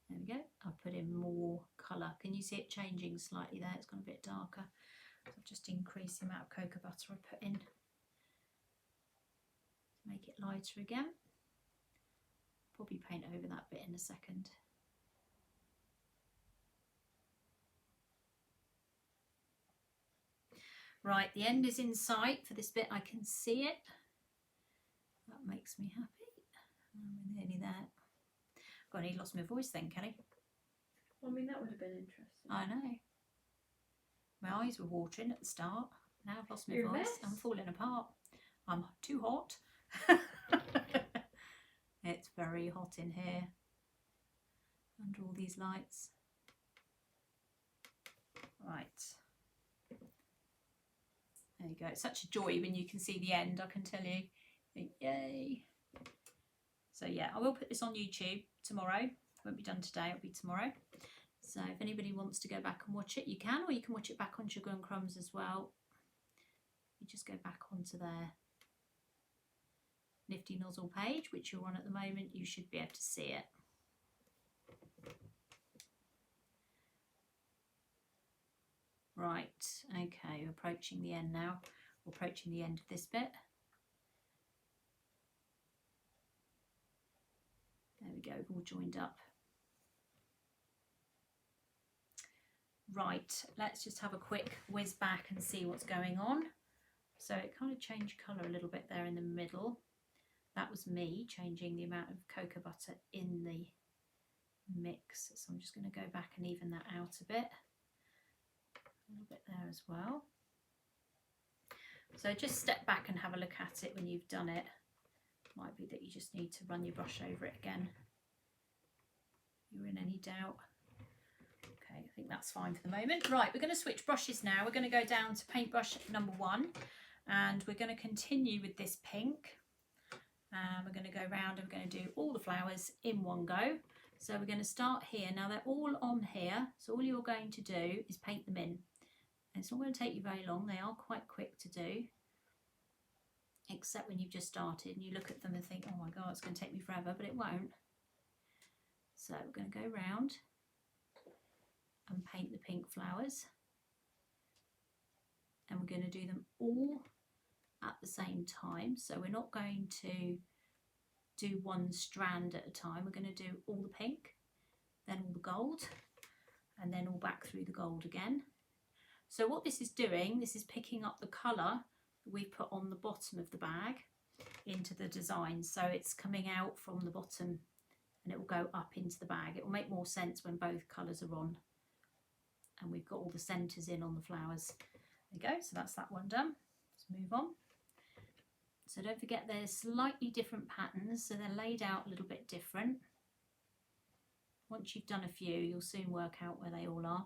there we go. I've put in more colour. Can you see it changing slightly there? It's gone a bit darker. So I've just increased the amount of cocoa butter I put in to make it lighter again. Probably paint over that bit in a second. Right, the end is in sight. For this bit I can see it. That makes me happy. We're nearly there. God, I nearly lost my voice then, Kelly. Well, I mean, that would have been interesting. I know. My eyes were watering at the start. Now I've lost my You're a voice. mess. I'm falling apart. I'm too hot. It's very hot in here under all these lights. Right. There you go. It's such a joy when you can see the end, I can tell you. Yay. So yeah, I will put this on YouTube tomorrow. It won't be done today, it'll be tomorrow. So if anybody wants to go back and watch it, you can, or you can watch it back on Sugar and Crumbs as well. You just go back onto their Nifty Nozzle page, which you're on at the moment. You should be able to see it. Right, okay, we're approaching the end now. We're approaching the end of this bit. There we go, we've all joined up. Right, let's just have a quick whiz back and see what's going on. So it kind of changed colour a little bit there in the middle. That was me changing the amount of cocoa butter in the mix. So I'm just going to go back and even that out a bit. A little bit there as well. So just step back and have a look at it when you've done it. Might be that you just need to run your brush over it again. If you're in any doubt. Okay, I think that's fine for the moment. Right, we're going to switch brushes now. We're going to go down to paintbrush number 1 and we're going to continue with this pink. We're going to go round and we're going to do all the flowers in one go. So we're going to start here. Now they're all on here, so all you're going to do is paint them in. And it's not going to take you very long. They are quite quick to do, except when you've just started and you look at them and think, oh my god, it's going to take me forever, but it won't. So we're going to go round and paint the pink flowers, and we're going to do them all at the same time. So we're not going to do one strand at a time. We're going to do all the pink, then all the gold, and then all back through the gold again. So what this is doing, this is picking up the colour that we've put on the bottom of the bag into the design. So it's coming out from the bottom and it will go up into the bag. It will make more sense when both colours are on and we've got all the centres in on the flowers. There you go, so that's that one done. Let's move on. So don't forget there's slightly different patterns, so they're laid out a little bit different. Once you've done a few, you'll soon work out where they all are.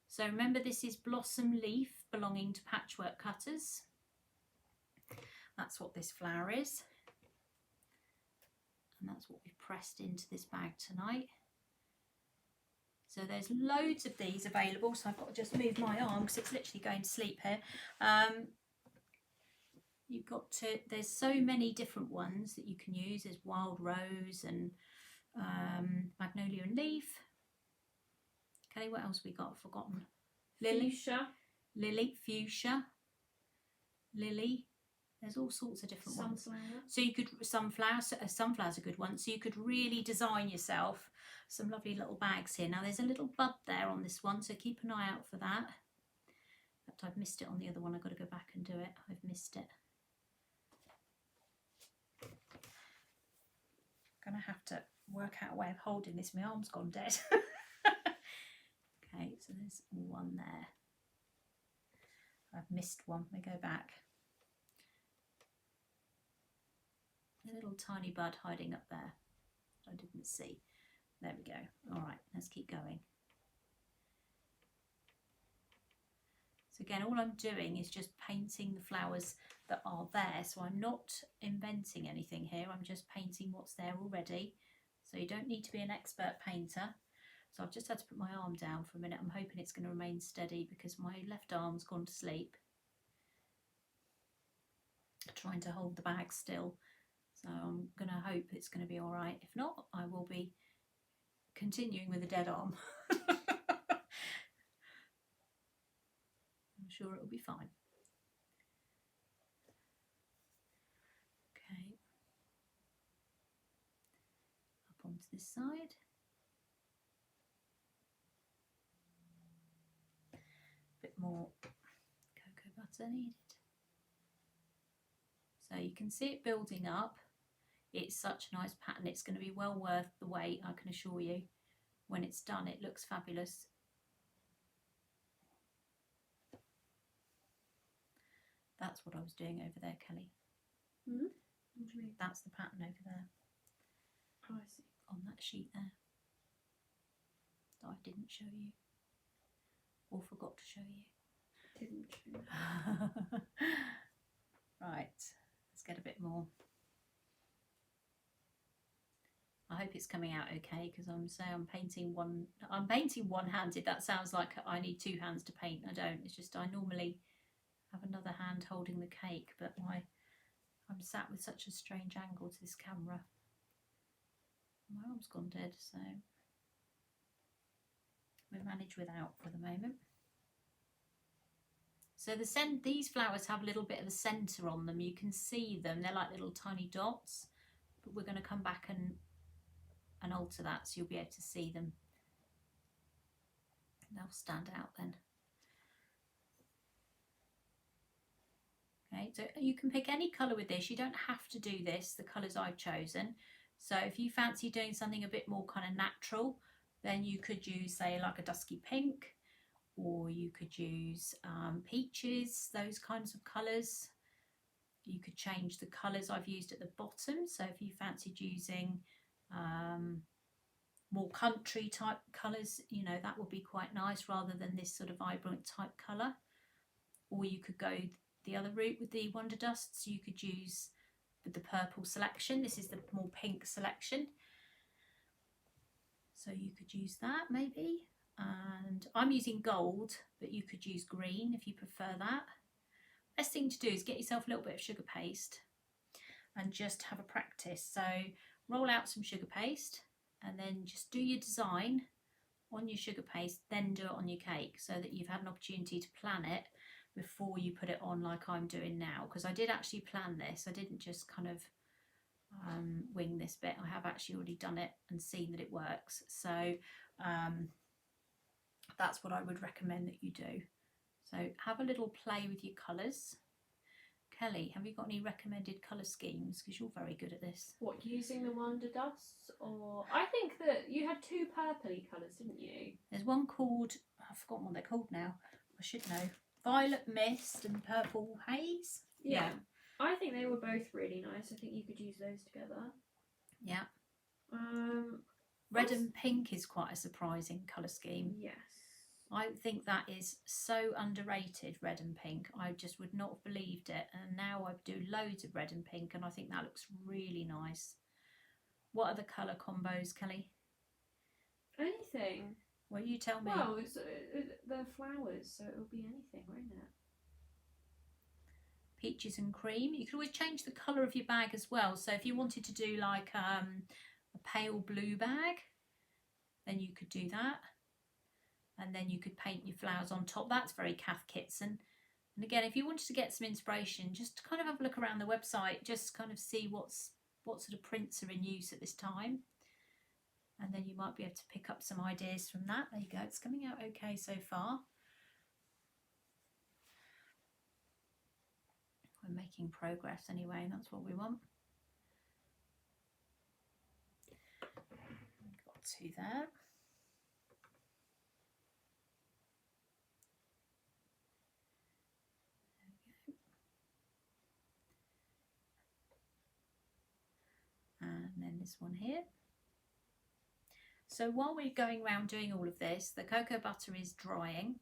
So remember, this is Blossom Leaf belonging to Patchwork Cutters. That's what this flower is. And that's what we've pressed into this bag tonight. So there's loads of these available, so I've got to just move my arm because it's literally going to sleep here. You've got to, there's so many different ones that you can use. There's Wild Rose and Magnolia and Leaf. Okay, what else we got? I've forgotten. Lily. Fuchsia. Lily, fuchsia, lily. There's all sorts of different ones. Sunflower. So you could, sunflowers are a good one. So you could really design yourself some lovely little bags here. Now there's a little bud there on this one, so keep an eye out for that. In fact, I've missed it on the other one. I've got to go back and do it. I've missed it. I'm going to have to work out a way of holding this. My arm's gone dead. Okay, so there's one there. I've missed one. Let me go back. A little tiny bud hiding up there I didn't see. There we go. All right, let's keep going. So again, all I'm doing is just painting the flowers that are there. So I'm not inventing anything here. I'm just painting what's there already. So you don't need to be an expert painter. So I've just had to put my arm down for a minute. I'm hoping it's going to remain steady because my left arm's gone to sleep. Trying to hold the bag still. So I'm going to hope it's going to be all right. If not, I will be continuing with a dead arm. I'm sure it'll be fine. Okay. Up onto this side. Bit more cocoa butter needed. So you can see it building up. It's such a nice pattern. It's going to be well worth the wait, I can assure you. When it's done, it looks fabulous. That's what I was doing over there, Kelly. Mm-hmm. What do you mean? That's the pattern over there. Oh, I see. On that sheet there. That I didn't show you. Or forgot to show you. Didn't show you. Right, let's get a bit more. I hope it's coming out okay because I'm painting one-handed. That sounds like I need two hands to paint. I don't. It's just I normally have another hand holding the cake, but I'm sat with such a strange angle to this camera. My arm's gone dead, so we'll manage without for the moment. So these flowers have a little bit of a centre on them. You can see them. They're like little tiny dots, but we're going to come back and alter that so you'll be able to see them. They'll stand out then. Okay, so you can pick any colour with this. You don't have to do this, the colours I've chosen. So if you fancy doing something a bit more kind of natural, then you could use, say, like a dusky pink, or you could use peaches, those kinds of colours. You could change the colours I've used at the bottom. So if you fancied using more country type colours, you know, that would be quite nice rather than this sort of vibrant type colour. Or you could go the other route with the Wonder Dusts. You could use the purple selection. This is the more pink selection. So you could use that maybe. And I'm using gold, but you could use green if you prefer that. Best thing to do is get yourself a little bit of sugar paste and just have a practice. So roll out some sugar paste and then just do your design on your sugar paste, then do it on your cake so that you've had an opportunity to plan it before you put it on like I'm doing now. Because I did actually plan this. I didn't just kind of wing this bit. I have actually already done it and seen that it works. So that's what I would recommend that you do. So have a little play with your colours. Kelly, have you got any recommended colour schemes? Because you're very good at this. What, using the Wonder Dusts? Or I think that you had two purpley colours, didn't you? There's one called, I've forgotten what they're called now. I should know. Violet Mist and Purple Haze. Yeah. I think they were both really nice. I think you could use those together. Yeah. Red and pink is quite a surprising colour scheme. Yes. I think that is so underrated, red and pink. I just would not have believed it. And now I do loads of red and pink and I think that looks really nice. What are the colour combos, Kelly? Anything. Well, you tell me. Well, they're flowers, so it'll be anything, won't it? Peaches and cream. You could always change the colour of your bag as well. So if you wanted to do like a pale blue bag, then you could do that. And then you could paint your flowers on top. That's very Cath Kitson. And again, if you wanted to get some inspiration, just kind of have a look around the website, just kind of see what sort of prints are in use at this time. And then you might be able to pick up some ideas from that. There you go, it's coming out okay so far. We're making progress anyway, and that's what we want. Got two there. And then this one here. So while we're going around doing all of this, the cocoa butter is drying.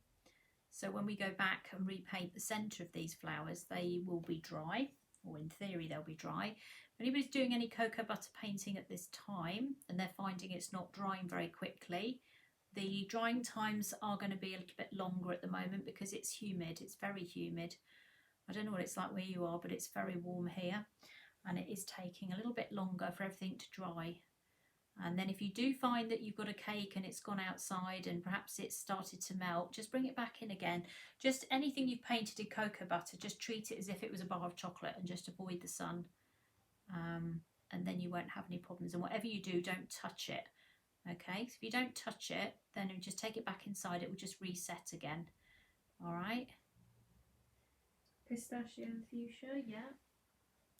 So when we go back and repaint the centre of these flowers, they will be dry, or in theory they'll be dry. If anybody's doing any cocoa butter painting at this time and they're finding it's not drying very quickly, the drying times are going to be a little bit longer at the moment because it's humid. It's very humid. I don't know what it's like where you are, but it's very warm here, and it is taking a little bit longer for everything to dry. And then if you do find that you've got a cake and it's gone outside and perhaps it's started to melt, just bring it back in again. Just anything you've painted in cocoa butter, just treat it as if it was a bar of chocolate and just avoid the sun. And then you won't have any problems. And whatever you do, don't touch it. Okay, so if you don't touch it, then you just take it back inside, it will just reset again. All right. Pistachio and fuchsia, yeah.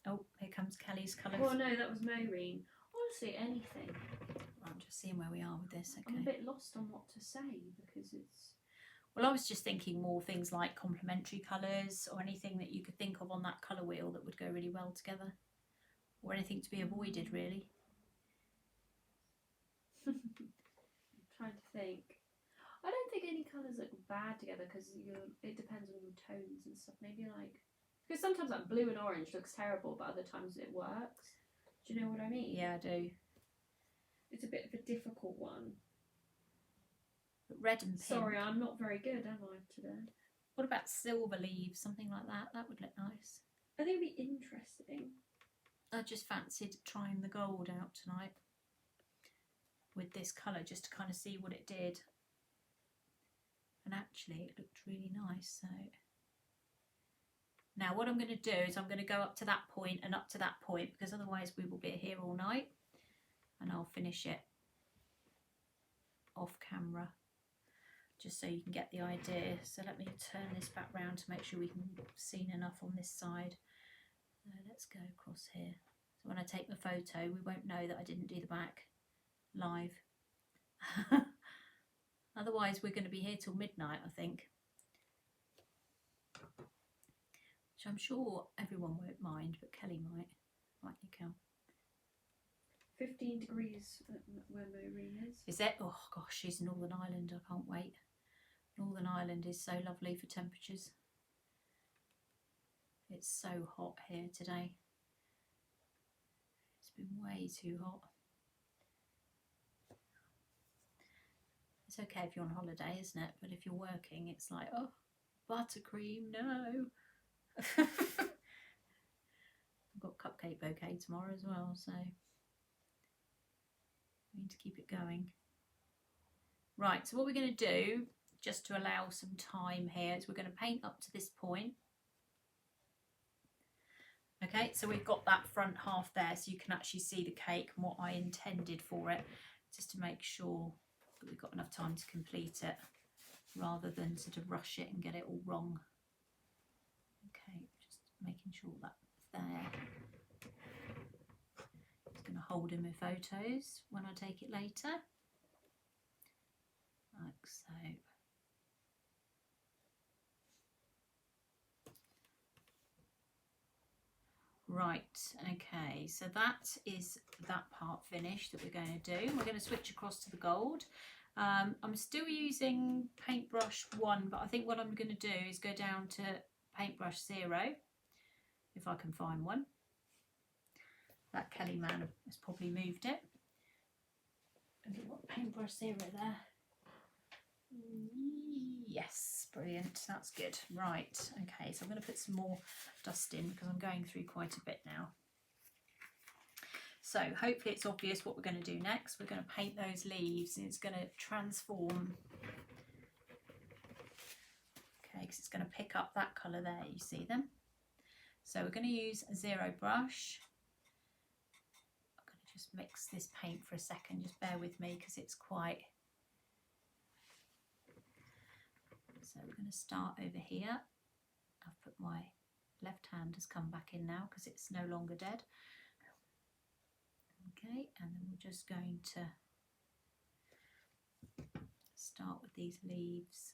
Oh, here comes Kelly's colours. Oh no, that was Marion. Honestly, anything. I'm just seeing where we are with this. Okay. I'm a bit lost on what to say because it's... Well, I was just thinking more things like complementary colours or anything that you could think of on that colour wheel that would go really well together. Or anything to be avoided, really. I'm trying to think. I don't think any colours look bad together because it depends on your tones and stuff. Maybe like... Because sometimes like blue and orange looks terrible, but other times it works. Do you know what I mean? Yeah, I do. It's a bit of a difficult one. But red and pink. Sorry, I'm not very good, am I, today? What about silver leaves? Something like that. That would look nice. I think it'd be interesting. I just fancied trying the gold out tonight with this colour just to kind of see what it did. And actually it looked really nice. So now what I'm going to do is I'm going to go up to that point and up to that point, because otherwise we will be here all night, and I'll finish it off camera just so you can get the idea. So let me turn this back round to make sure we can see enough on this side. Let's go across here. So when I take the photo, we won't know that I didn't do the back live. Otherwise we're going to be here till midnight, I think. Which I'm sure everyone won't mind, but Kelly might. Mightn't you, Kel? 15 degrees where Marion is. Is it? Oh gosh, she's Northern Ireland. I can't wait. Northern Ireland is so lovely for temperatures. It's so hot here today. It's been way too hot. It's okay if you're on holiday, isn't it? But if you're working, it's like, oh, buttercream, no. I've got cupcake bouquet tomorrow as well, so I need to keep it going. Right, so what we're going to do, just to allow some time here, is we're going to paint up to this point. Okay, so we've got that front half there, so you can actually see the cake and what I intended for it, just to make sure that we've got enough time to complete it, rather than sort of rush it and get it all wrong. Okay, just making sure that's there. Just going to hold in my photos when I take it later, like so. Right, okay, so that is that part finished that we're going to do. We're going to switch across to the gold. I'm still using paintbrush 1, but I think what I'm going to do is go down to paintbrush 0, if I can find one. That Kelly man has probably moved it. Have you got paintbrush 0 there? Yes, brilliant, that's good. Right, okay, so I'm going to put some more dust in because I'm going through quite a bit now. So hopefully it's obvious what we're going to do next. We're going to paint those leaves and it's going to transform. Okay, because it's going to pick up that colour there, you see them. So we're going to use a 0 brush. I'm going to just mix this paint for a second, just bear with me because it's quite... So we're going to start over here. I've put my left hand has come back in now because it's no longer dead. Okay, and then we're just going to start with these leaves.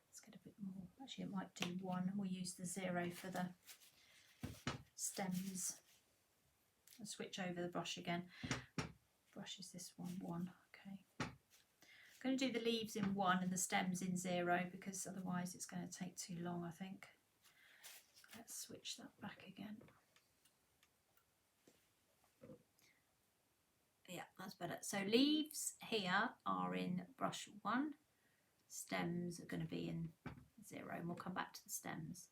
Let's get a bit more. Actually, it might do 1. We'll use the 0 for the stems. I'll switch over the brush again. Brush is this one, 1. Okay. I'm going to do the leaves in 1 and the stems in 0 because otherwise it's going to take too long, I think. Let's switch that back again. Yeah, that's better. So leaves here are in brush 1, stems are going to be in 0, and we'll come back to the stems.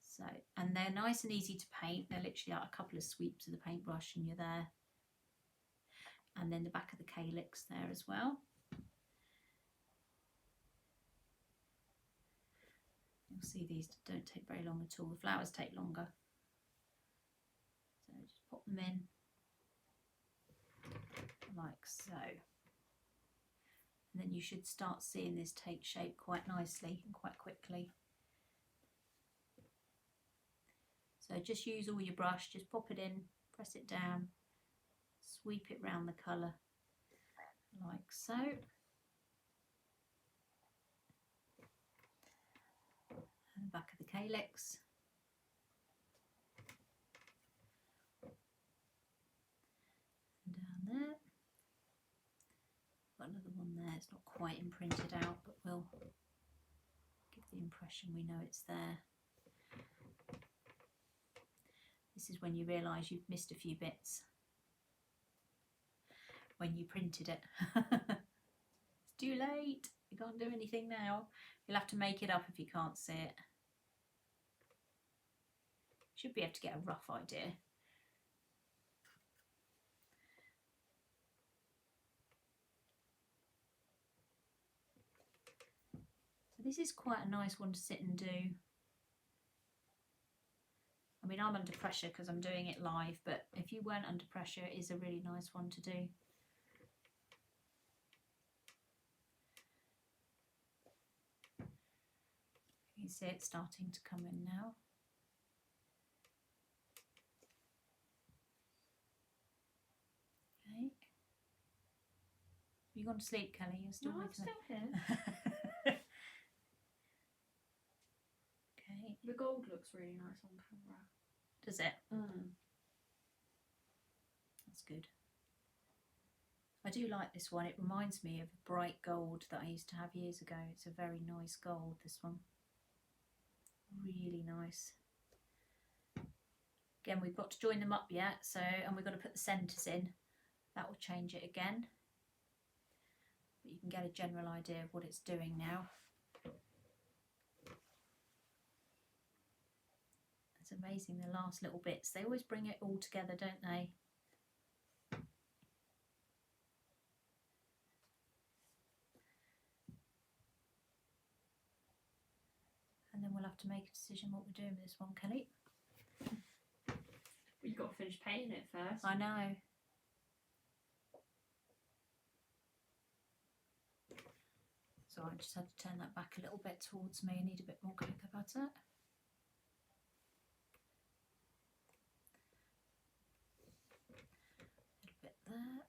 So, and they're nice and easy to paint. They're literally like a couple of sweeps of the paintbrush and you're there. And then the back of the calyx there as well. You'll see these don't take very long at all. The flowers take longer. So just pop them in like so. And then you should start seeing this take shape quite nicely and quite quickly. So just use all your brush, just pop it in, press it down, sweep it round the colour like so. And the back of the calyx. And down there. Got another one there, it's not quite imprinted out, but we'll give the impression we know it's there. This is when you realise you've missed a few bits when you printed it. It's too late, you can't do anything now. You'll have to make it up if you can't see it. Should be able to get a rough idea. So this is quite a nice one to sit and do. I mean, I'm under pressure because I'm doing it live, but if you weren't under pressure, it is a really nice one to do. You can see it starting to come in now. Okay. Have you gone to sleep, Kelly? You're still No, I'm with still me? here. Okay. The gold looks really nice on camera. Does it? Mm. That's good. I do like this one. It reminds me of a bright gold that I used to have years ago. It's a very nice gold, this one. Really nice. Again, we've got to join them up yet, so, and we've got to put the centres in. That will change it again. But you can get a general idea of what it's doing now. It's amazing, the last little bits. They always bring it all together, don't they? And then we'll have to make a decision what we're doing with this one, Kelly. You've got to finish painting it first. I know. So I just had to turn that back a little bit towards me. I need a bit more cocoa butter. A little bit there.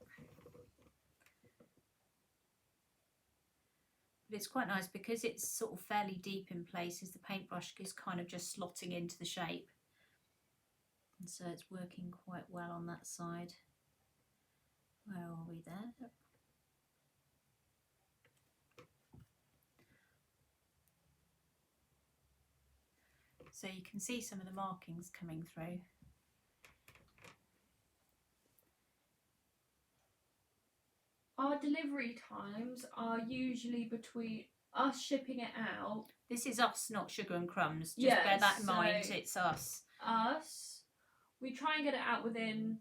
But it's quite nice because it's sort of fairly deep in places. The paintbrush is kind of just slotting into the shape. And so it's working quite well on that side. Where are we there? So you can see some of the markings coming through. Our delivery times are usually between us shipping it out. This is us, not Sugar and Crumbs. Just Yes, bear that in so mind, it's us. We try and get it out within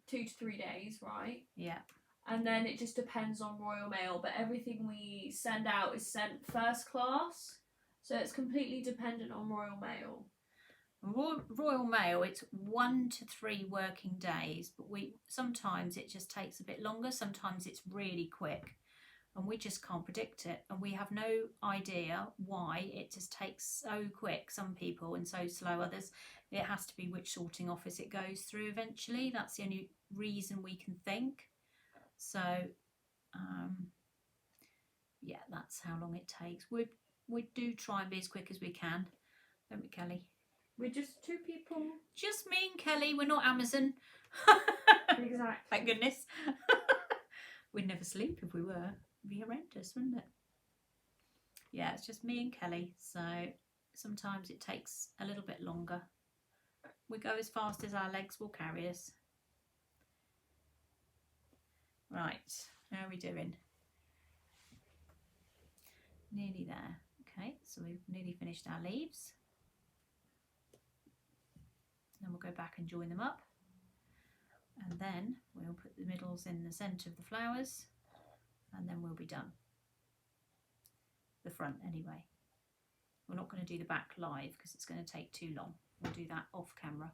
2 to 3 days, right? Yeah. And then it just depends on Royal Mail, but everything we send out is sent first class, so it's completely dependent on Royal Mail. Royal Mail, it's 1 to 3 working days, but sometimes it just takes a bit longer, sometimes it's really quick, and we just can't predict it, and we have no idea why it just takes so quick, some people, and so slow others. It has to be which sorting office it goes through eventually. That's the only reason we can think. So yeah, that's how long it takes. We do try and be as quick as we can, don't we, Kelly? We're just 2 people. Just me and Kelly, we're not Amazon. Exactly. Thank goodness. We'd never sleep if we were. It'd be horrendous, wouldn't it? Yeah, it's just me and Kelly, so sometimes it takes a little bit longer. We go as fast as our legs will carry us. Right, how are we doing? Nearly there. Okay, so we've nearly finished our leaves. Then we'll go back and join them up. And then we'll put the middles in the centre of the flowers, and then we'll be done. The front anyway. We're not going to do the back live because it's going to take too long. We'll do that off camera.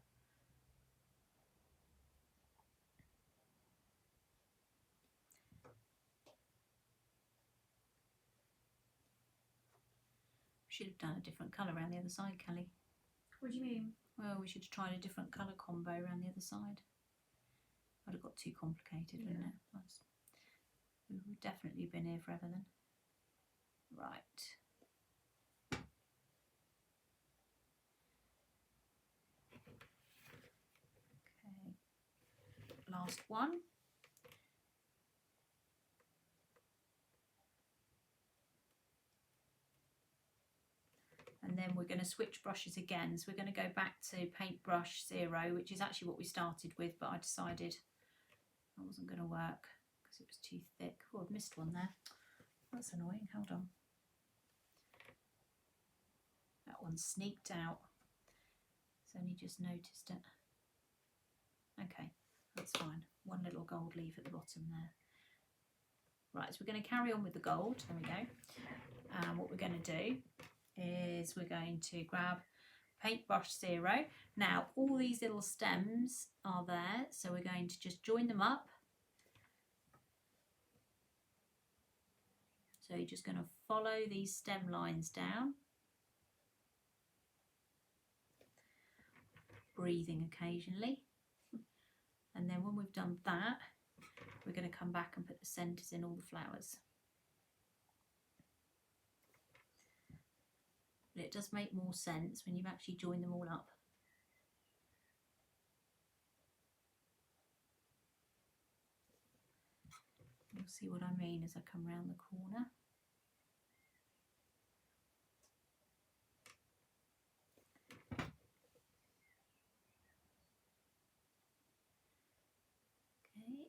Should have done a different colour around the other side, Kelly. What do you mean? Well, we should have tried a different colour combo around the other side. Would have got too complicated, wouldn't it? We would have definitely been here forever then. Right. Okay. Last one. And then we're going to switch brushes again. So we're going to go back to Paintbrush 0, which is actually what we started with, but I decided that wasn't going to work because it was too thick. Oh, I've missed one there. That's annoying. Hold on. That one sneaked out. It's only just noticed it. Okay, that's fine. One little gold leaf at the bottom there. Right, so we're going to carry on with the gold. There we go. What we're going to do is we're going to grab Paintbrush 0. Now all these little stems are there, so we're going to just join them up. So you're just going to follow these stem lines down, breathing occasionally, and then when we've done that, we're going to come back and put the centres in all the flowers. But it does make more sense when you've actually joined them all up. You'll see what I mean as I come round the corner. Okay.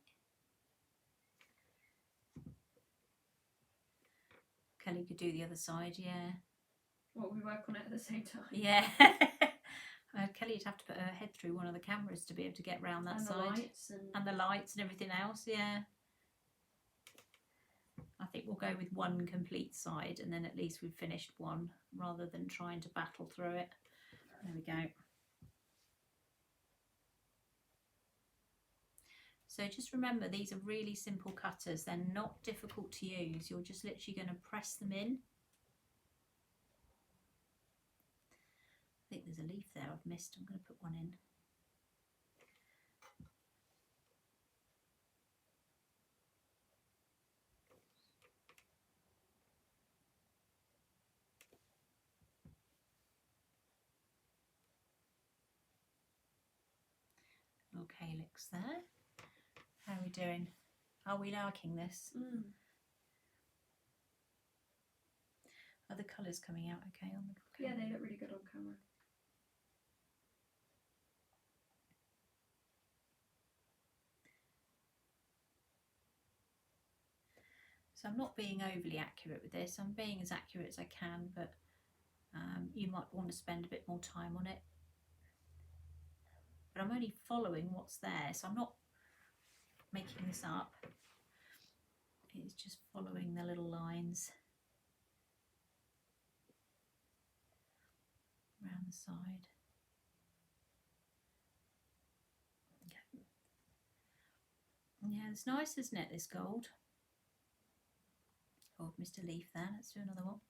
Kelly could do the other side, yeah. What, we work on it at the same time? Yeah. Kelly'd have to put her head through one of the cameras to be able to get round that side. And the lights and everything else, yeah. I think we'll go with one complete side and then at least we've finished one rather than trying to battle through it. There we go. So just remember, these are really simple cutters. They're not difficult to use. You're just literally going to press them in. I think there's a leaf there I've missed. I'm going to put one in. Little calyx there. How are we doing? Are we liking this? Mm. Are the colours coming out okay on the Yeah, camera? they look really good on camera. So I'm not being overly accurate with this. I'm being as accurate as I can, but you might want to spend a bit more time on it. But I'm only following what's there, so I'm not making this up. It's just following the little lines around the side. Okay. Yeah, it's nice, isn't it, this gold? Oh, I've missed a leaf there. Let's do another one.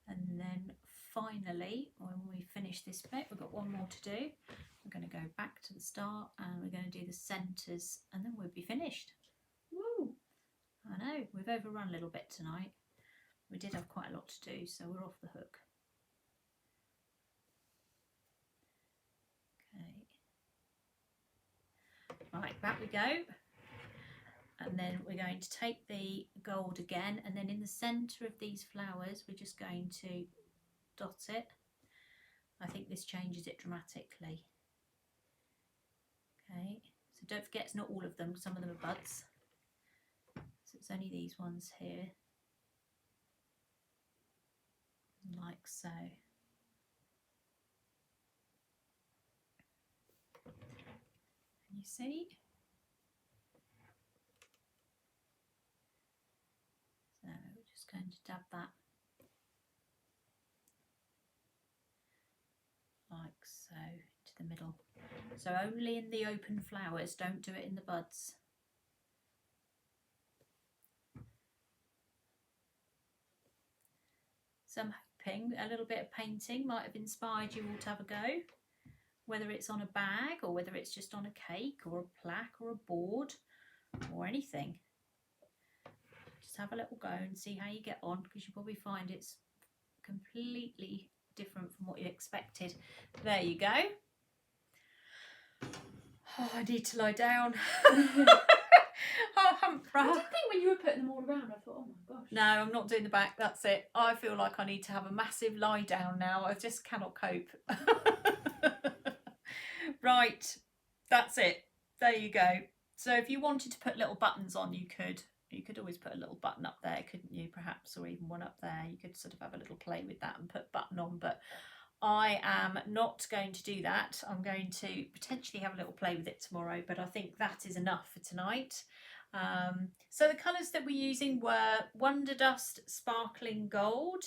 And then finally, when we finish this bit, we've got one more to do. We're going to go back to the start and we're going to do the centres and then we'll be finished. Woo! I know, we've overrun a little bit tonight. We did have quite a lot to do, so we're off the hook. Okay. back we go. And then we're going to take the gold again, and then in the centre of these flowers we're just going to dot it. I think this changes it dramatically. Okay, so don't forget it's not all of them, some of them are buds. So it's only these ones here, like so. You see? So we're just going to dab that like so into the middle. So only in the open flowers, don't do it in the buds. So I'm hoping a little bit of painting might have inspired you all to have a go, whether it's on a bag or whether it's just on a cake or a plaque or a board or anything. Just have a little go and see how you get on, because you probably find it's completely different from what you expected. There you go. Oh, I need to lie down. I did think when you were putting them all around, I thought, oh my gosh. No, I'm not doing the back, that's it. I feel like I need to have a massive lie down now. I just cannot cope. Right, that's it. There you go. So if you wanted to put little buttons on, you could always put a little button up there, couldn't you, perhaps, or even one up there. You could sort of have a little play with that and put button on, but I am not going to do that. I'm going to potentially have a little play with it tomorrow, but I think that is enough for tonight. So the colours that we're using were Wonder Dust Sparkling Gold,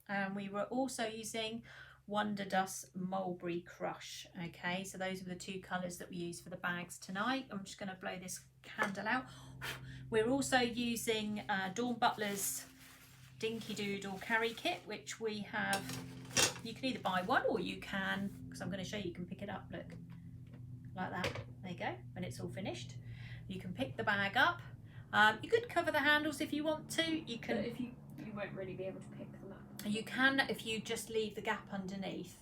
and we were also using Wonder Dust Mulberry Crush. Okay, so those are the two colours that we use for the bags tonight. I'm just going to blow this candle out. We're also using Dawn Butler's Dinkydoodle carry kit, which we have. You can either buy one or you can, because I'm going to show you, you can pick it up, look, like that. There you go. When it's all finished, you can pick the bag up. You could cover the handles if you want to. You can. But if you won't really be able to pick them up. You can if you just leave the gap underneath,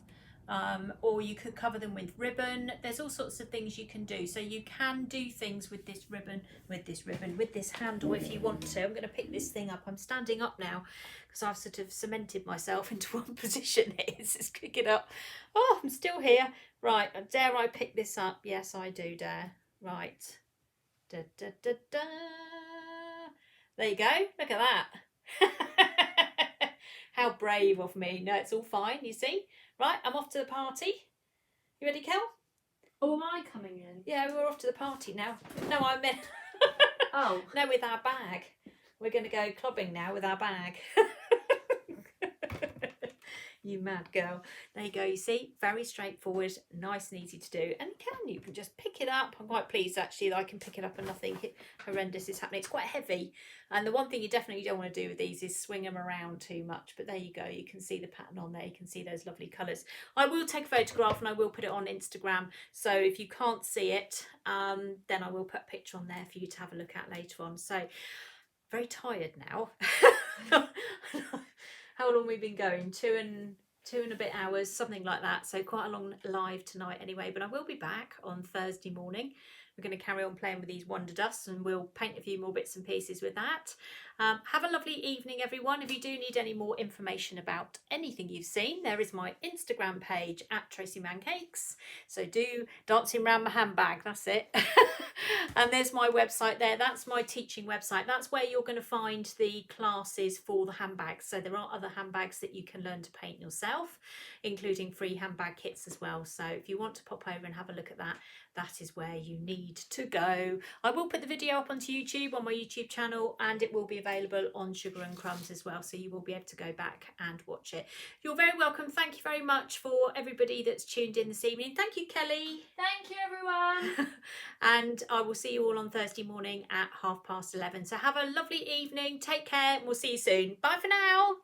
or you could cover them with ribbon. There's all sorts of things you can do. So you can do things with this ribbon, with this handle if you want to. I'm going to pick this thing up. I'm standing up now because I've sort of cemented myself into one position here. Let's pick it up. Oh, I'm still here. Right, dare I pick this up? Yes, I do dare. Right. Da, da, da, da. There you go. Look at that. How brave of me. No, it's all fine, you see. Right, I'm off to the party. You ready, Kel? Oh, am I coming in? Yeah, we're off to the party now. No, I meant... Oh. No, with our bag. We're going to go clubbing now with our bag. You mad girl. There you go, you see, very straightforward, nice and easy to do. And you can just pick it up. I'm quite pleased actually that I can pick it up and nothing horrendous is happening. It's quite heavy, and the one thing you definitely don't want to do with these is swing them around too much. But there you go, you can see the pattern on there, you can see those lovely colours. I will take a photograph and I will put it on Instagram, so if you can't see it, then I will put a picture on there for you to have a look at later on. So very tired now. How long have we been going? Two and a bit hours, something like that. So quite a long live tonight anyway, but I will be back on Thursday morning. We're going to carry on playing with these Wonder Dusts and we'll paint a few more bits and pieces with that. Have a lovely evening, everyone. If you do need any more information about anything you've seen, there is my Instagram page at Tracey Mann Cakes. So do Dancing Around My Handbag, that's it. And there's my website there. That's my teaching website. That's where you're going to find the classes for the handbags. So there are other handbags that you can learn to paint yourself, including free handbag kits as well. So if you want to pop over and have a look at that, that is where you need to go. I will put the video up onto YouTube on my YouTube channel, and it will be available on Sugar and Crumbs as well, so you will be able to go back and watch it. You're very welcome. Thank you very much for everybody that's tuned in this evening. Thank you, Kelly. Thank you, everyone. And I will see you all on Thursday morning at 11:30. So have a lovely evening. Take care and we'll see you soon. Bye for now.